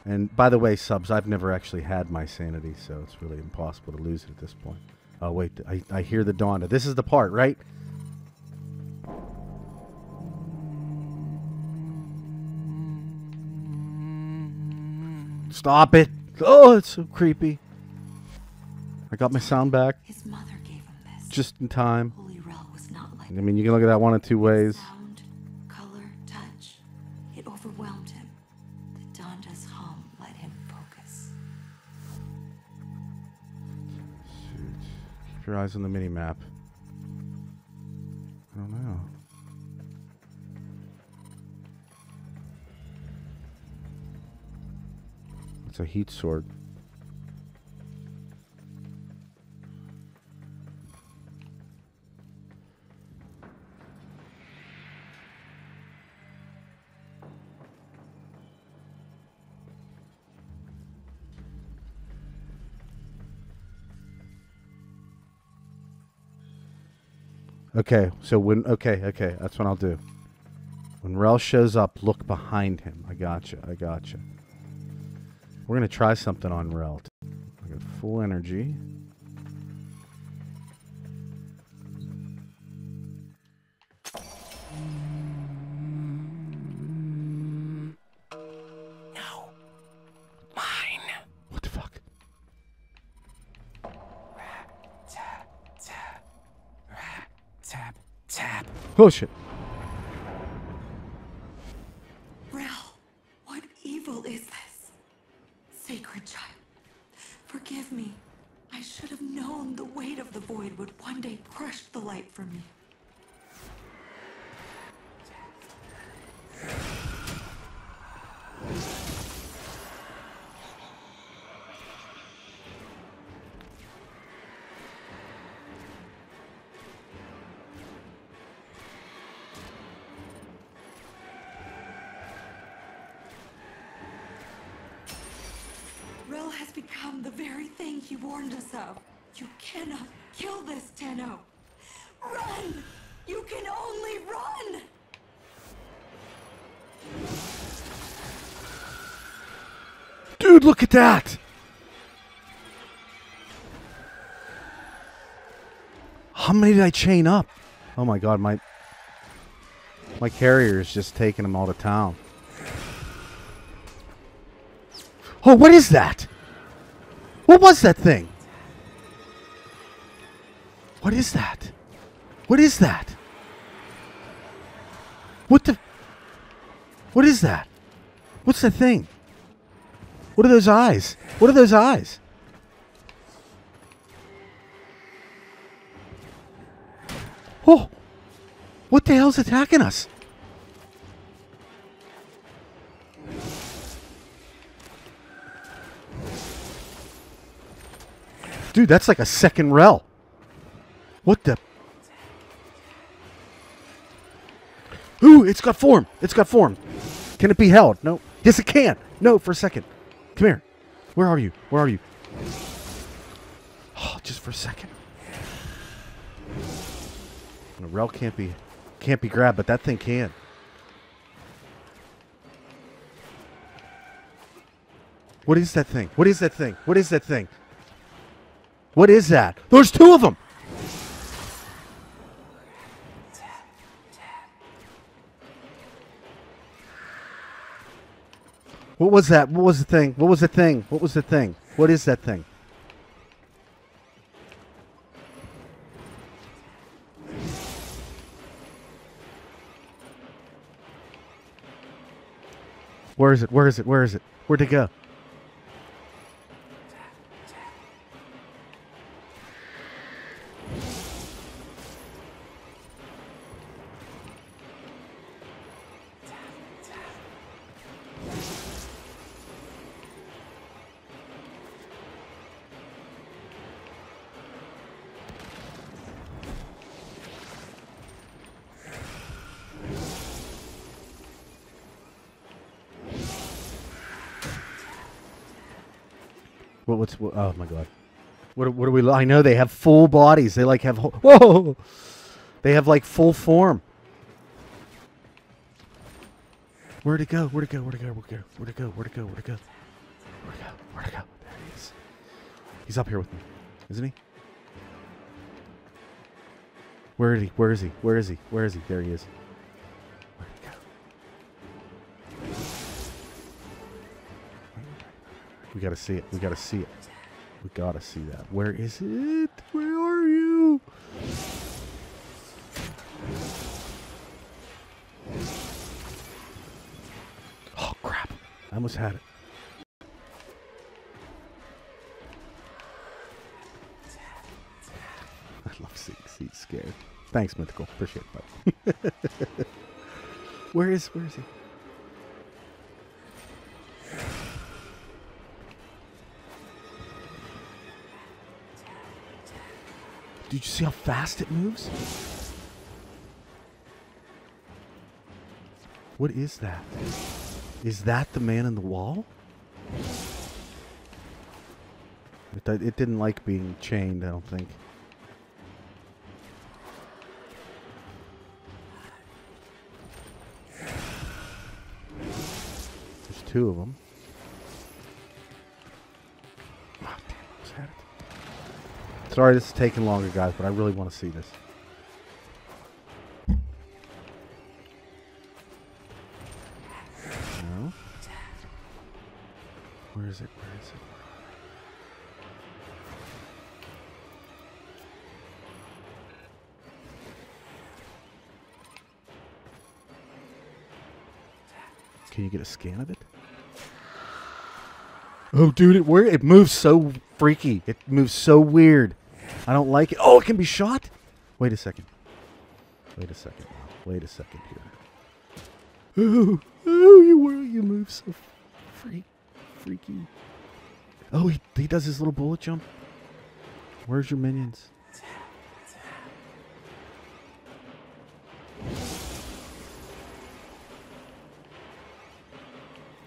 And by the way, subs, I've never actually had my sanity, so it's really impossible to lose it at this point. Oh, wait. I hear the dawn. This is the part, right? Stop it. Oh, it's so creepy. I got my sound back. His mother gave him this. Just in time. Holy Rell was not like I mean, you can look at that one of two ways. sound, color, touch. It overwhelmed him. The Donda's hum let him focus. Shoot. Keep your eyes on the mini-map. I don't know. It's a heat sword. Okay, so when okay, that's what I'll do. When Rell shows up, look behind him. I gotcha. We're gonna try something on Rell. I got full energy. No. Mine. What the fuck? Tap. Oh shit. Rell, what evil is this? Sacred child, forgive me. I should have known the weight of the void would one day crush the light from me. Rell has become the very thing he warned us of. You cannot kill this, Tenno. Run! You can only run! Dude, look at that! How many did I chain up? Oh my god, my carrier is just taking them all to town. Oh, what is that? What was that thing? What is that? What is that? What the? What is that? What's that thing? What are those eyes? What are those eyes? Oh! What the hell's attacking us? Dude, that's like a second Rell. What the? Ooh, it's got form. It's got form. Can it be held? No. Yes, it can. No, for a second. Come here. Where are you? Where are you? Oh, just for a second. The Rell can't be grabbed, but that thing can. What is that thing? What is that thing? What is that thing? What is that? There's two of them. What was that? What was the thing? What was the thing? What was the thing? What is that thing? Where is it? Where is it? Where is it? Where'd it go? What, oh my god. What do we, I know they have full bodies. They like have, whoa! They have like full form. Where'd it go? Where'd it go? Where'd it go? Where'd it go? Where'd it go? Where'd it go? Where'd it go? Where'd he go? Where'd he go? There he is. He's up here with me, isn't he? Where is he? Where is he? Where is he? Where is he? There he is. Where'd he go? We gotta see it. We gotta see it. We gotta see that. Where is it? Where are you? Oh, crap. I almost had it. I love seeing scared. Thanks, Mythical. Appreciate it, bud. Where is he? Did you see how fast it moves? What is that? Is that the man in the wall? It didn't like being chained, I don't think. There's two of them. Oh, damn, almost had it. Sorry this is taking longer, guys, but I really want to see this. No. Where is it? Where is it? Can you get a scan of it? Oh, dude, it moves so freaky. It moves so weird. I don't like it. Oh, it can be shot? Wait a second. Wait a second. Wait a second here. Oh, you move so freaky. Oh, he does his little bullet jump. Where's your minions?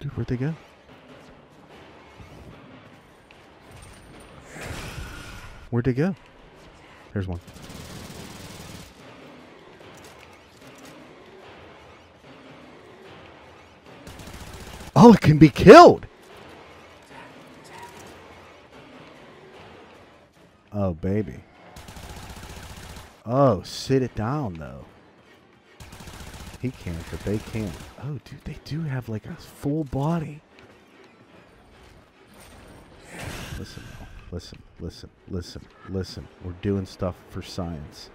Dude, where'd they go? Where'd they go? There's one. Oh, it can be killed! Oh, baby. Oh, sit it down, though. He can't, but they can. Oh, dude, they do have like a full body. Listen, listen. We're doing stuff for science.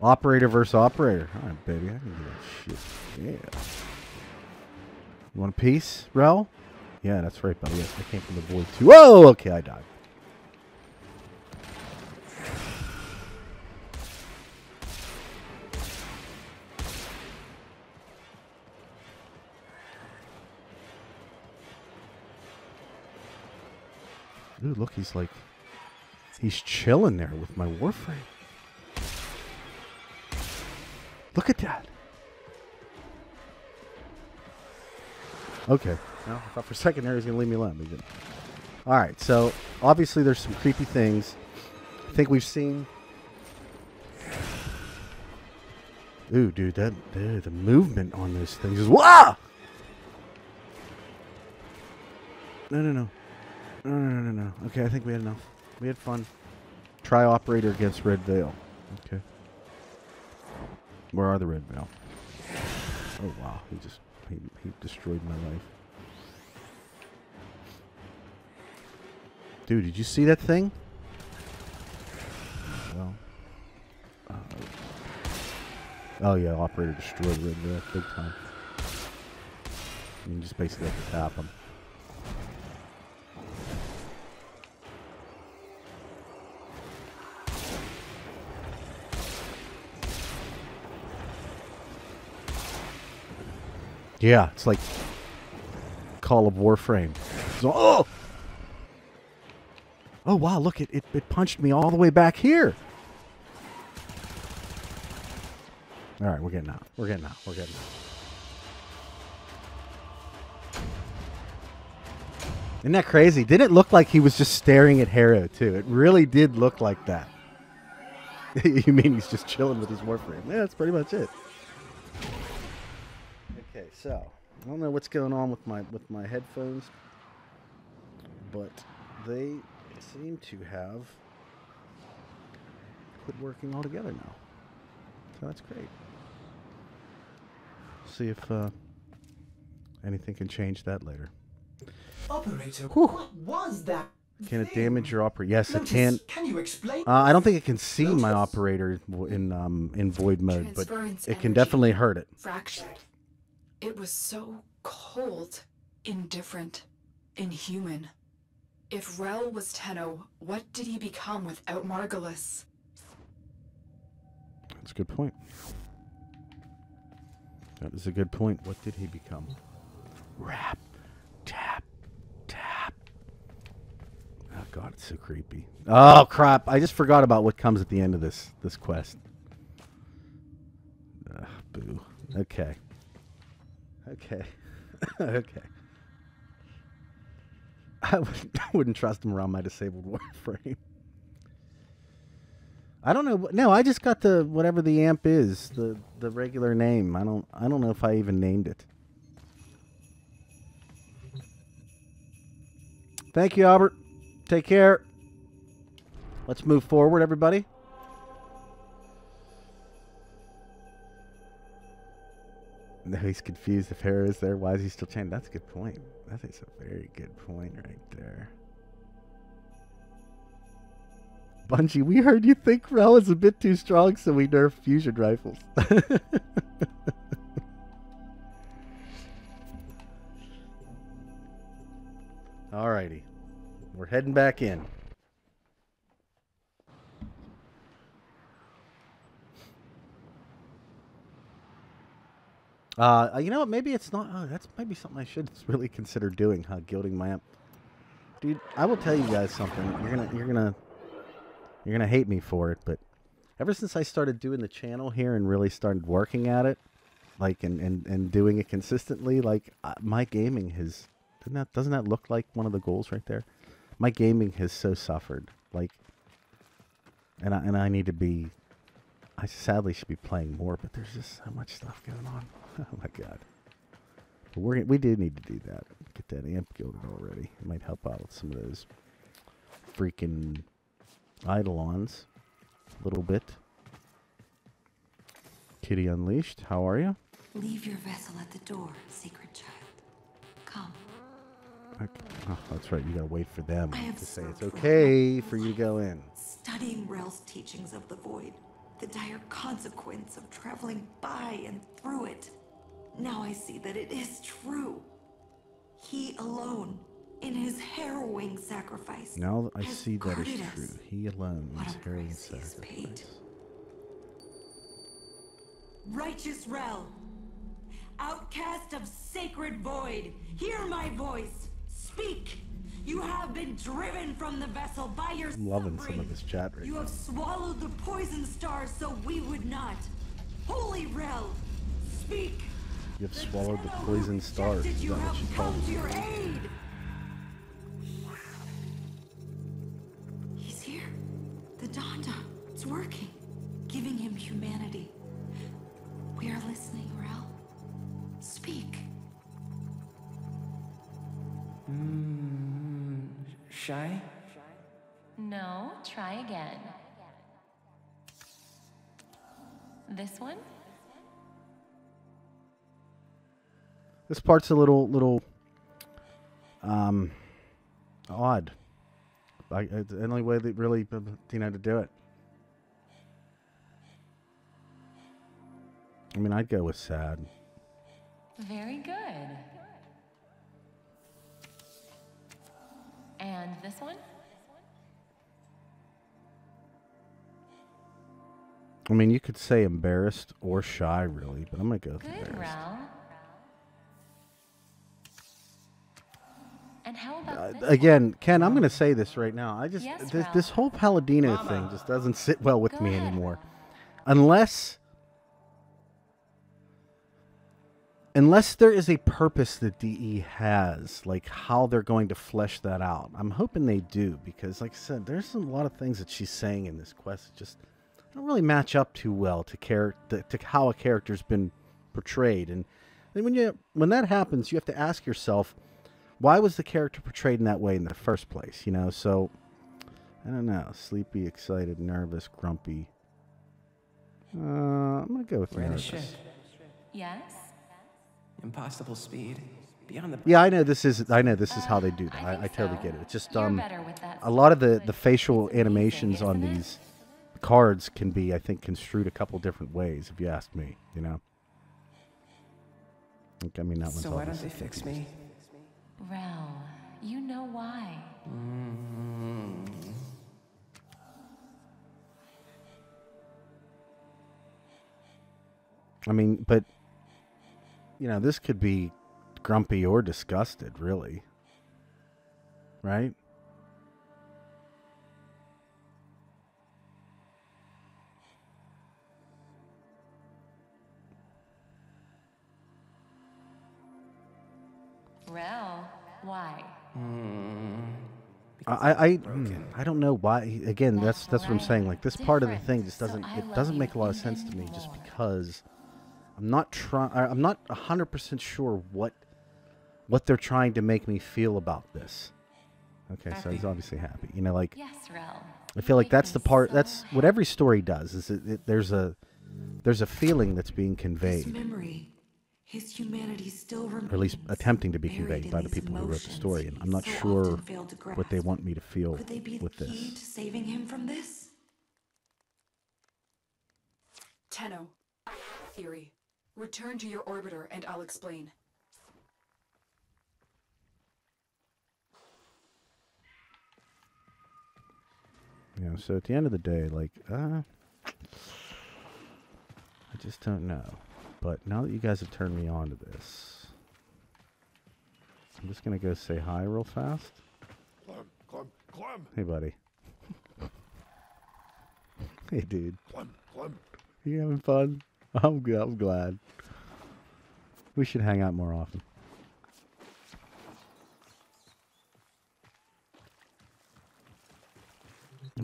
Operator versus operator. All right, baby, I can do that shit. Yeah. You want a piece, Rell? Yeah, that's right, buddy. Yes, I came from the void too. Whoa, okay, I died. Dude, look, he's chilling there with my Warframe. Look at that. Okay. Well, I thought for a second there he was going to leave me alone, but he didn't. Alright, so obviously there's some creepy things. I think we've seen... Ooh, dude, the movement on those things is... Wah! No. No. Okay, I think we had enough. We had fun. Try operator against Red Veil. Okay. Where are the Red Veil? Oh wow, he destroyed my life. Dude, did you see that thing? Well. Oh yeah, operator destroyed Red Veil big time. I mean, just basically have to tap him. Yeah, it's like Call of Warframe. So, oh! Oh, wow, look, it punched me all the way back here. All right, we're getting out. We're getting out. Isn't that crazy? Didn't it look like he was just staring at Harrow, too? It really did look like that. You mean he's just chilling with his Warframe? Yeah, that's pretty much it. So, I don't know what's going on with my headphones, but they seem to have quit working altogether now. So that's great. See if anything can change that later. Operator, Whew. what was that? Can it damage your operator? Yes, Lotus, it can. Can you explain? I don't think it can see my Lotus? operator in void mode, but Transference it can energy definitely hurt it. Fractured. It was so cold, indifferent, inhuman. If Rell was Tenno, what did he become without Margulis? That's a good point. That is a good point. What did he become? Rap, tap, tap. Oh god, it's so creepy. Oh crap! I just forgot about what comes at the end of this quest. Boo. Okay. Okay. Okay. I wouldn't trust him around my disabled Warframe. I don't know. No, I just got the whatever the amp is, the regular name. I don't know if I even named it. Thank you, Albert. Take care. Let's move forward, everybody. No, he's confused if Harrow is there. Why is he still chanting? That's a good point. That is a very good point right there. Bungie, we heard you think Rell is a bit too strong, so we nerfed fusion rifles. Alrighty. We're heading back in. You know what? Maybe it's not. Oh, that's maybe something I should really consider doing. Gilding my amp, dude. I will tell you guys something. You're gonna hate me for it, but ever since I started doing the channel here and really started working at it, like and doing it consistently, like my gaming has doesn't that look like one of the goals right there? My gaming has so suffered, like, and I need to be. I sadly should be playing more, but there's just so much stuff going on. Oh my god! But we did need to do that. Get that amp gilded already. It might help out with some of those freaking Eidolons a little bit. Kitty Unleashed, how are you? Leave your vessel at the door, sacred child. Come. Okay. Oh, that's right. You gotta wait for them I have to say it's served okay for you to go in. Studying Rell's teachings of the void, the dire consequence of traveling by and through it. Now I see that it is true. He alone, in his harrowing sacrifice, Now I has see that is guarded true. us. He alone What is a harrowing price he has paid. sacrifice. Righteous Rell, outcast of sacred void, hear my voice. Speak. You have been driven from the vessel by your I'm loving some suffering. of this chat right You now. have swallowed the poison stars so we would not. Holy Rell, speak. You have swallowed the poison stars. Is that You what have she come called to your it? aid. He's here. The Donda. It's working. Giving him humanity. We are listening, Rell. Speak. Shy? No, try again. This one? This part's a little odd. It's the only way that really, to do it. I mean, I'd go with sad. Very good. And this one? I mean, you could say embarrassed or shy, really, but I'm gonna go with Good, embarrassed. Rell. And how about this Again, Ken, I'm gonna say this right now. I just Yes, this whole Palladino thing just doesn't sit well with me anymore, unless there is a purpose that DE has, like how they're going to flesh that out. I'm hoping they do, because like I said, there's a lot of things that she's saying in this quest that just don't really match up too well to how a character's been portrayed. And And when that happens, you have to ask yourself, why was the character portrayed in that way in the first place? You know, so I don't know. Sleepy, excited, nervous, grumpy. I'm gonna go with We're in a nervous. ship. Yes? Impossible speed. Beyond the... Yeah, I know this is how they do that. I totally get it. It's just You're better with that a lot of the facial animations on these cards can be, I think, construed a couple different ways, if you ask me. You know. I mean, that one's So why don't obvious. they fix me? Rell, you know why. I mean, but you know, this could be grumpy or disgusted, really. Right? Rell, why? I don't know why. Again, that's what I'm saying. Like this part of the thing just doesn't make a lot of sense to me, just because I'm not 100% sure what they're trying to make me feel about this. Okay, so he's obviously happy. You know, like Yes, Rell. I feel like that's the part. That's what every story does. Is there's a feeling that's being His conveyed, memory, his humanity still remains. or at least attempting to be buried conveyed in by the these people who wrote the emotions story. And I'm not so sure often failed to what they grasp. want me to feel Could they be with the key this. to saving him from this? Tenno, theory. Return to your orbiter and I'll explain. You know, so at the end of the day, like, I just don't know. But now that you guys have turned me on to this, I'm just going to go say hi real fast. Clem. Hey, buddy. Hey, dude. Clem. You having fun? I'm good. I'm glad. We should hang out more often.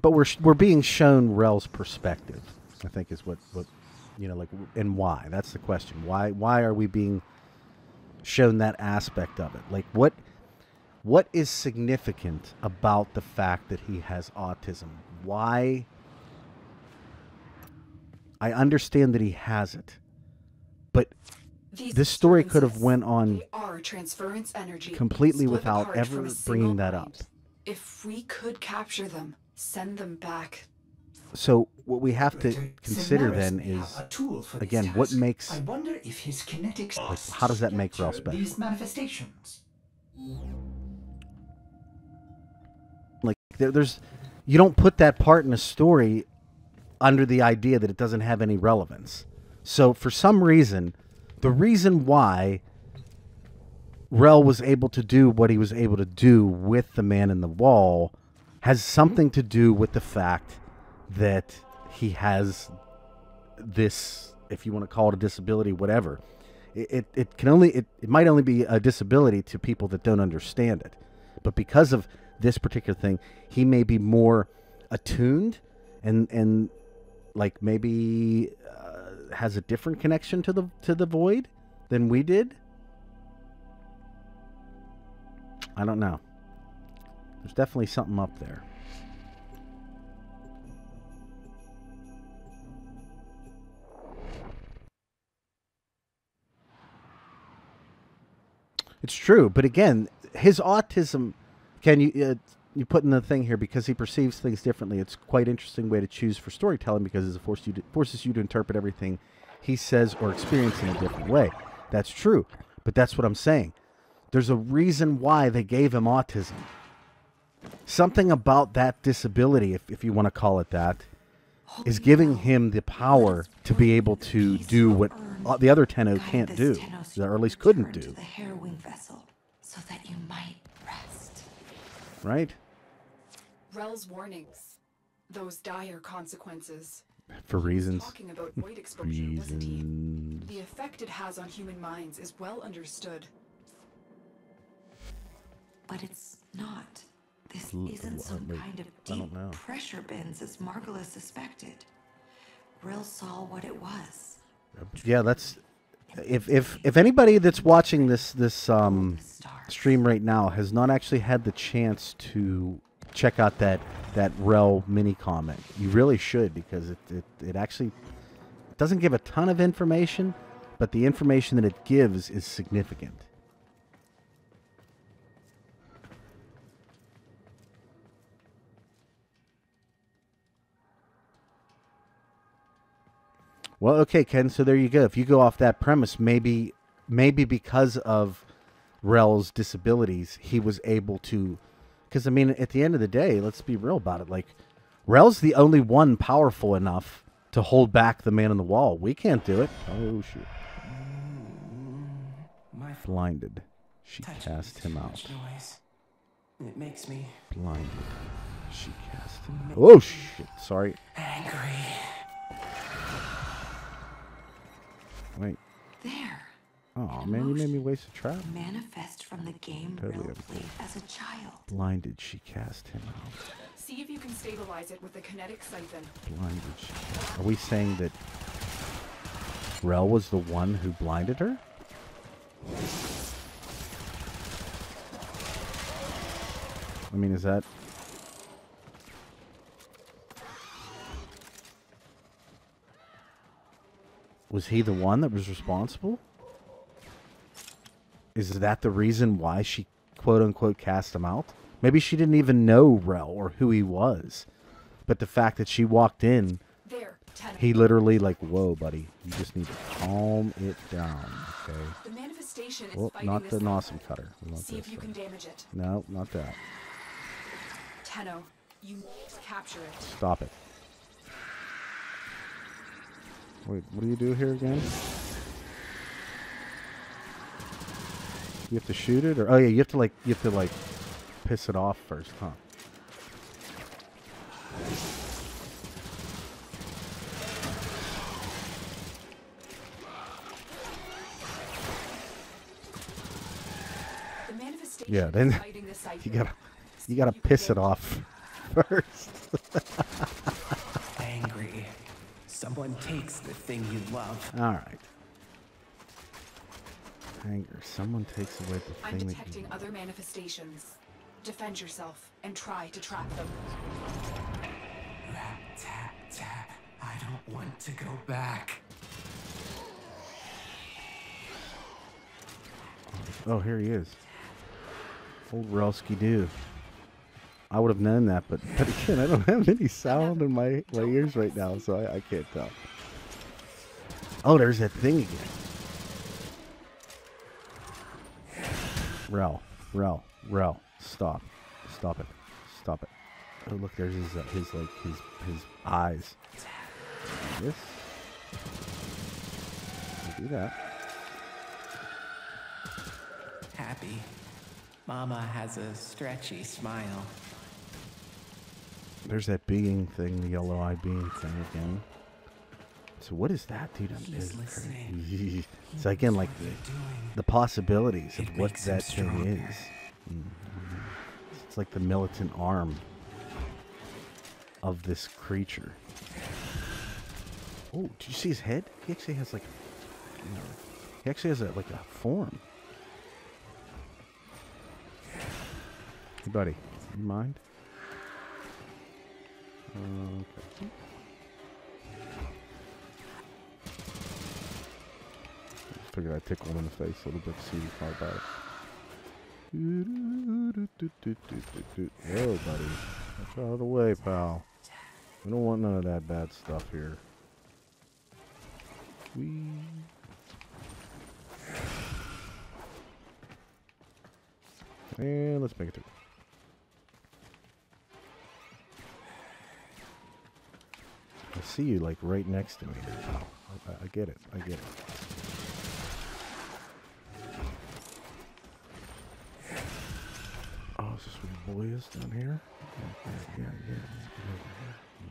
But we're being shown Rel's perspective, I think, is what you know, like, and why. That's the question. Why are we being shown that aspect of it? Like, what is significant about the fact that he has autism? Why? I understand that he has it, but These this story could have disturbances, went on they are transference energy, completely split without apart ever from a single bringing that mind. up. If we could capture them, send them back. So what we have to Dr. consider Sinaris then may is, have a tool for this again, what task. makes, I wonder if his kinetics like, how does that make Rel capture special? these manifestations. Like, there's, you don't put that part in a story under the idea that it doesn't have any relevance. So for some reason, the reason why Rel was able to do what he was able to do with the man in the wall has something to do with the fact that he has this, if you want to call it a disability, whatever. It might only be a disability to people that don't understand it. But because of this particular thing, he may be more attuned and like maybe has a different connection to the void than we did. I don't know. There's definitely something up there. It's true, but again, his autism, you put in the thing here, because he perceives things differently. It's quite an interesting way to choose for storytelling, because it forces you to interpret everything he says or experiences in a different way. That's true, but that's what I'm saying. There's a reason why they gave him autism. Something about that disability, if you want to call it that, is giving him the power to be able to do what the other Tenno can't do, or at least couldn't do. The harrowing vessel, so that you might rest. Right? Rel's warnings, those dire consequences. For reasons. Talking about void exposure, wasn't he? The effect it has on human minds is well understood. But it's not. This isn't some kind of deep pressure bends as Margolis suspected. Rel saw what it was. Yeah, that's if anybody that's watching this stream right now has not actually had the chance to check out that Rell mini comic, you really should, because it actually doesn't give a ton of information, but the information that it gives is significant. Well, okay, Ken, so there you go. If you go off that premise, maybe because of Rell's disabilities, he was able to... Because, I mean, at the end of the day, let's be real about it. Like, Rell's the only one powerful enough to hold back the man on the wall. We can't do it. Oh, shoot. Blinded. She cast him out. It makes me... Blinded. She cast him out. Oh, shit. Sorry. Angry. Wait. There. Oh, man, you made me waste a trap. Manifest from the game Totally Rell played as a child. Blinded. She cast him out. See if you can stabilize it with the kinetic siphon. Blinded. Are we saying that Rell was the one who blinded her? I mean, is that... Was he the one that was responsible? Is that the reason why she quote-unquote cast him out? Maybe she didn't even know Rell or who he was. But the fact that she walked in, he literally like, whoa, buddy, you just need to calm it down, okay? The manifestation is Well, fighting not this the cycle. awesome cutter. We want See if this you can thing. damage it. No, not that. Tenno, you need to capture it. Stop it. Wait, what do you do here again? You have to shoot it, or oh yeah, you have to like piss it off first, huh? The manifestation Yeah, then is fighting this cycle. you gotta piss it off first. Angry. Someone takes the thing you love. All right. Anger. Someone takes away the I'm thing that you... detecting other manifestations. Defend yourself and try to trap them. Rat-tat-tat. I don't want to go back. Oh, here he is. Old Relsky dude. I would have known that, but again, I don't have any sound in my ears right now, so I can't tell. Oh, there's that thing again. Rell, stop it. Oh, look, there's his eyes. This. Do that. Happy. Mama has a stretchy smile. There's that being thing, the yellow-eyed being thing again. So what is that, dude? It's again like the possibilities of what that thing is. It's like the militant arm of this creature. Oh, did you see his head? He actually has like, he actually has like a form. Hey, buddy, you mind? Okay. Figured I'd tickle him in the face a little bit to see what he thought about it. Oh, buddy. That's out of the way, pal. We don't want none of that bad stuff here. And let's make it through. I see you like right next to me here, pal. I get it. Oh, is this where the boy is down here? Yeah.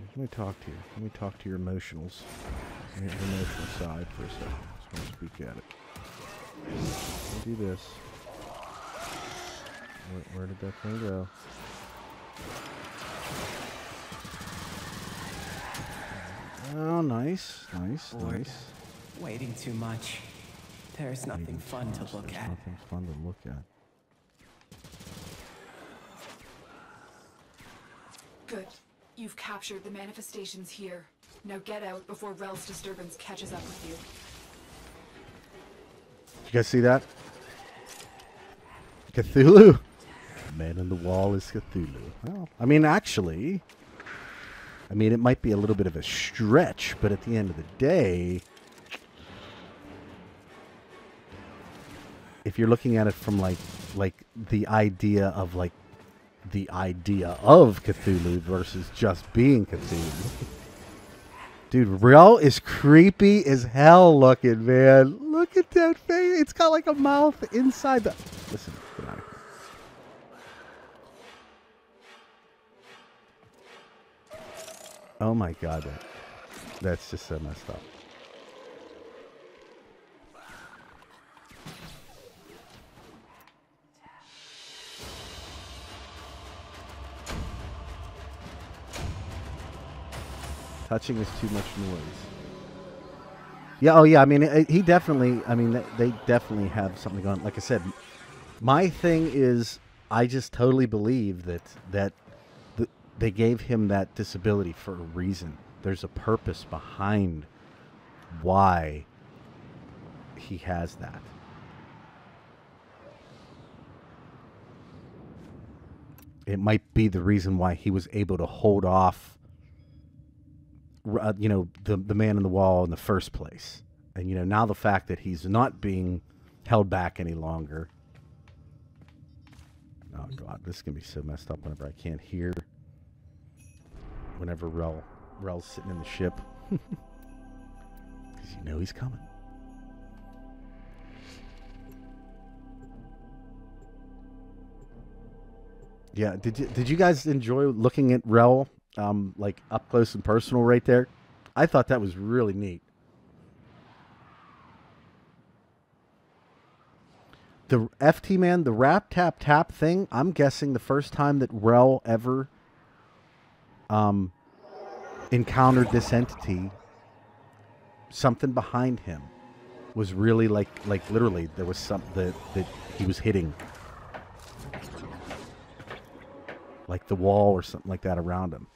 Let me talk to you. Let me talk to your emotionals. Your emotional side for a second. I just want to speak at it. Let me do this. Where did that thing go? Oh, nice. Bored. Waiting too much. There's nothing fun to look at. Nothing fun to look at. Good. You've captured the manifestations here. Now get out before Rel's disturbance catches up with you. You guys see that? Cthulhu? Man in the wall is Cthulhu. Well, I mean, actually, it might be a little bit of a stretch, but at the end of the day, if you're looking at it from like the idea of Cthulhu versus just being Cthulhu. Dude, Rell is creepy as hell looking, man. Look at that face. It's got like a mouth inside the... Listen, get out of here. Oh my god, that's just so messed up. Touching is too much noise. Yeah, oh yeah, I mean, he definitely, they definitely have something going on. Like I said, my thing is, I just totally believe that they gave him that disability for a reason. There's a purpose behind why he has that. It might be the reason why he was able to hold off the man in the wall in the first place. And, now the fact that he's not being held back any longer. Oh, God, this is going to be so messed up whenever I can't hear. Whenever Rel's sitting in the ship. Because he's coming. Yeah, did you guys enjoy looking at Rell like up close and personal right there? I thought that was really neat. The FT man, the rap tap tap thing, I'm guessing the first time that Rell ever encountered this entity, something behind him was really like literally there was something that he was hitting. Like the wall or something like that around him.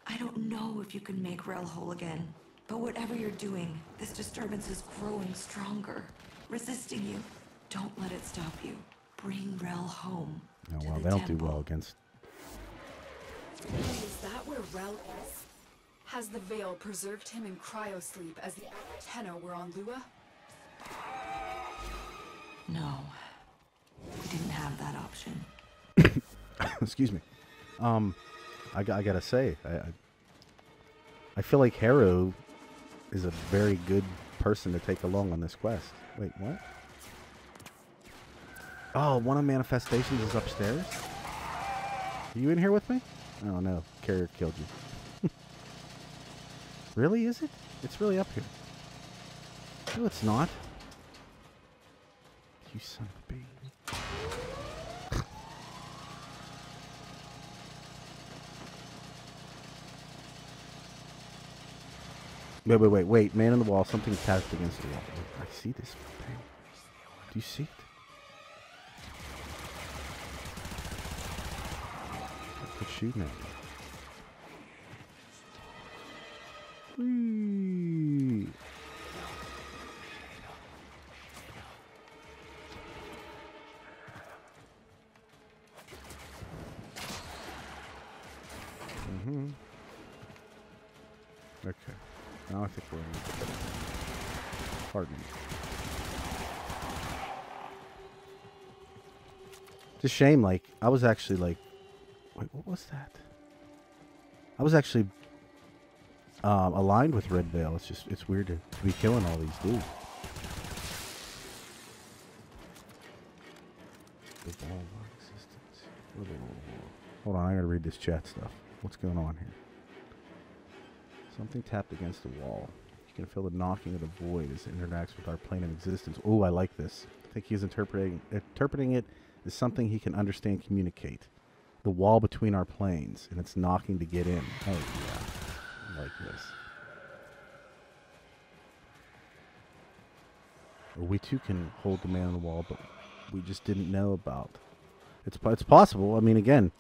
I don't know if you can make Rell whole again, but whatever you're doing, this disturbance is growing stronger, resisting you. Don't let it stop you. Bring Rell home. Oh, well, they don't do well against... Is that where Rell is? Has the veil preserved him in cryosleep as the Tenno were on Lua? No. We didn't have that option. Excuse me. I gotta say, I feel like Harrow is a very good person to take along on this quest. Wait, what? Oh, one of the manifestations is upstairs? Are you in here with me? Oh no, Carrier killed you. Really, is it? It's really up here. No, it's not. You son of a baby. Wait. Man in the wall. Something's tapped against the wall. I see this thing. Do you see it? Quit shooting at me. Whee. Okay. Now I think we're in. Pardon me. It's a shame, like, I was actually like, wait, what was that? I was actually aligned with Red Veil. It's just, it's weird to be killing all these dudes. Hold on, I gotta read this chat stuff. What's going on here? Something tapped against the wall. You can feel the knocking of the void as it interacts with our plane of existence. Oh, I like this. I think he's interpreting it as something he can understand, communicate. The wall between our planes, and it's knocking to get in. Oh, yeah. I like this. Or we too can hold the man on the wall, but we just didn't know about. It's possible. I mean, again,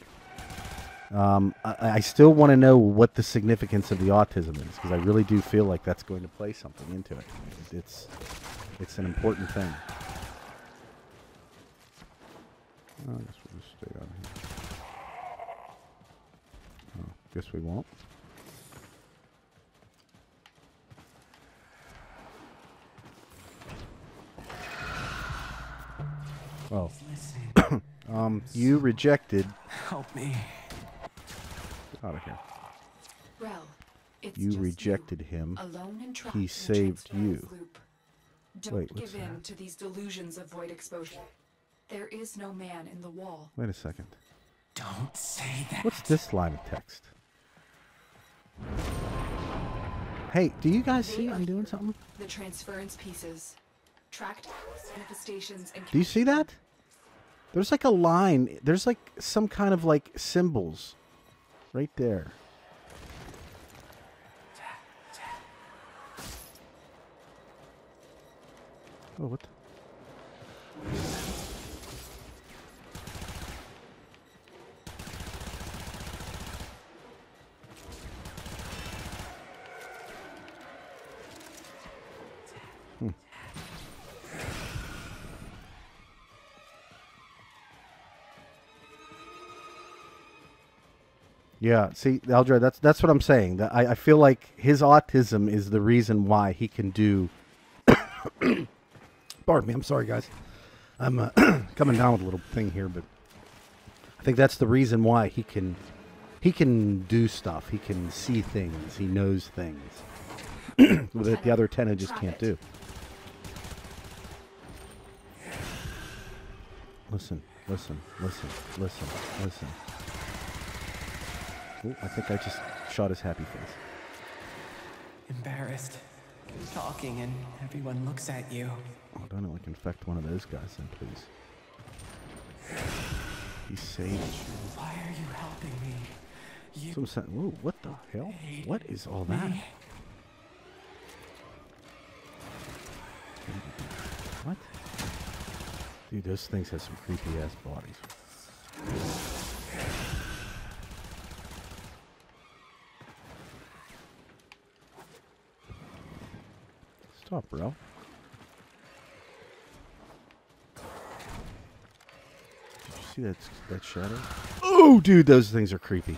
I still want to know what the significance of the autism is, because I really do feel like that's going to play something into it. It's an important thing. Oh, I guess we'll just stay down here. Oh, guess we won't. Oh. You rejected. Help me. Get out of here. Rell, it's You just rejected you, him. alone and trapped He in the saved transference you. loop. Don't Wait, what's give in that? to these delusions of void exposure. There is no man in the wall. Wait a second. Don't say that. What's this line of text? Hey, do you guys see I'm doing something? The transference pieces, tracked manifestations, and Do you see that? There's like a line. There's like some kind of like symbols right there. Oh, what? Yeah, see, Eldred, that's what I'm saying. That I feel like his autism is the reason why he can do. Pardon me, I'm sorry, guys. I'm coming down with a little thing here, but I think that's the reason why he can do stuff. He can see things. He knows things that the other tenant just can't do. Listen, listen, listen, listen, listen. Oh, I think I just shot his happy face. Embarrassed. Talking and everyone looks at you. Oh, don't like infect one of those guys then, please. He saved you. Why are you helping me? You Some sen- Whoa, what the hell? What is all that? What? Dude, those things have some creepy ass bodies. Stop, bro. Did you see that shadow? Oh, dude, those things are creepy.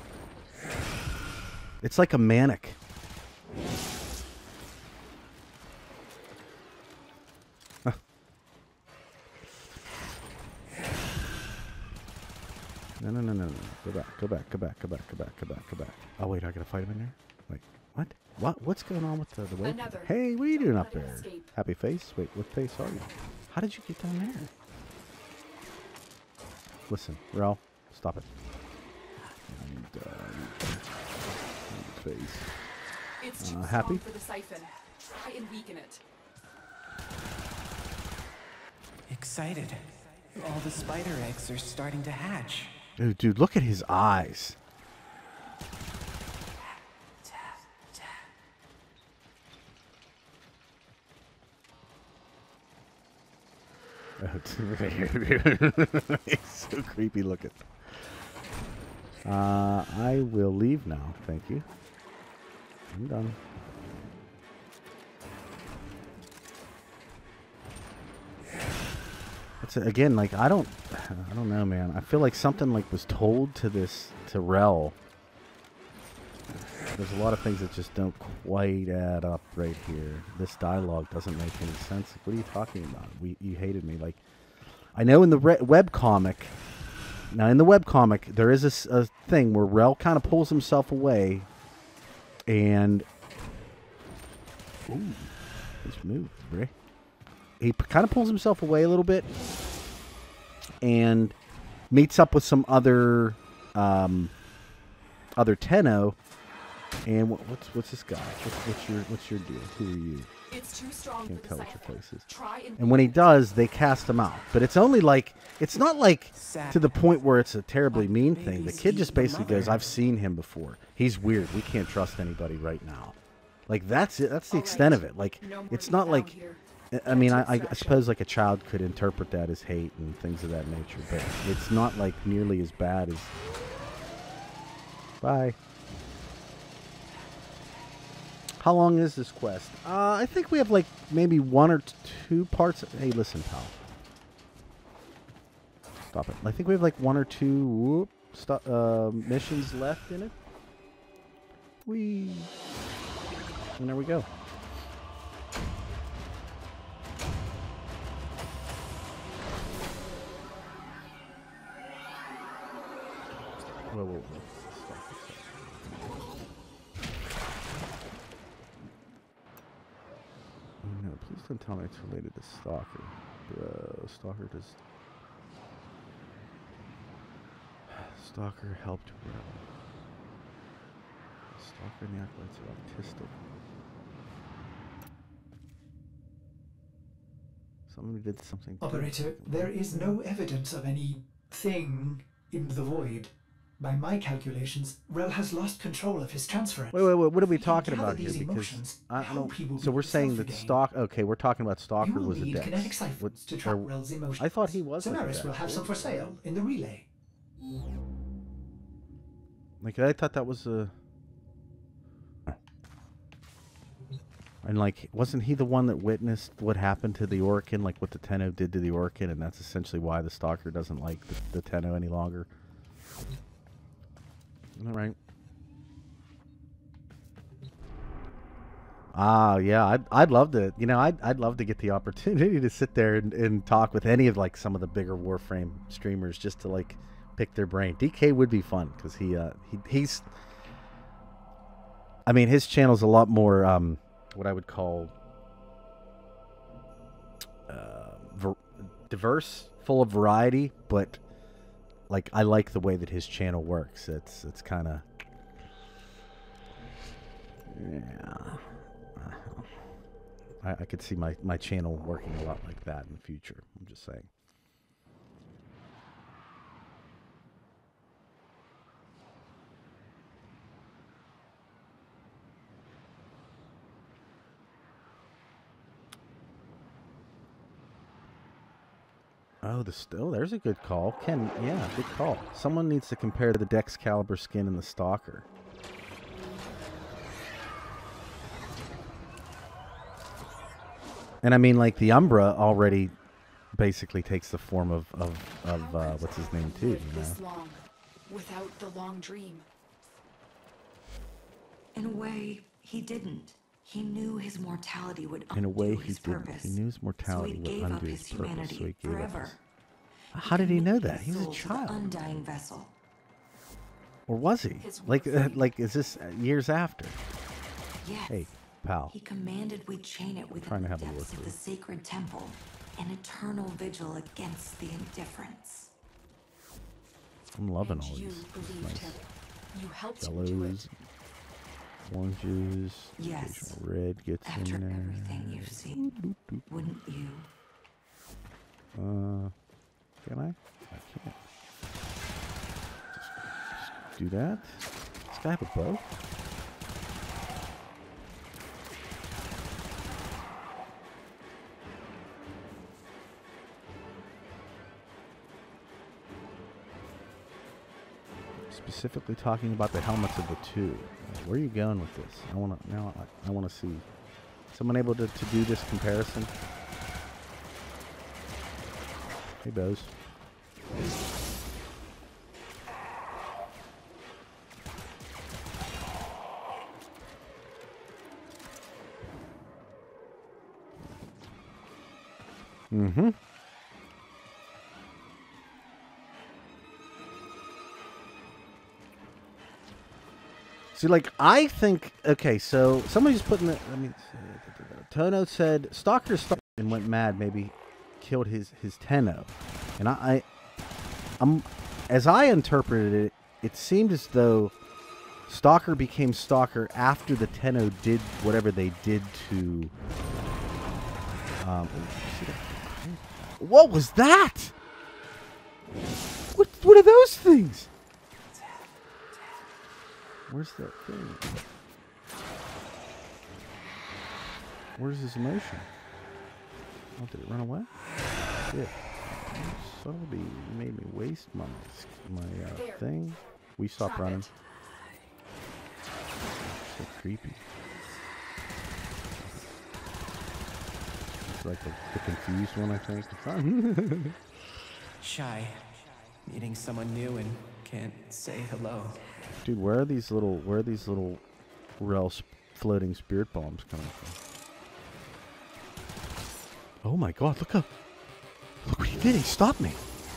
It's like a manic. Huh. No, no, no, no, no. Go back, go back, go back, go back, go back, go back, go back. Oh, wait, I gotta fight him in there? Wait, what? What's going on with the way? Hey, what are you doing up there? Happy face? Wait, what face are you? How did you get down there? Listen, Rell, stop it. And, face. It's too happy? strong for the siphon. Try and weaken it. excited. All the spider eggs are starting to hatch. Dude, look at his eyes. He's so creepy looking. I will leave now. Thank you. I'm done. It's again like I don't know, man. I feel like something like was told to Rell. There's a lot of things that just don't quite add up right here. This dialogue doesn't make any sense. Like, what are you talking about? You hated me. Like, I know in the webcomic. Now, in the webcomic, there is a thing where Rell kind of pulls himself away, and ooh, nice move, Bray. He kind of pulls himself away a little bit, and meets up with some other Tenno. And what's this guy? What's your deal? Who are you? It's too strong. Can't tell what your face is. Try And when he does, they cast him out. But it's only like it's not like to the point where it's a terribly mean thing. The kid just basically goes, "I've seen him before. He's weird. We can't trust anybody right now." Like that's it. That's the extent of it. Like it's not like I mean, I suppose like a child could interpret that as hate and things of that nature, but it's not like nearly as bad as. Bye. How long is this quest? I think we have like maybe 1 or 2 parts. Hey, listen, pal. Stop it. I think we have like 1 or 2 missions left in it. And there we go. Whoa. Oh no, please don't tell me it's related to Stalker. Stalker does... Stalker helped Rell. Stalker and the acolytes are autistic. Somebody did something. Operator, there is no evidence of any thing in the void. By my calculations, Rell has lost control of his transference. Wait. What are we talking about here? Because I don't. So we're saying that Stalker. Okay, we're talking about Stalker was a Dex. Kinetic ciphers to track Rell's emotions. I thought he was. Solaris will have some for sale in the relay. Like I thought that was a. And like, wasn't he the one that witnessed what happened to the Orokin, like what the Tenno did to the Orokin, and that's essentially why the Stalker doesn't like the Tenno any longer? All right. Yeah, I'd love to, you know, I'd love to get the opportunity to sit there and talk with any of like some of the bigger Warframe streamers just to like pick their brain. DK would be fun because he's, I mean, his channel's a lot more what I would call diverse, full of variety, but like I like the way that his channel works. It's kind of, yeah. I could see my channel working a lot like that in the future. I'm just saying. Oh, there's a good call. Ken, yeah, good call. Someone needs to compare the Dex Caliber skin and the Stalker. And I mean, like, the Umbra already basically takes the form of what's his name, too, you know? This long, without the long dream. In a way, he didn't. He knew his mortality would undo In a way, he his didn't. purpose. He knew his mortality So he would gave up undo his his purpose, humanity so he gave forever. up his... How did he know that? He was a Soul to the child. undying vessel. Or was he? Like, is this years after? Yes. Hey, pal. He commanded we chain it within Trying to the have a depths of Lorethrough. the sacred temple, an eternal vigil against the indifference. I'm loving all You these. believed Nice him. You helped him do it. yellows, oranges, Yes. occasional red gets After in there. everything you've seen, wouldn't you? Can I? I can't. Just do that. Does this guy have a bow? Specifically talking about the helmets of the two. Where are you going with this? I want to see. Someone able to do this comparison? Hey, Bose. Mm-hmm. See, like, I think, okay, so somebody's putting the, I mean, Tono said, Stalker started and went mad, maybe killed his Tenno. And I'm, as I interpreted it, it seemed as though Stalker became Stalker after the Tenno did whatever they did to, what was that? What are those things? Where's that thing? Where's his emotion? Oh, did it run away? Yeah. So you made me waste my thing. We stop running. So creepy. It's like the confused one, I think. Shy. Meeting someone new and can't say hello. Dude, where are these little Rell floating spirit bombs coming from? Oh my god, look what he did, he stopped me.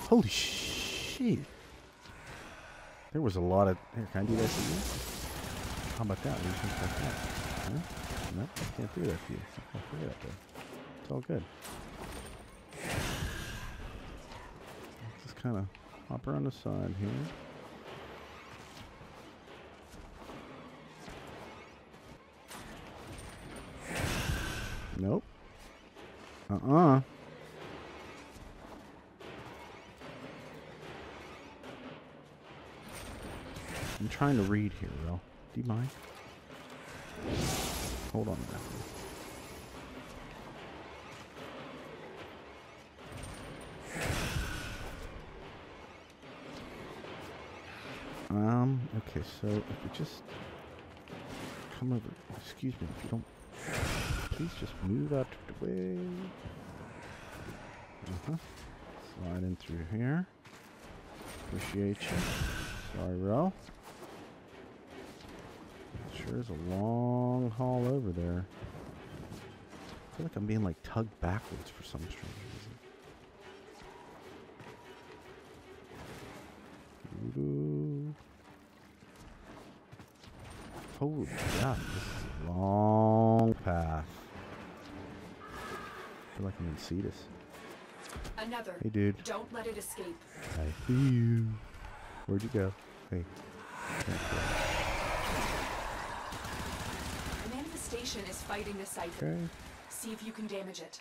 Holy shit. There was a lot of... Here, can I do that to you? How about that? What do you think about that? Huh? No, I can't do that to you. Oh, forget it, though. It's all good. Just kind of hop around the side here. Nope. I'm trying to read here, Rell. Do you mind? Hold on a minute. Okay, so if we just come over, excuse me, if you don't, please just move out of the way. Slide in through here. Appreciate you. Sorry, Rell. Sure is a long haul over there. I feel like I'm being like tugged backwards for some strange reason. Doo-doo. Holy God, this is a long path. I feel like I'm in Cetus. Another. Hey, dude. Don't let it escape. I see you. Where'd you go? Hey. The manifestation is fighting the cipher. Okay. See if you can damage it.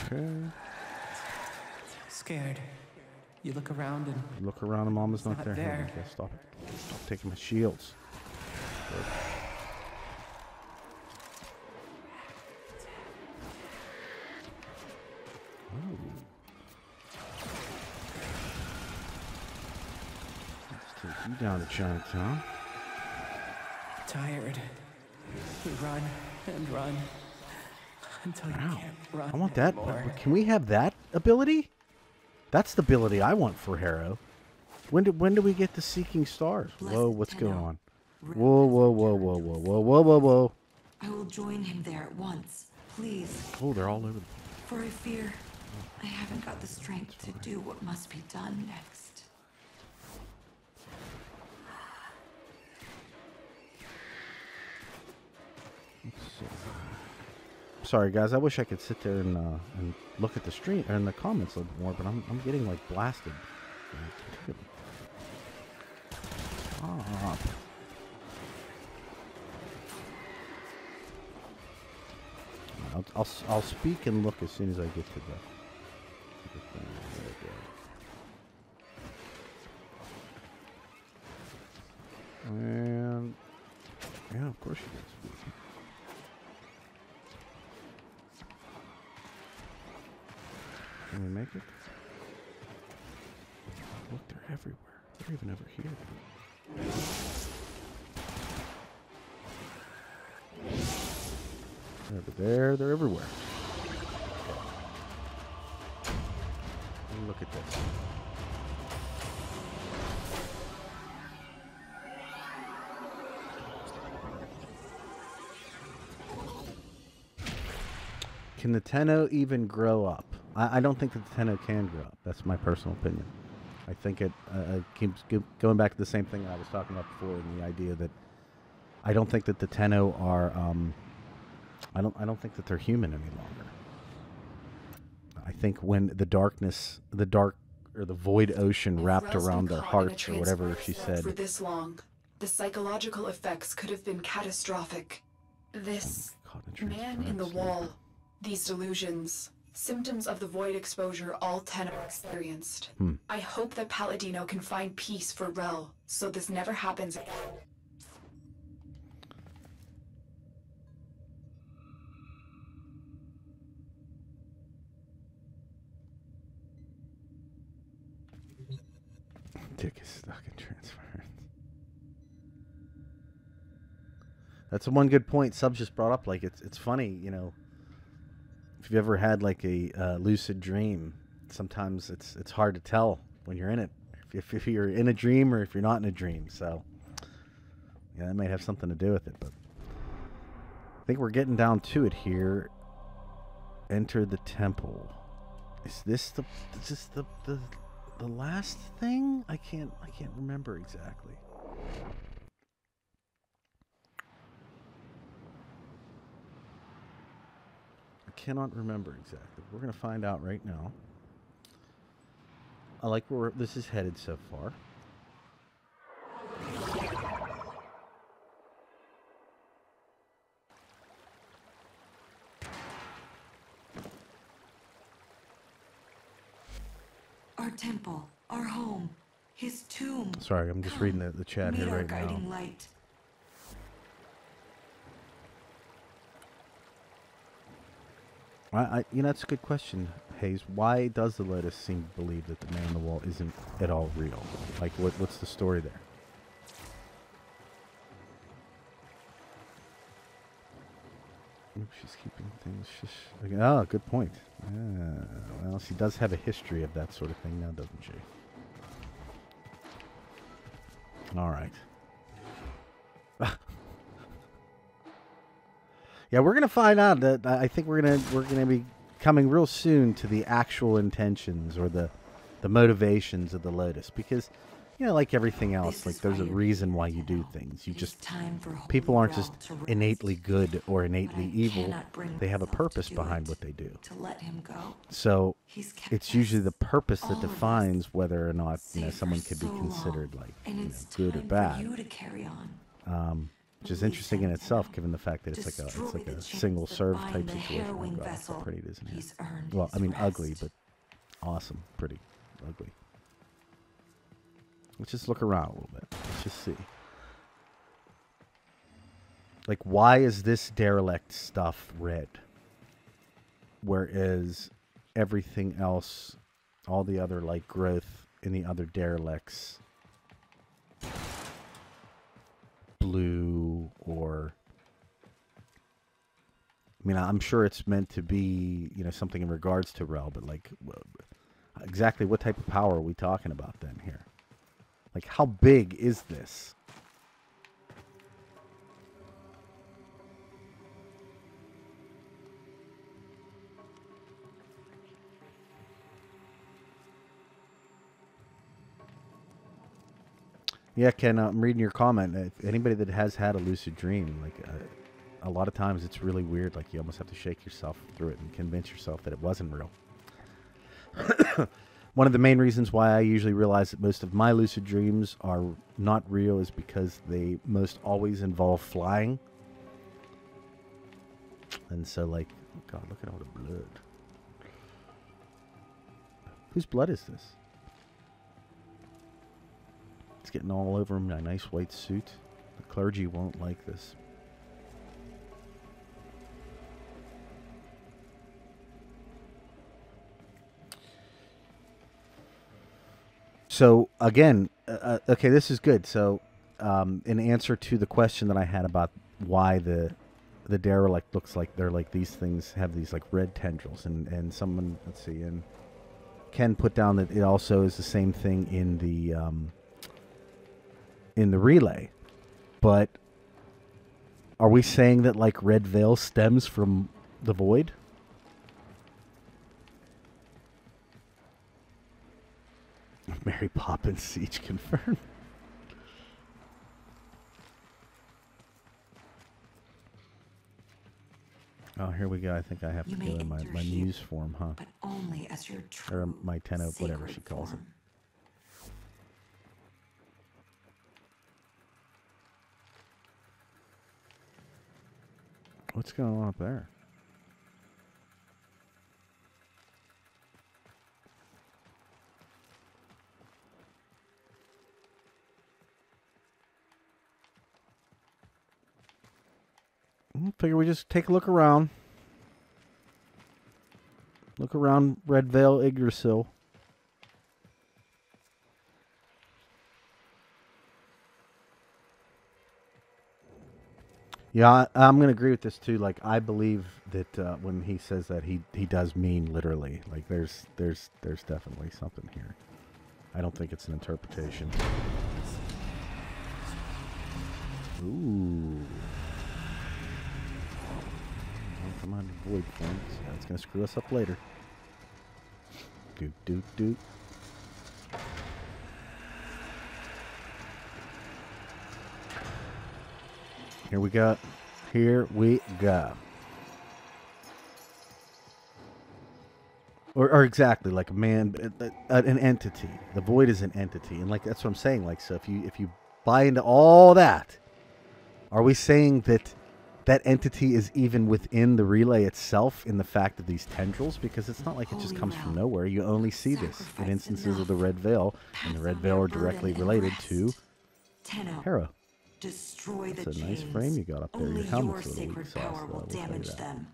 Okay. Scared. You look around and... Look around and Mama's not there. there. Okay, stop it. Stop taking my shields. Oh. Let's take you down to Chinatown. Tired. You run and run until you can't run I want that. anymore. Can we have that ability? That's the ability I want for Harrow. When do we get the Seeking Stars? Whoa, what's going on? Whoa, whoa, whoa, whoa, whoa, whoa, whoa, whoa, whoa. I will join him there at once. Please. Oh, they're all over the... For I fear I haven't got the strength to do what must be done next. Sorry, guys. I wish I could sit there and look at the stream or in the comments a little bit more, but I'm getting like blasted. Stop. I'll speak and look as soon as I get to the thing. There we go. And yeah, of course you can speak. Can we make it? Look, they're everywhere. They're even over here. They're over there. They're everywhere. And look at this. Can the Tenno even grow up? I don't think that the Tenno can grow up. That's my personal opinion. I think it keeps going back to the same thing I was talking about before, and the idea that I don't think that the Tenno are. I don't think that they're human any longer. I think when the dark or the void ocean wrapped around their hearts, or whatever she said. For this long, the psychological effects could have been catastrophic. This man in the wall, these delusions, symptoms of the void exposure all Tenno experienced. I hope that Palladino can find peace for Rell, so this never happens again. dick is stuck in transference. That's one good point Subs just brought up. Like, it's funny, you know, if you've ever had like a lucid dream, sometimes it's hard to tell when you're in it, if you're in a dream or if you're not in a dream. So yeah, that might have something to do with it. But I think we're getting down to it here. Enter the temple. Is this the last thing? I can't remember exactly. I cannot remember exactly. We're gonna find out right now. I like where this is headed so far. Our temple, our home, his tomb. Sorry, I'm just reading the chat here right now. Guiding light. You know, that's a good question, Hayes. Why does the Lotus seem to believe that the man on the wall isn't at all real? Like, what's the story there? She's keeping things shush. Oh, good point. Well, she does have a history of that sort of thing now, doesn't she? All right. Yeah, we're gonna find out. That I think we're gonna be coming real soon to the actual intentions or the motivations of the Lotus, because, you know, like everything else, like there's a reason why you do things. You just people aren't just innately good or innately evil. They have a purpose behind what they do. To let him go. So it's usually the purpose that defines whether or not, you know, someone could be considered like, you know, good or bad. You to carry on. Which is interesting in itself, given the fact that it's like a single serve type situation. Oh God, it's so pretty, isn't it? Well, I mean, ugly, but awesome, pretty, ugly. Let's just look around a little bit. Let's just see. Like, why is this derelict stuff red, whereas everything else, all the other like growth in the other derelicts, blue? Or, I mean, I'm sure it's meant to be, you know, something in regards to Rell, but like, exactly what type of power are we talking about then here? Like, how big is this? Yeah, Ken, I'm reading your comment. If anybody that has had a lucid dream, like, a lot of times it's really weird. Like, you almost have to shake yourself through it and convince yourself that it wasn't real. One of the main reasons why I usually realize that most of my lucid dreams are not real is because they most always involve flying. And so, like, oh God, look at all the blood. Whose blood is this? It's getting all over him in a nice white suit. The clergy won't like this. So, again, okay, this is good. So, in answer to the question that I had about why the derelict looks like they're like these things have these like red tendrils, and someone, let's see, and Ken put down that it also is the same thing in the relay. But are we saying that like Red Veil stems from the void? Mary Poppins siege confirmed. Oh, here we go. I think I have to go in my news form, huh? But only as your true, or my 10-0, whatever she calls it. What's going on up there? Figure we just take a look around. Look around Red Veil, Yggdrasil. Yeah, I'm gonna agree with this too. Like, I believe that when he says that, he does mean literally. Like, there's definitely something here. I don't think it's an interpretation. Ooh. Oh, come on, void forms. Yeah, it's gonna screw us up later. Doot doot doot. Here we go. Here we go. Or exactly, like a man, an entity. The void is an entity, and like that's what I'm saying. Like, so if you buy into all that, are we saying that that entity is even within the relay itself in the fact of these tendrils? Because it's not like it just comes from nowhere. You only see this in instances of the Red Veil, and the Red Veil are directly related to Harrow. Destroy the That's a nice chains. frame you got up there. Only Your helmet's your a little weak sacred sauce, power though, will I'll tell you damage that. them.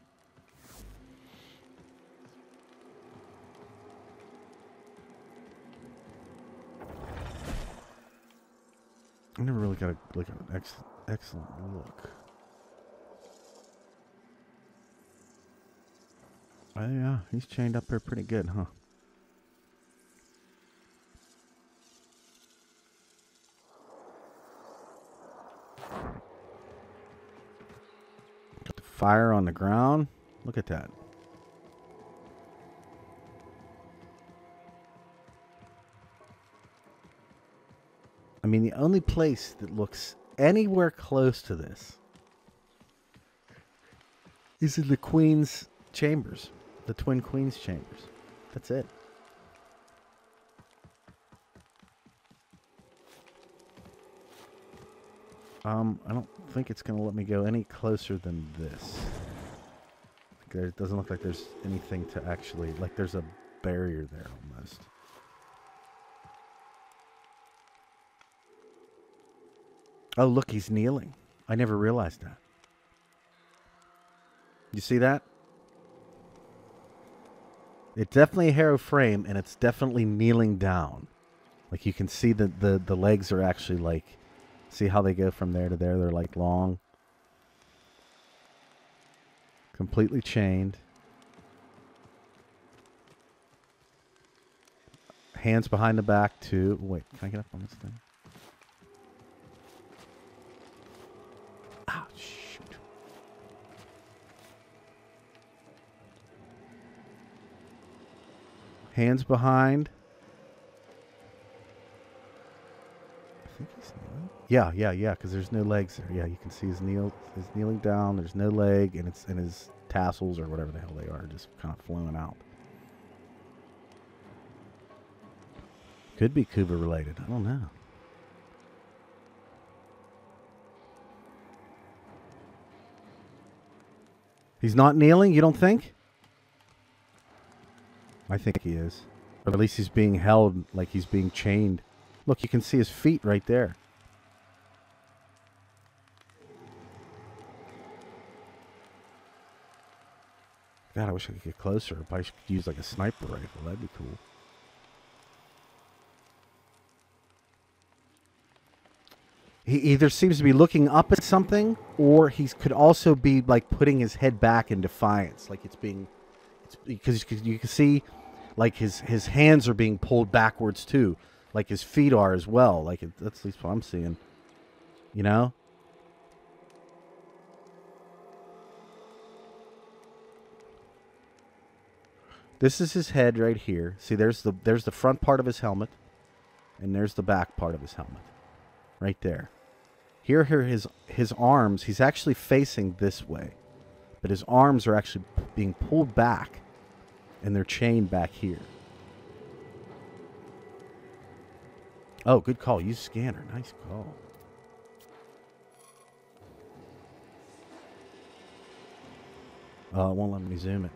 I never really got an excellent look. Oh yeah, he's chained up there pretty good, huh? Got the fire on the ground. Look at that. I mean, the only place that looks anywhere close to this is in the Queen's chambers. The Twin Queen's chambers. That's it. I don't think it's going to let me go any closer than this. It doesn't look like there's anything to actually... Like, there's a barrier there, almost. Oh, look, he's kneeling. I never realized that. You see that? It's definitely a Harrow frame, and it's definitely kneeling down. Like, you can see that the legs are actually, like... See how they go from there to there? They're, like, long. Completely chained. Hands behind the back, too. Wait, can I get up on this thing? Ah, shoot. Hands behind. I think he's kneeling. Yeah, because there's no legs there. Yeah, you can see he's kneeling down. There's no leg, and it's in his tassels or whatever the hell they are, just kind of flowing out. Could be Kuba related. I don't know. He's not kneeling, you don't think? I think he is. Or at least he's being held like he's being chained. Look, you can see his feet right there. God, I wish I could get closer. I probably should use like a sniper rifle. That'd be cool. He either seems to be looking up at something, or he could also be like putting his head back in defiance, like it's because you can see, like his hands are being pulled backwards too, like his feet are as well. Like that's at least what I'm seeing. You know. This is his head right here. See, there's the front part of his helmet, and there's the back part of his helmet, right there. Here his arms. He's actually facing this way, but his arms are actually being pulled back, and they're chained back here. Oh, good call. Use scanner. Nice call. It won't let me zoom it.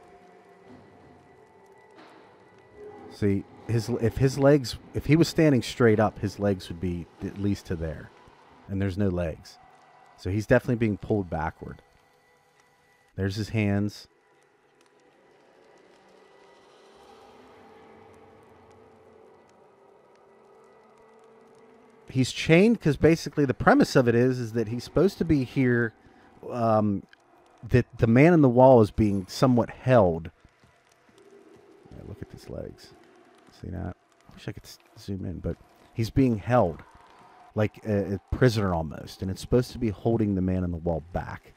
See, if he was standing straight up, his legs would be at least to there. And there's no legs. So he's definitely being pulled backward. There's his hands. He's chained because basically the premise of it is that he's supposed to be here that the man in the wall is being somewhat held. Yeah, look at his legs. See that? I wish I could zoom in, but he's being held like a prisoner almost, and it's supposed to be holding the man in the wall back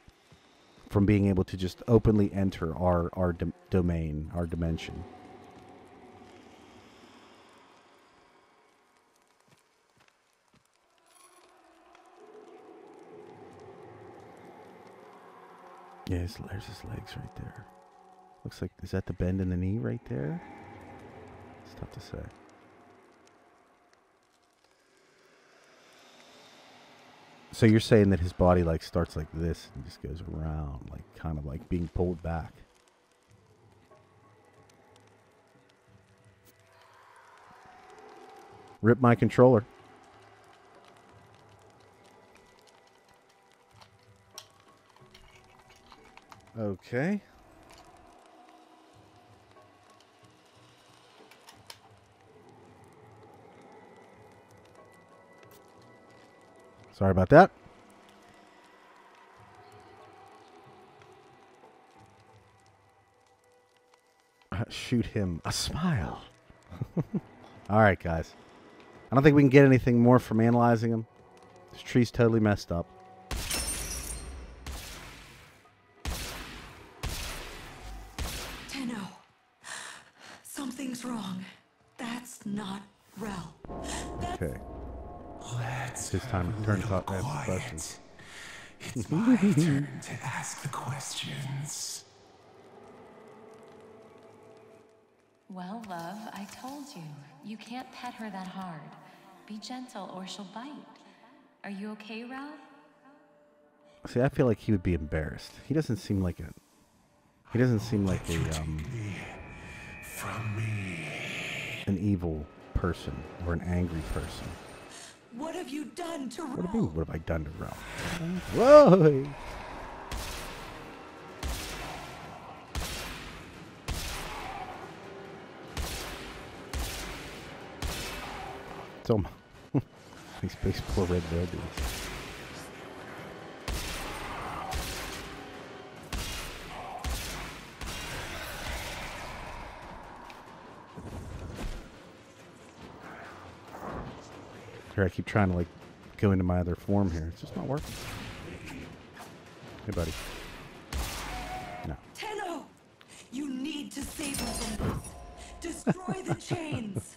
from being able to just openly enter our domain, our dimension. Yeah, there's his legs right there. Looks like, is that the bend in the knee right there? It's tough to say. So you're saying that his body like starts like this and just goes around, like kind of like being pulled back. Rip my controller. Okay. Sorry about that. Shoot him a smile. All right, guys. I don't think we can get anything more from analyzing him. This tree's totally messed up. Tenno, something's wrong. That's not Rell. Okay. Let's It's his time to turn to answer questions. It's my turn to ask the questions. Well, love, I told you. You can't pet her that hard. Be gentle or she'll bite. Are you okay, Rell? See, I feel like he would be embarrassed. He doesn't seem like a... He doesn't seem like a, From me. an evil person or an angry person. What have you done to What Rell? do you mean, what have I done to Rell? Whoa! So, these poor red dudes. Here, I keep trying to like go into my other form here. It's just not working. Hey, buddy. No. Tenno, you need to save him from this. Destroy the chains.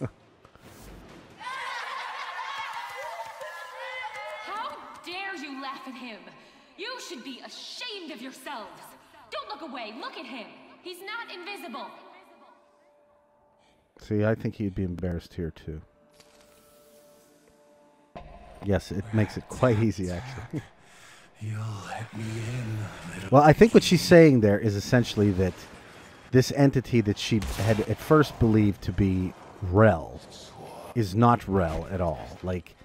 How dare you laugh at him? You should be ashamed of yourselves. Don't look away. Look at him. He's not invisible. See, I think he'd be embarrassed here too. Yes, it makes it quite easy, actually. You'll let me in, little... Well, I think what she's saying there is essentially that this entity that she had at first believed to be Rell is not Rell at all. Like,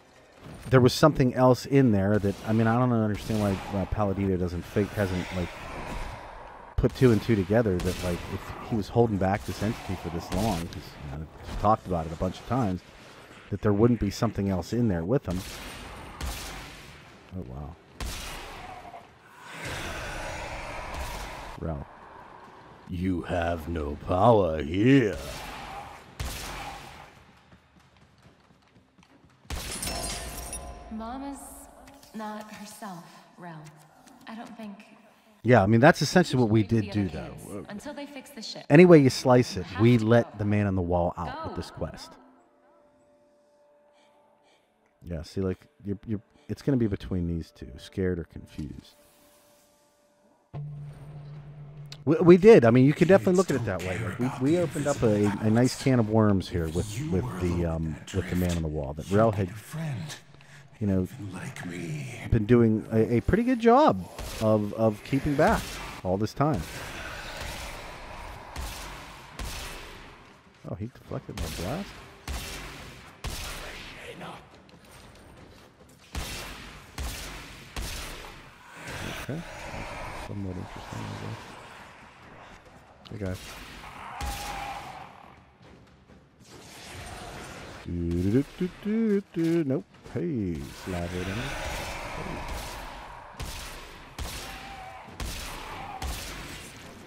there was something else in there that, I mean, I don't understand why Palladino hasn't, like, put two and two together that, like, if he was holding back this entity for this long, because, you know, she's talked about it a bunch of times, that there wouldn't be something else in there with him. Oh, wow. Rell. You have no power here. Mama's not herself, Rell. I don't think... Yeah, I mean, that's essentially what we did do, though. Until they fix the ship. Any way you slice it, we let the man on the wall out with this quest. Yeah, see, like, it's going to be between these two, scared or confused. We did. I mean, you could definitely look at it that way. Like, we opened up a nice can of worms here with the man on the wall. That Rell had, you know, been doing a pretty good job of keeping back all this time. Oh, he deflected my blast. Okay, somewhat interesting, I guess. Hey guys. Nope. Hey, slide right in. Hey.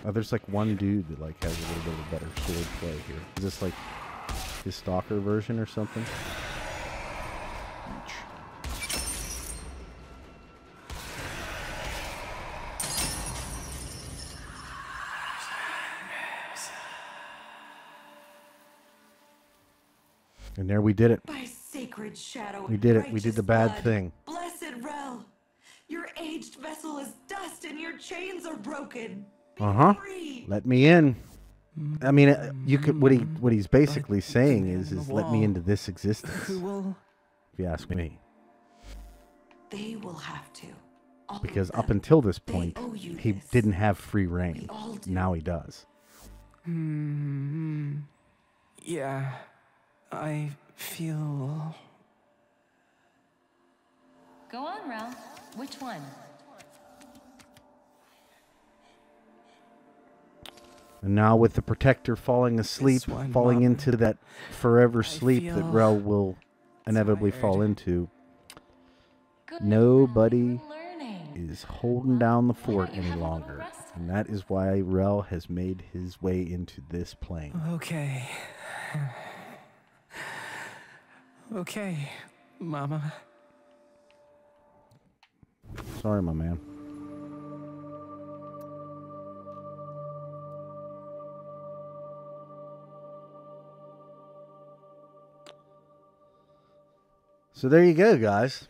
Oh, there's like one dude that like has a little bit of a better sword play here. Is this like his stalker version or something? And there we did it. By sacred shadow, We did it. We did the bad thing. Blessed Rell, your aged vessel is dust and your chains are broken. Let me in. I mean, you could. What he's basically saying is let me into this existence. Who will? If you ask me. They will have to. Because up until this point, he didn't have free reign. Now he does. Yeah. I feel... Go on, Rell. Which one? And now with the Protector falling asleep, falling into that forever sleep that Rell will inevitably fall into, nobody is holding down the fort any longer. And that is why Rell has made his way into this plane. Okay. Okay, Mama. Sorry, my man. So there you go, guys.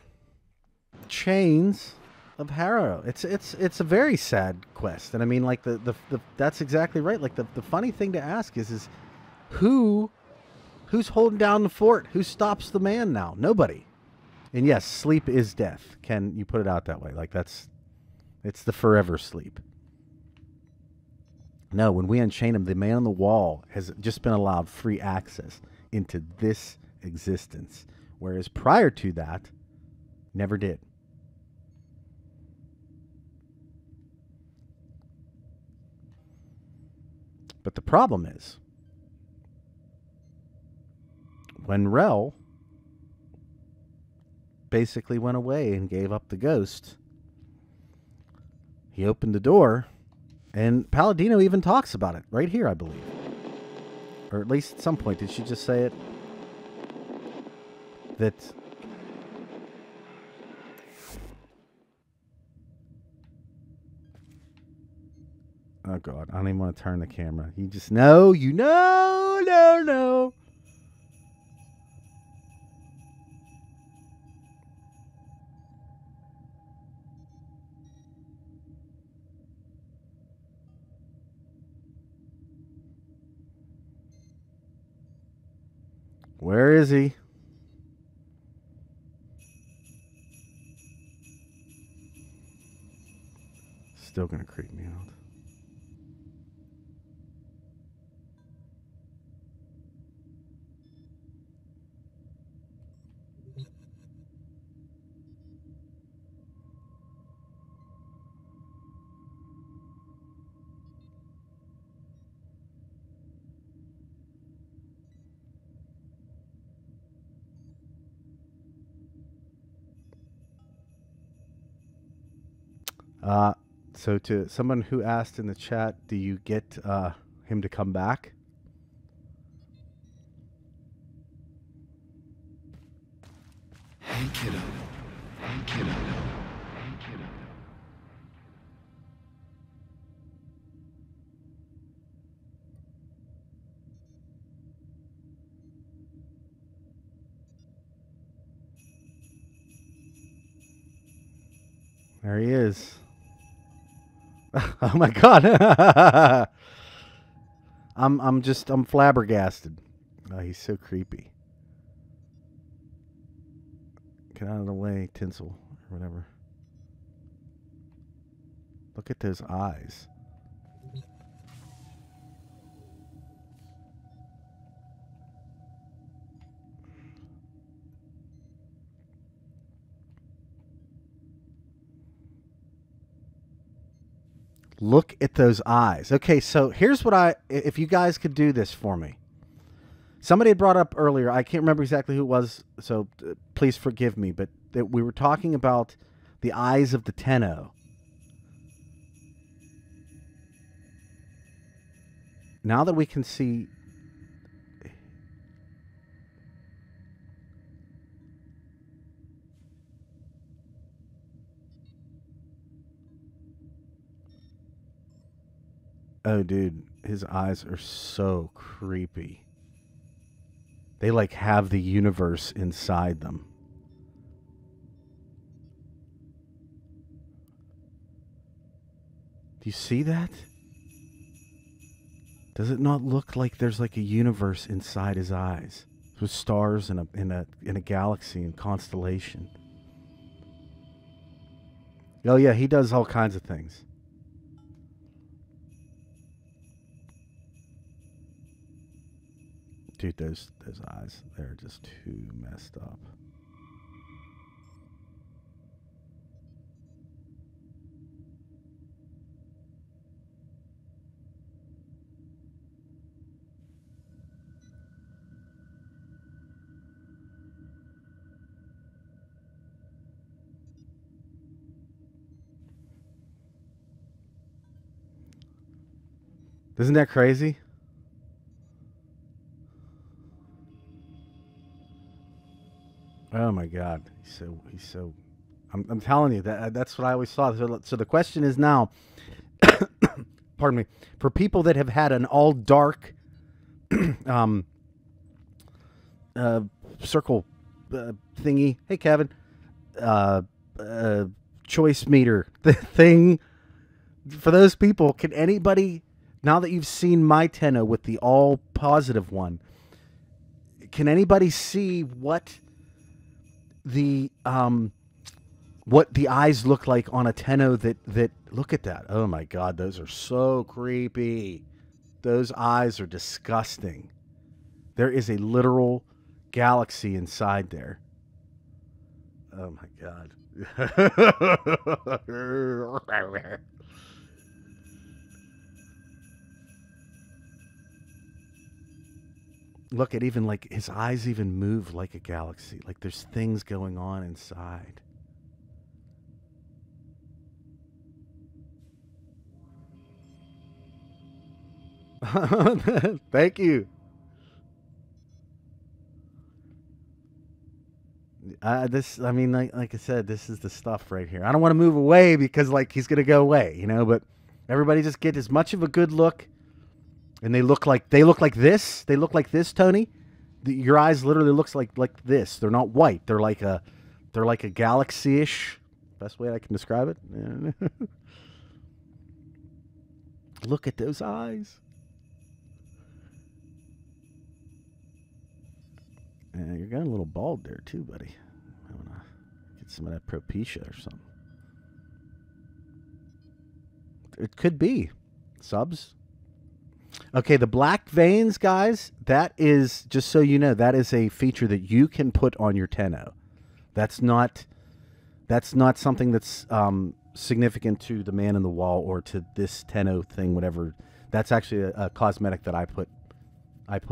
Chains of Harrow. It's a very sad quest, and I mean, like the that's exactly right. Like the funny thing to ask is who's holding down the fort? Who stops the man now? Nobody. And yes, sleep is death. Can you put it out that way? Like it's the forever sleep. No, when we unchain him, the man on the wall has just been allowed free access into this existence. Whereas prior to that, never did. But the problem is, when Rell basically went away and gave up the ghost, he opened the door, and Palladino even talks about it right here, I believe. Or at least at some point. Did she just say it? That oh God, I don't even want to turn the camera. You just know, no. Where is he? Still gonna creep me out. So to someone who asked in the chat, do you get him to come back? Hey, kiddo. Hey, kiddo. Hey, kiddo. There he is. Oh my God. I'm flabbergasted. Oh, he's so creepy. Get out of the way, Tinsel, or whatever. Look at those eyes. Look at those eyes. Okay, so here's what if you guys could do this for me. Somebody had brought up earlier, I can't remember exactly who it was, so please forgive me, but that we were talking about the eyes of the Tenno. now that we can see. Oh, dude, his eyes are so creepy. They like have the universe inside them. Do you see that? Does it not look like there's like a universe inside his eyes with stars in a galaxy and constellation? Oh yeah, he does all kinds of things. Dude, those eyes, they're just too messed up. Isn't that crazy? Oh my God, he's so. I'm telling you that's what I always thought. So the question is now, pardon me, for people that have had an all dark, circle thingy. Hey Kevin, choice meter thing. For those people, can anybody, now that you've seen my Tenno with the all positive one, can anybody see what the eyes look like on a Tenno that look at that? Oh my God, those are so creepy. Those eyes are disgusting. There is a literal galaxy inside there. Oh my God. Look at even like his eyes even move like a galaxy. Like there's things going on inside. Thank you. I mean, like I said, this is the stuff right here. I don't want to move away because like he's gonna go away, you know. But everybody just get as much of a good look. And they look like this. They look like this, Tony. Your eyes literally looks like this. They're not white. They're like a galaxy-ish. Best way I can describe it. Yeah. Look at those eyes. Yeah, you're getting a little bald there too, buddy. I want to get some of that Propecia or something. It could be subs. Okay, the black veins, guys, that is, just so you know, that is a feature that you can put on your Tenno. That's not something that's significant to the Man in the Wall or to this Tenno thing, whatever. That's actually a cosmetic that I put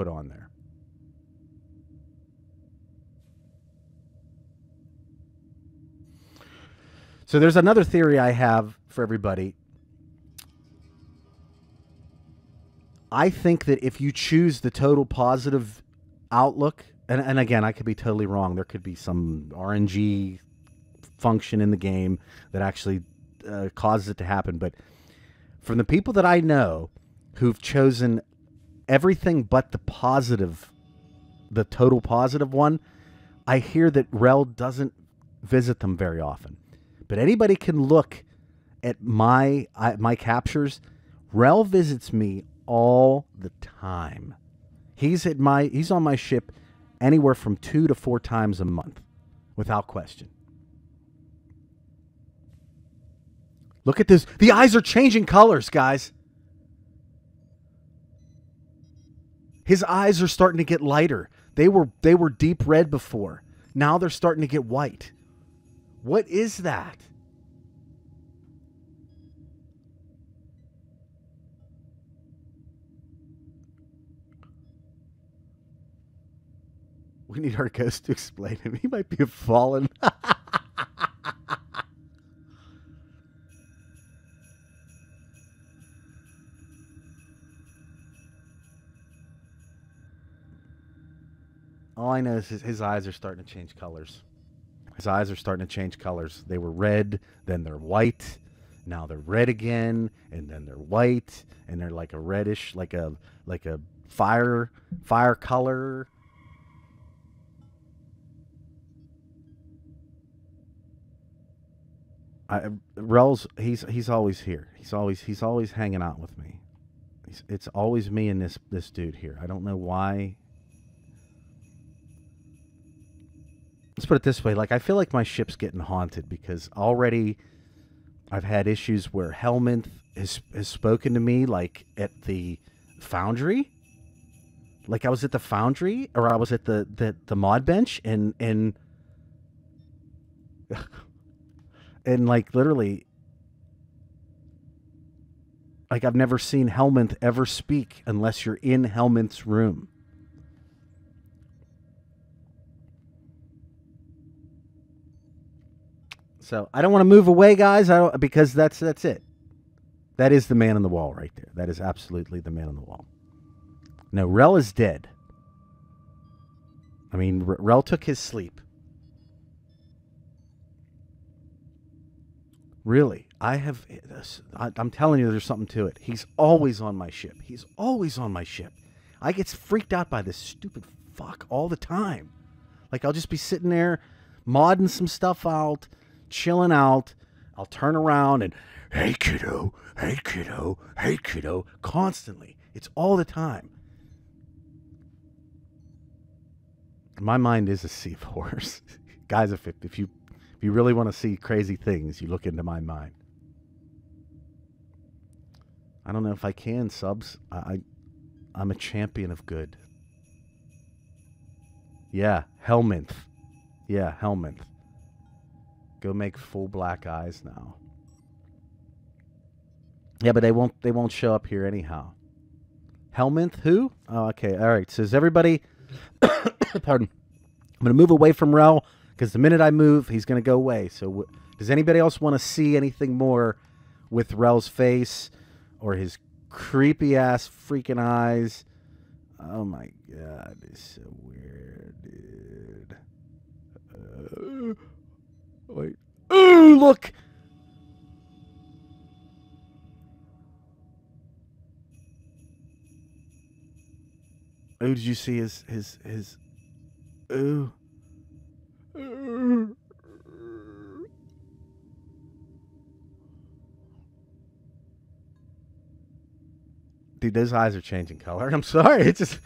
on there. So there's another theory I have for everybody. I think that if you choose the total positive outlook, and again, I could be totally wrong. There could be some RNG function in the game that actually causes it to happen. But from the people that I know who've chosen everything but the positive, the total positive one, I hear that Rell doesn't visit them very often. But anybody can look at my captures. Rell visits me all the time. He's on my ship anywhere from 2 to 4 times a month, without question. Look at this. The eyes are changing colors, guys. His eyes are starting to get lighter. They were deep red before. Now they're starting to get white. What is that? We need our ghost to explain him. He might be a fallen. I know is his eyes are starting to change colors. His eyes are starting to change colors. They were red, then they're white. Now they're red again, and then they're white, and they're like a reddish, like a fire color. Rell's he's always here. He's always hanging out with me. It's always me and this dude here. I don't know why. Let's put it this way. Like, I feel like my ship's getting haunted because already I've had issues where Helminth has spoken to me, like, at the foundry. Like, I was at the foundry, or I was at the mod bench, and like, literally, like, I've never seen Helminth ever speak unless you're in Helminth's room. So I don't want to move away, guys, because that's it. That is the man on the wall right there. That is absolutely the man on the wall. No, Rell is dead. I mean, Rell took his sleep. Really, I'm telling you, there's something to it. He's always on my ship. He's always on my ship. I get freaked out by this stupid fuck all the time. Like, I'll just be sitting there modding some stuff out, chilling out. I'll turn around and, hey kiddo, hey kiddo, hey kiddo, constantly. It's all the time. My mind is a sea of horrors. Guys, if you really want to see crazy things, you look into my mind. I don't know if I can, subs. I'm a champion of good. Yeah, Helminth. Yeah, Helminth. Go make full black eyes now. Yeah, but they won't show up here anyhow. Helminth, who? Oh, okay. All right. So is everybody... Pardon. I'm going to move away from Rell, because the minute I move, he's going to go away. So does anybody else want to see anything more with Rell's face or his creepy-ass freaking eyes? Oh, my God. It's so weird, dude. Wait. Ooh, look! Oh, did you see his ooh. Dude, those eyes are changing color. I'm sorry. It's just...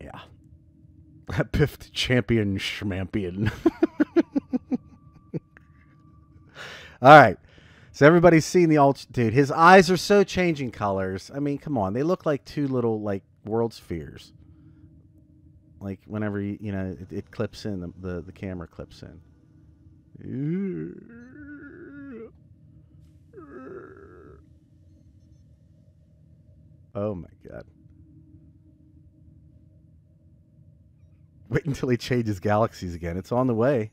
Yeah. Biff the champion schmampion. All right. So everybody's seen the dude, his eyes are so changing colors. I mean, come on. They look like two little, like, world spheres. Like, whenever, you know, it clips in, the camera clips in. Oh, my God. Wait until he changes galaxies again. It's on the way.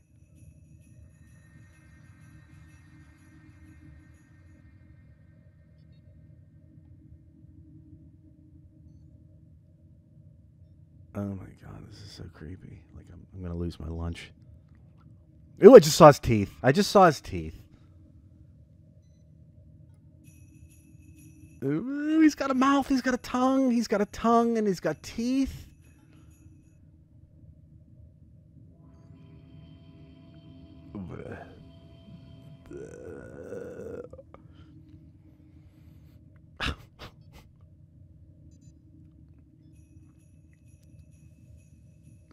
Oh my God, this is so creepy. Like, I'm going to lose my lunch. Ooh, I just saw his teeth. I just saw his teeth. Ooh, he's got a mouth, he's got a tongue, and he's got teeth.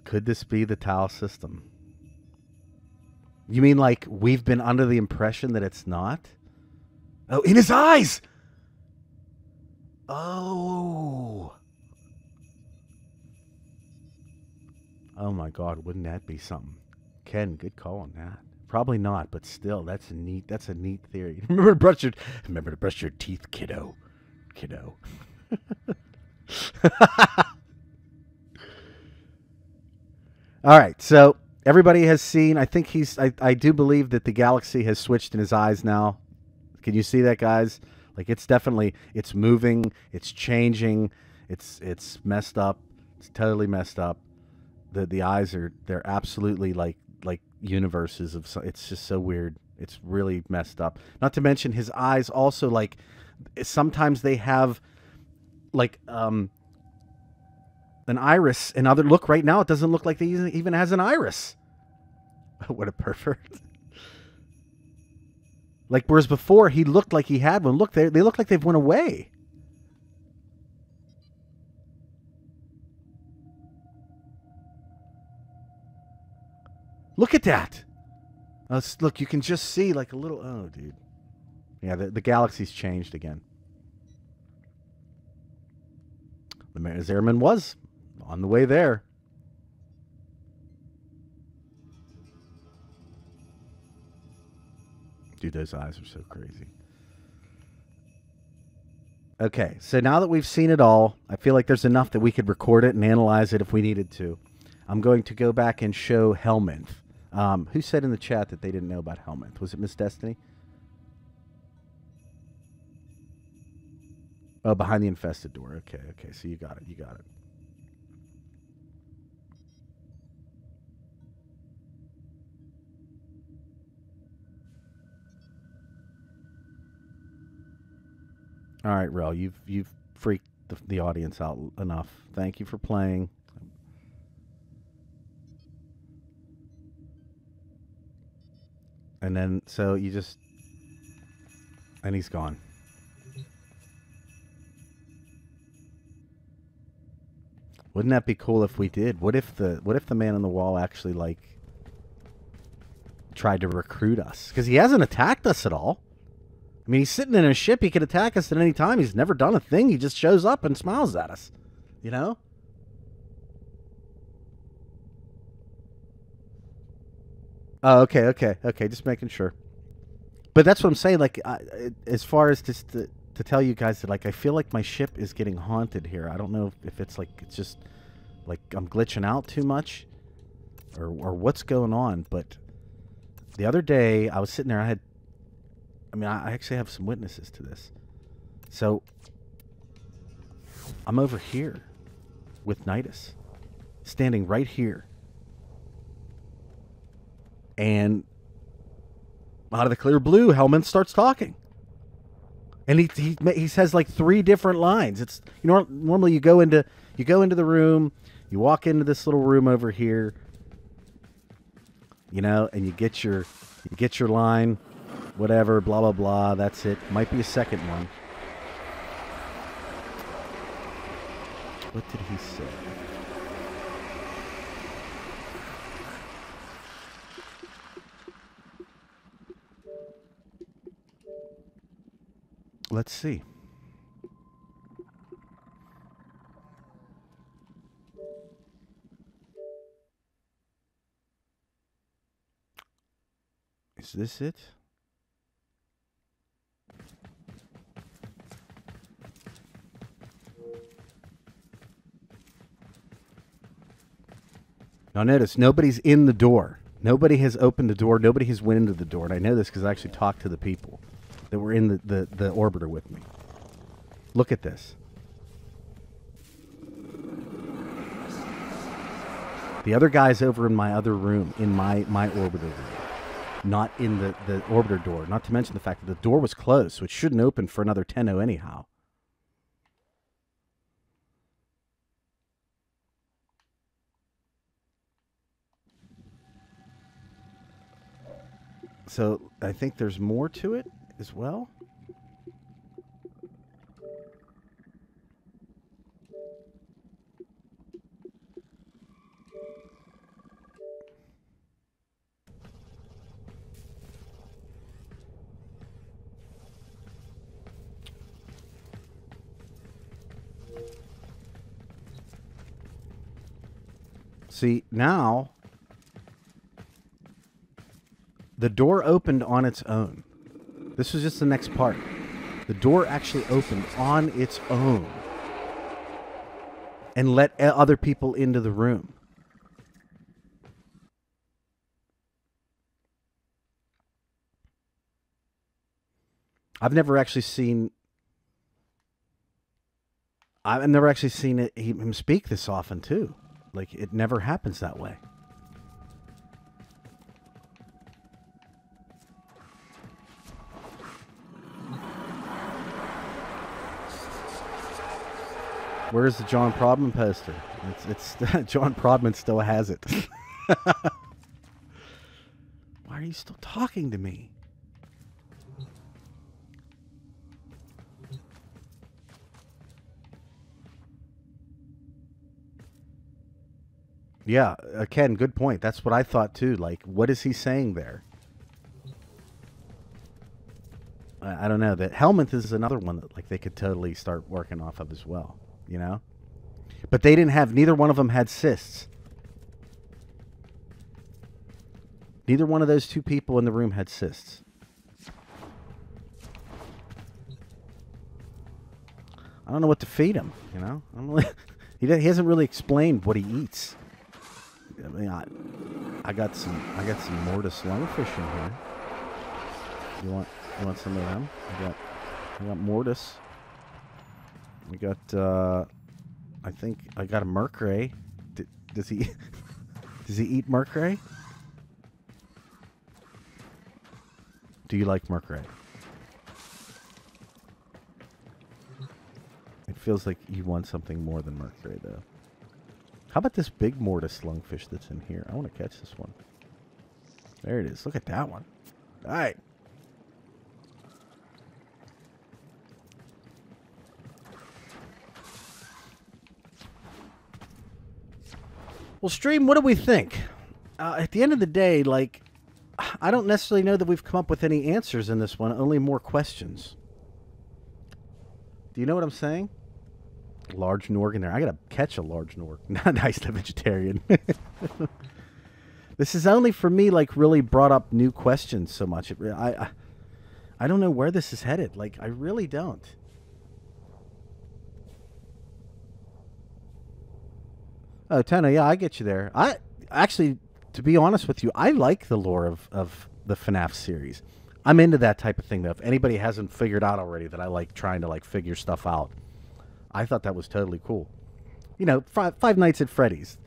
Could this be the Tau system? You mean like we've been under the impression that it's not? Oh, in his eyes! Oh. Oh my God, wouldn't that be something? Ken, good call on that. Probably not, but still, that's a neat theory. Remember to brush your teeth, kiddo. Kiddo. All right, so everybody has seen, I think I do believe that the galaxy has switched in his eyes now. Can you see that, guys? Like it's definitely, it's moving, it's changing, it's messed up. It's totally messed up. The eyes they're absolutely like universes of. It's just so weird. It's really messed up. Not to mention his eyes also like sometimes they have like an iris, and other look right now it doesn't look like he even has an iris. What a pervert. Like whereas before he looked like he had one. Look, they look like they've went away. Look at that. Look, you can just see like a little. Oh, dude. Yeah, the galaxy's changed again. The Zariman was on the way there. Dude, those eyes are so crazy. Okay, so now that we've seen it all, I feel like there's enough that we could record it and analyze it if we needed to. I'm going to go back and show Helminth. Who said in the chat that they didn't know about Helminth? Was it Miss Destiny? Oh, behind the infested door. Okay, okay. So you got it. You got it. All right, Rel. You've freaked the audience out enough. Thank you for playing. And then, so you just... And he's gone. Wouldn't that be cool if we did? What if the man on the wall actually, like, tried to recruit us? Because he hasn't attacked us at all. I mean, he's sitting in a ship. He could attack us at any time. He's never done a thing. He just shows up and smiles at us. You know? Oh, okay, okay, okay. Just making sure. But that's what I'm saying. Like, as far as just to tell you guys that, like, I feel like my ship is getting haunted here. I don't know if it's like, it's just like I'm glitching out too much or what's going on. But the other day I was sitting there. I actually have some witnesses to this. So I'm over here with Nidus, standing right here. And out of the clear blue, Helminth starts talking. And he says like 3 different lines. It's normally you go into the room, you walk into this little room over here, you know, and you get your line, whatever, blah blah blah. That's it. Might be a second one. What did he say? Let's see. Is this it? Now notice, nobody's in the door. Nobody has opened the door. Nobody has went into the door. And I know this because I actually talked to the people that were in the orbiter with me. Look at this. The other guy's over in my other room, in my orbiter room. Not in the orbiter door. Not to mention the fact that the door was closed, so it shouldn't open for another 10-0 anyhow. So I think there's more to it as well. See, now the door opened on its own. This was just the next part. The door actually opened on its own and let other people into the room. I've never actually seen I've never actually seen him speak this often, too. Like, it never happens that way. Where's the John Prodman poster? It's John Prodman still has it. Why are you still talking to me? Yeah, Ken, good point. That's what I thought too. Like, what is he saying there? I don't know. That Helmuth is another one that like they could totally start working off of as well. You know, but they didn't have. Neither one of them had cysts. Neither one of those two people in the room had cysts. I don't know what to feed him. You know, he hasn't really explained what he eats. I mean, I got some mortis lungfish in here. You want some of them? I got mortis. We got I think I got a mercray. Does he eat mercray? Do you like mercray? It feels like you want something more than mercray though. How about this big mortis lungfish that's in here? I want to catch this one. There it is. Look at that one. All right. Well, stream, what do we think? At the end of the day, like, I don't necessarily know that we've come up with any answers in this one, only more questions. Do you know what I'm saying? Large Norg in there. I gotta catch a large Norg. Nice, the vegetarian. This is only for me, like, really brought up new questions so much. I don't know where this is headed. Like, I really don't. Oh, Tena, yeah, I get you there. I actually, to be honest with you, I like the lore of the FNAF series. I'm into that type of thing, though. If anybody hasn't figured out already that I like trying to, like, figure stuff out, I thought that was totally cool. You know, Five Nights at Freddy's.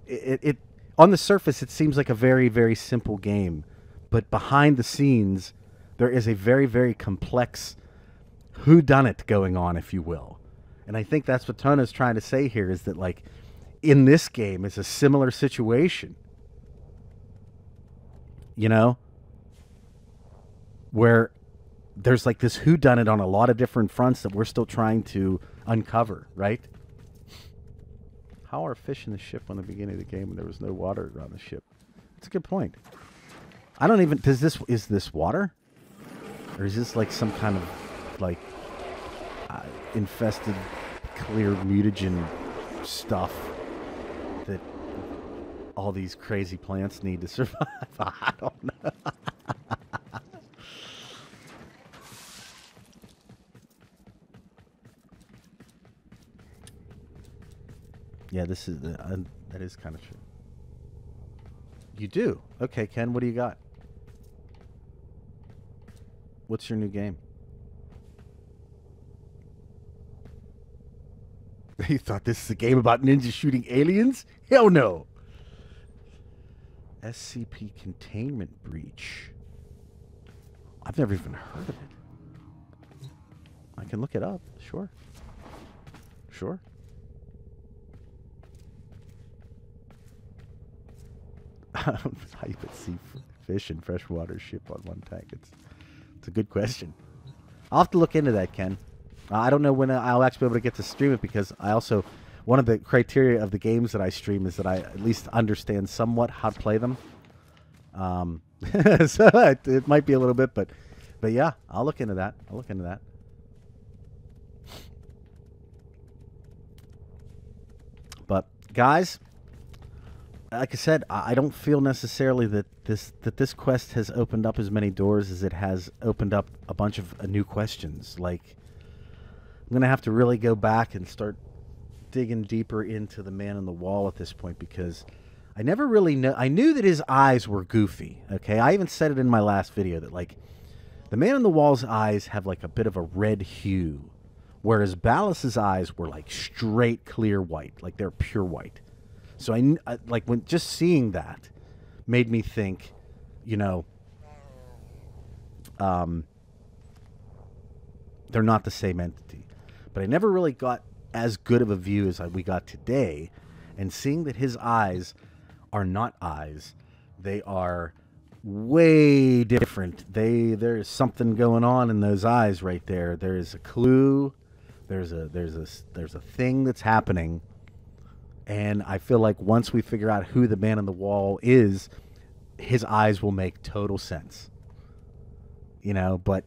It on the surface, it seems like a very, very simple game. But behind the scenes, there is a very, very complex whodunit going on, if you will. And I think that's what Tona's trying to say here is that, like, in this game is a similar situation. You know? Where there's like this whodunit on a lot of different fronts that we're still trying to uncover, right? How are fish in the ship on the beginning of the game when there was no water around the ship? That's a good point. I don't even... is this water? Or is this like some kind of like infested clear mutagen stuff that all these crazy plants need to survive? I don't know. Yeah, this is that is kind of true. You do? Okay, Ken, what do you got? What's your new game? You thought this is a game about ninjas shooting aliens? Hell no. SCP containment breach. I've never even heard of it. I can look it up. Sure. Sure. How you put fish and freshwater ship on one tank? It's a good question. I'll have to look into that, Ken. I don't know when I'll actually be able to get to stream it because I also... one of the criteria of the games that I stream is that I at least understand somewhat how to play them. So it might be a little bit, but yeah, I'll look into that. I'll look into that. But guys, like I said, I don't feel necessarily that this quest has opened up as many doors as it has opened up a bunch of new questions. Like, I'm gonna have to really go back and start digging deeper into the man on the wall at this point because I never really know. I knew that his eyes were goofy. Okay, I even said it in my last video that like the man on the wall's eyes have like a bit of a red hue, whereas Ballas's eyes were like straight clear white, like they're pure white. So I like when just seeing that made me think, you know, they're not the same entity. But I never really got as good of a view as we got today, and seeing that his eyes are not eyes, they are way different. There's something going on in those eyes right there. There is a clue. There's a thing that's happening, and I feel like once we figure out who the man on the wall is, his eyes will make total sense. You know, but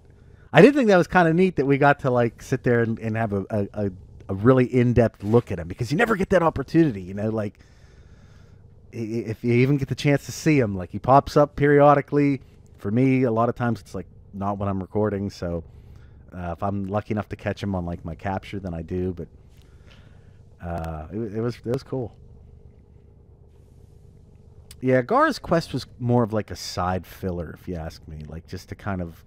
I did think that was kind of neat that we got to like sit there and have a really in-depth look at him, because you never get that opportunity, you know, like if you even get the chance to see him, like he pops up periodically. For me, a lot of times it's like not when I'm recording, so if I'm lucky enough to catch him on like my capture, then I do. But it was cool. Yeah, Gar's quest was more of like a side filler, if you ask me, like just to kind of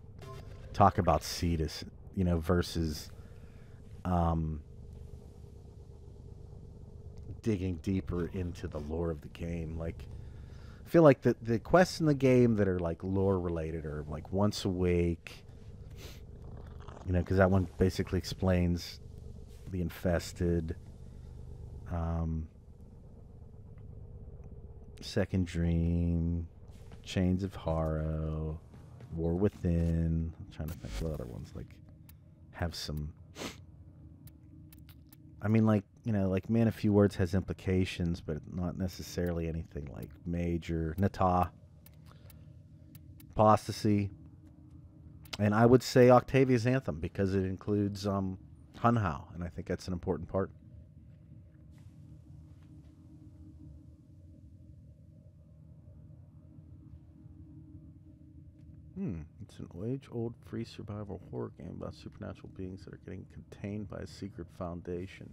talk about Cetus, you know, versus digging deeper into the lore of the game. Like, I feel like the quests in the game that are like lore related are like Once Awake, you know, because that one basically explains the Infested, Second Dream, Chains of Harrow, War Within. I'm trying to think what other ones like have some. I mean, like, you know, like Man of Few Words has implications, but not necessarily anything like major. Nata, Apostasy, and I would say Octavia's Anthem, because it includes Hunhao, and I think that's an important part. It's an age-old free survival horror game about supernatural beings that are getting contained by a secret foundation.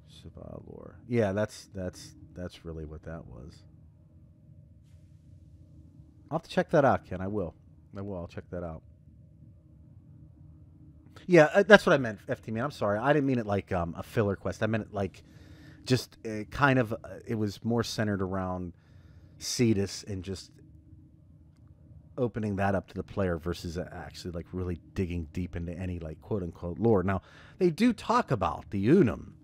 Survival lore. Yeah, that's really what that was. I'll have to check that out, Ken. I will. I'll check that out. Yeah, that's what I meant, FT man. I'm sorry. I didn't mean it like a filler quest. I meant it like just kind of. It was more centered around Cetus and just opening that up to the player versus actually like really digging deep into any like quote unquote lore. Now, they do talk about the Unum,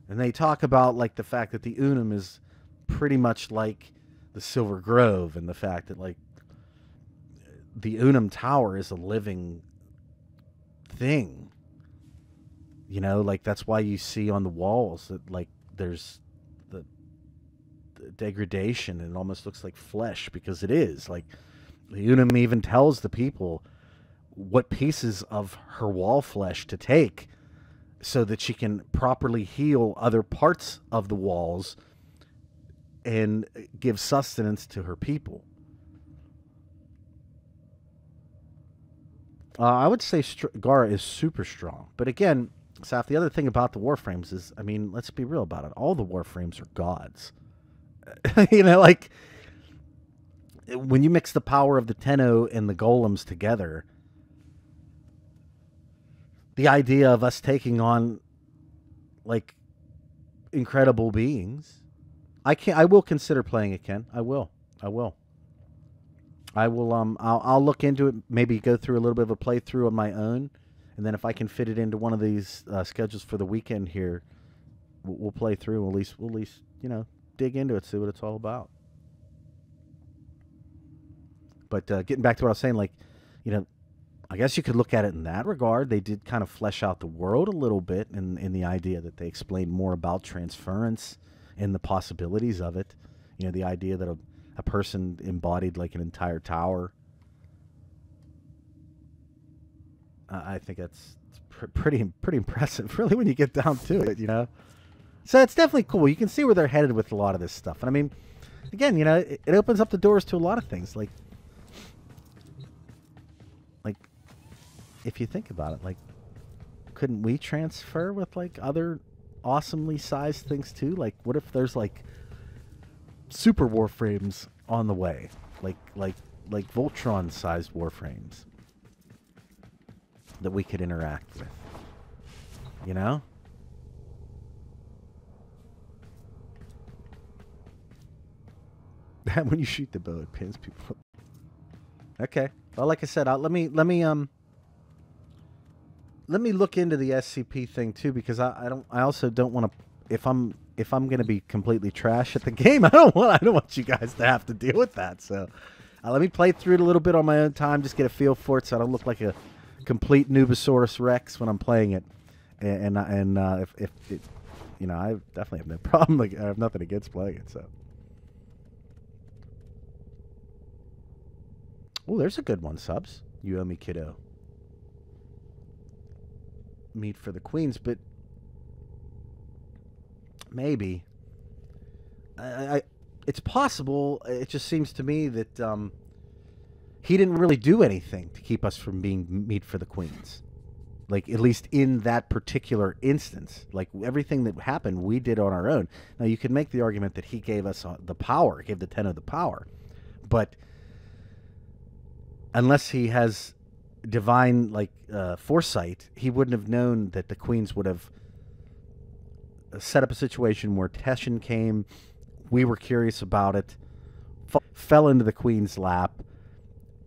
and they talk about like the fact that the Unum is pretty much like the Silver Grove, and the fact that like the Unum Tower is a living thing. You know, like that's why you see on the walls that like there's the degradation, and it almost looks like flesh, because it is. Like the Unum even tells the people what pieces of her wall flesh to take so that she can properly heal other parts of the walls and give sustenance to her people. I would say Gara is super strong. But again, Saf, the other thing about the Warframes is, I mean, let's be real about it. All the Warframes are gods. You know, like, when you mix the power of the Tenno and the Golems together, the idea of us taking on, like, incredible beings, I will consider playing it, Ken. I will. I'll look into it, maybe go through a little bit of a playthrough on my own, and then if I can fit it into one of these schedules for the weekend here, we'll play through. We'll at least, you know, dig into it, see what it's all about. But getting back to what I was saying, like, you know, I guess you could look at it in that regard. They did kind of flesh out the world a little bit in the idea that they explained more about transference and the possibilities of it. You know, the idea that a person embodied like an entire tower. I think that's pretty impressive, really, when you get down to it, you know. So it's definitely cool. You can see where they're headed with a lot of this stuff. And I mean, again, you know, it opens up the doors to a lot of things. Like if you think about it, like, couldn't we transfer with like other awesomely sized things too? Like, what if there's like super Warframes on the way, like Voltron sized Warframes? that we could interact with. You know? When you shoot the bow, it pins people. Okay. Well, like I said, let me look into the SCP thing too, because I also don't want to, if I'm going to be completely trash at the game, I don't want you guys to have to deal with that. So let me play through it a little bit on my own time, just get a feel for it, so I don't look like a complete Nubosaurus Rex when I'm playing it. And if it, you know, I definitely have no problem. Like, I have nothing against playing it. So. Oh, there's a good one, Subs. You owe me, kiddo. Meet for the Queens, but maybe. It's possible. It just seems to me that he didn't really do anything to keep us from being meet for the Queens. Like, at least in that particular instance. Like, everything that happened, we did on our own. Now, you could make the argument that he gave us the power, gave the Ten of the power. But unless he has divine, like, foresight, he wouldn't have known that the Queens would have set up a situation where Teshon came, we were curious about it, fell into the Queen's lap,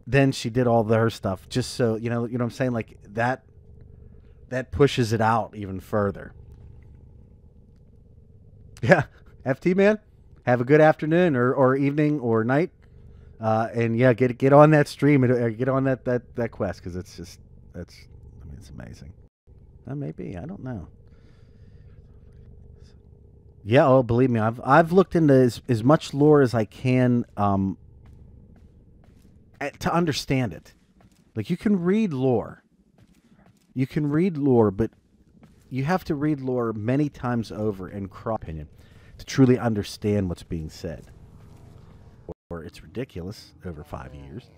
then she did all her stuff, just so, you know what I'm saying? Like, that pushes it out even further. Yeah, FT, man, have a good afternoon or evening or night. And yeah, get on that stream and get on that quest, because it's just, I mean, it's amazing. Maybe, I don't know. Yeah, oh, believe me, I've looked into as much lore as I can to understand it. Like, you can read lore. You can read lore, but you have to read lore many times over in cross opinion to truly understand what's being said. Or it's ridiculous over 5 years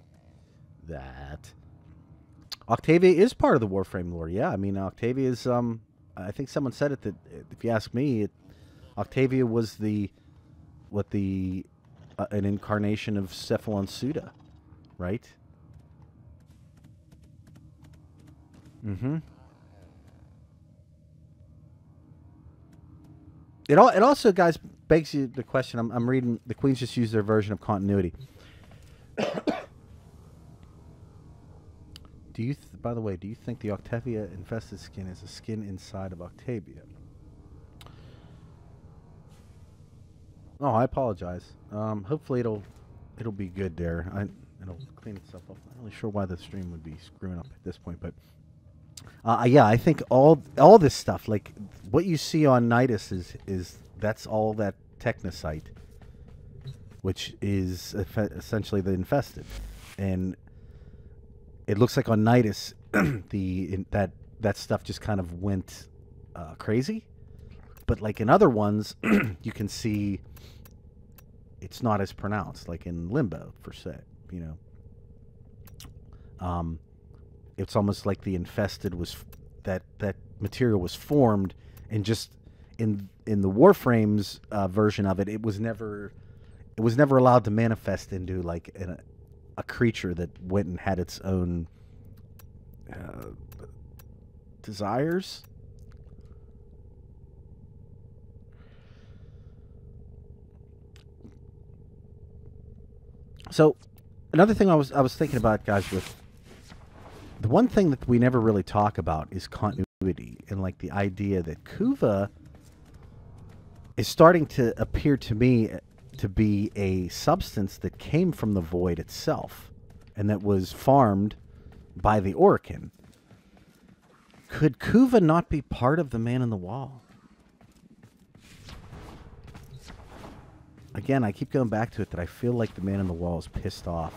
that Octavia is part of the Warframe lore. Yeah, I mean, Octavia is, I think someone said it, that if you ask me, Octavia was an incarnation of Cephalon Suda, right? Mm-hmm. It also, guys, begs you the question. I'm reading, the Queens just use their version of continuity. By the way, do you think the Octavia infested skin is a skin inside of Octavia? Oh, I apologize. Hopefully it'll be good there. It'll clean itself up. I'm not really sure why the stream would be screwing up at this point, but yeah, I think all this stuff, like what you see on Nidus, is that's all that technosite, which is essentially the infested, and it looks like on Nidus that stuff just kind of went crazy, but like in other ones, you can see it's not as pronounced, like in Limbo, per se, you know. It's almost like the infested was that material was formed, and just in the Warframe's version of it, it was never allowed to manifest into like a creature that went and had its own desires. So another thing I was thinking about, guys, with the one thing that we never really talk about is continuity, and like the idea that Kuva is starting to appear to me to be a substance that came from the void itself and that was farmed by the Orokin. Could Kuva not be part of the Man in the Wall? Again, I keep going back to it, that I feel like the Man in the Wall is pissed off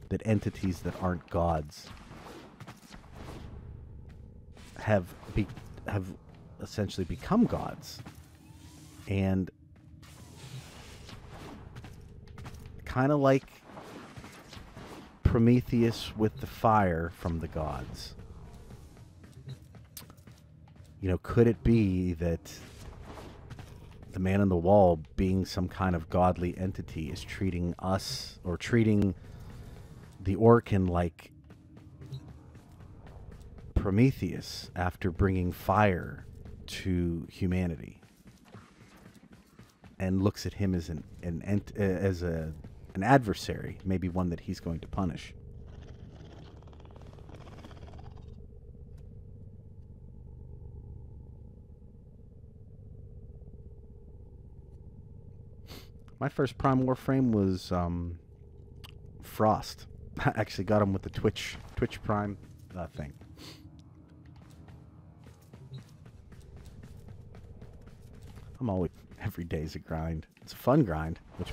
that entities that aren't gods have essentially become gods, and kind of like Prometheus with the fire from the gods. You know, could it be that the Man in the Wall, being some kind of godly entity, is treating us, or treating the Orokin, like Prometheus after bringing fire to humanity, and looks at him as an adversary, maybe one that he's going to punish. My first Prime Warframe was Frost. I actually got him with the Twitch Prime thing. I'm always, every day's a grind. It's a fun grind, which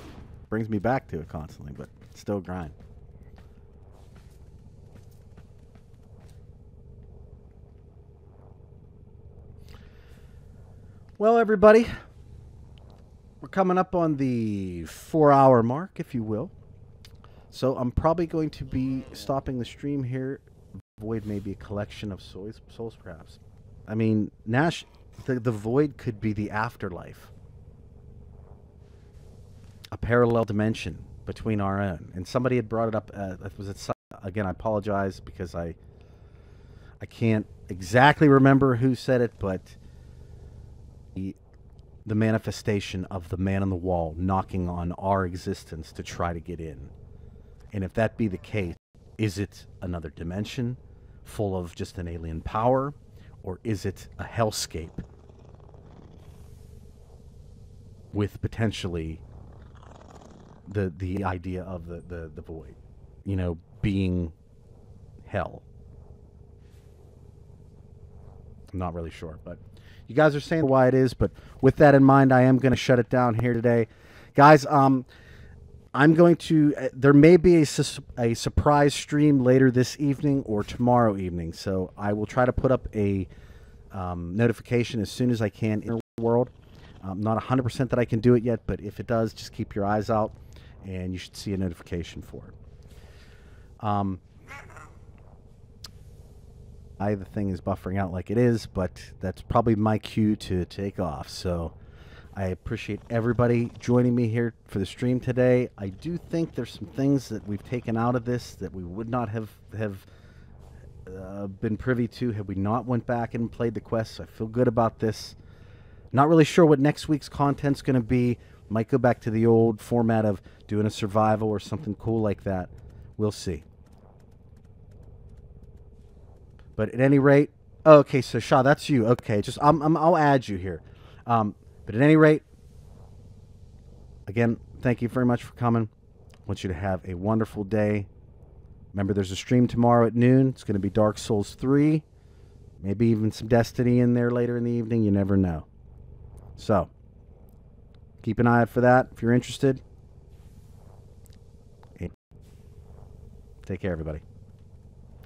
brings me back to it constantly, but it's still a grind. Well, everybody, we're coming up on the 4-hour mark, if you will. So I'm probably going to be stopping the stream here. Void may be a collection of souls, perhaps. I mean, Nash, the Void could be the afterlife. A parallel dimension between our own. And somebody had brought it up. Again, I apologize because I can't exactly remember who said it, but the manifestation of the man on the wall knocking on our existence to try to get in. And if that be the case, is it another dimension full of just an alien power, or is it a hellscape with potentially the idea of the void, you know, being hell? I'm not really sure, but you guys are saying why it is. But with that in mind, I am going to shut it down here today, guys. I'm going to, there may be a surprise stream later this evening or tomorrow evening. So I will try to put up a notification as soon as I can in the world. Not 100% that I can do it yet, but if it does, just keep your eyes out and you should see a notification for it. The thing is buffering out like it is, but that's probably my cue to take off. So I appreciate everybody joining me here for the stream today. I do think there's some things that we've taken out of this that we would not have been privy to had we not went back and played the quest. So I feel good about this. Not really sure what next week's content's going to be. Might go back to the old format of doing a survival or something cool like that. We'll see. But at any rate, oh, okay, so Shaw, that's you. Okay, just I'll add you here. But at any rate, again, thank you very much for coming. I want you to have a wonderful day. Remember, there's a stream tomorrow at noon. It's going to be Dark Souls 3. Maybe even some Destiny in there later in the evening. You never know. So, keep an eye out for that if you're interested. Take care, everybody.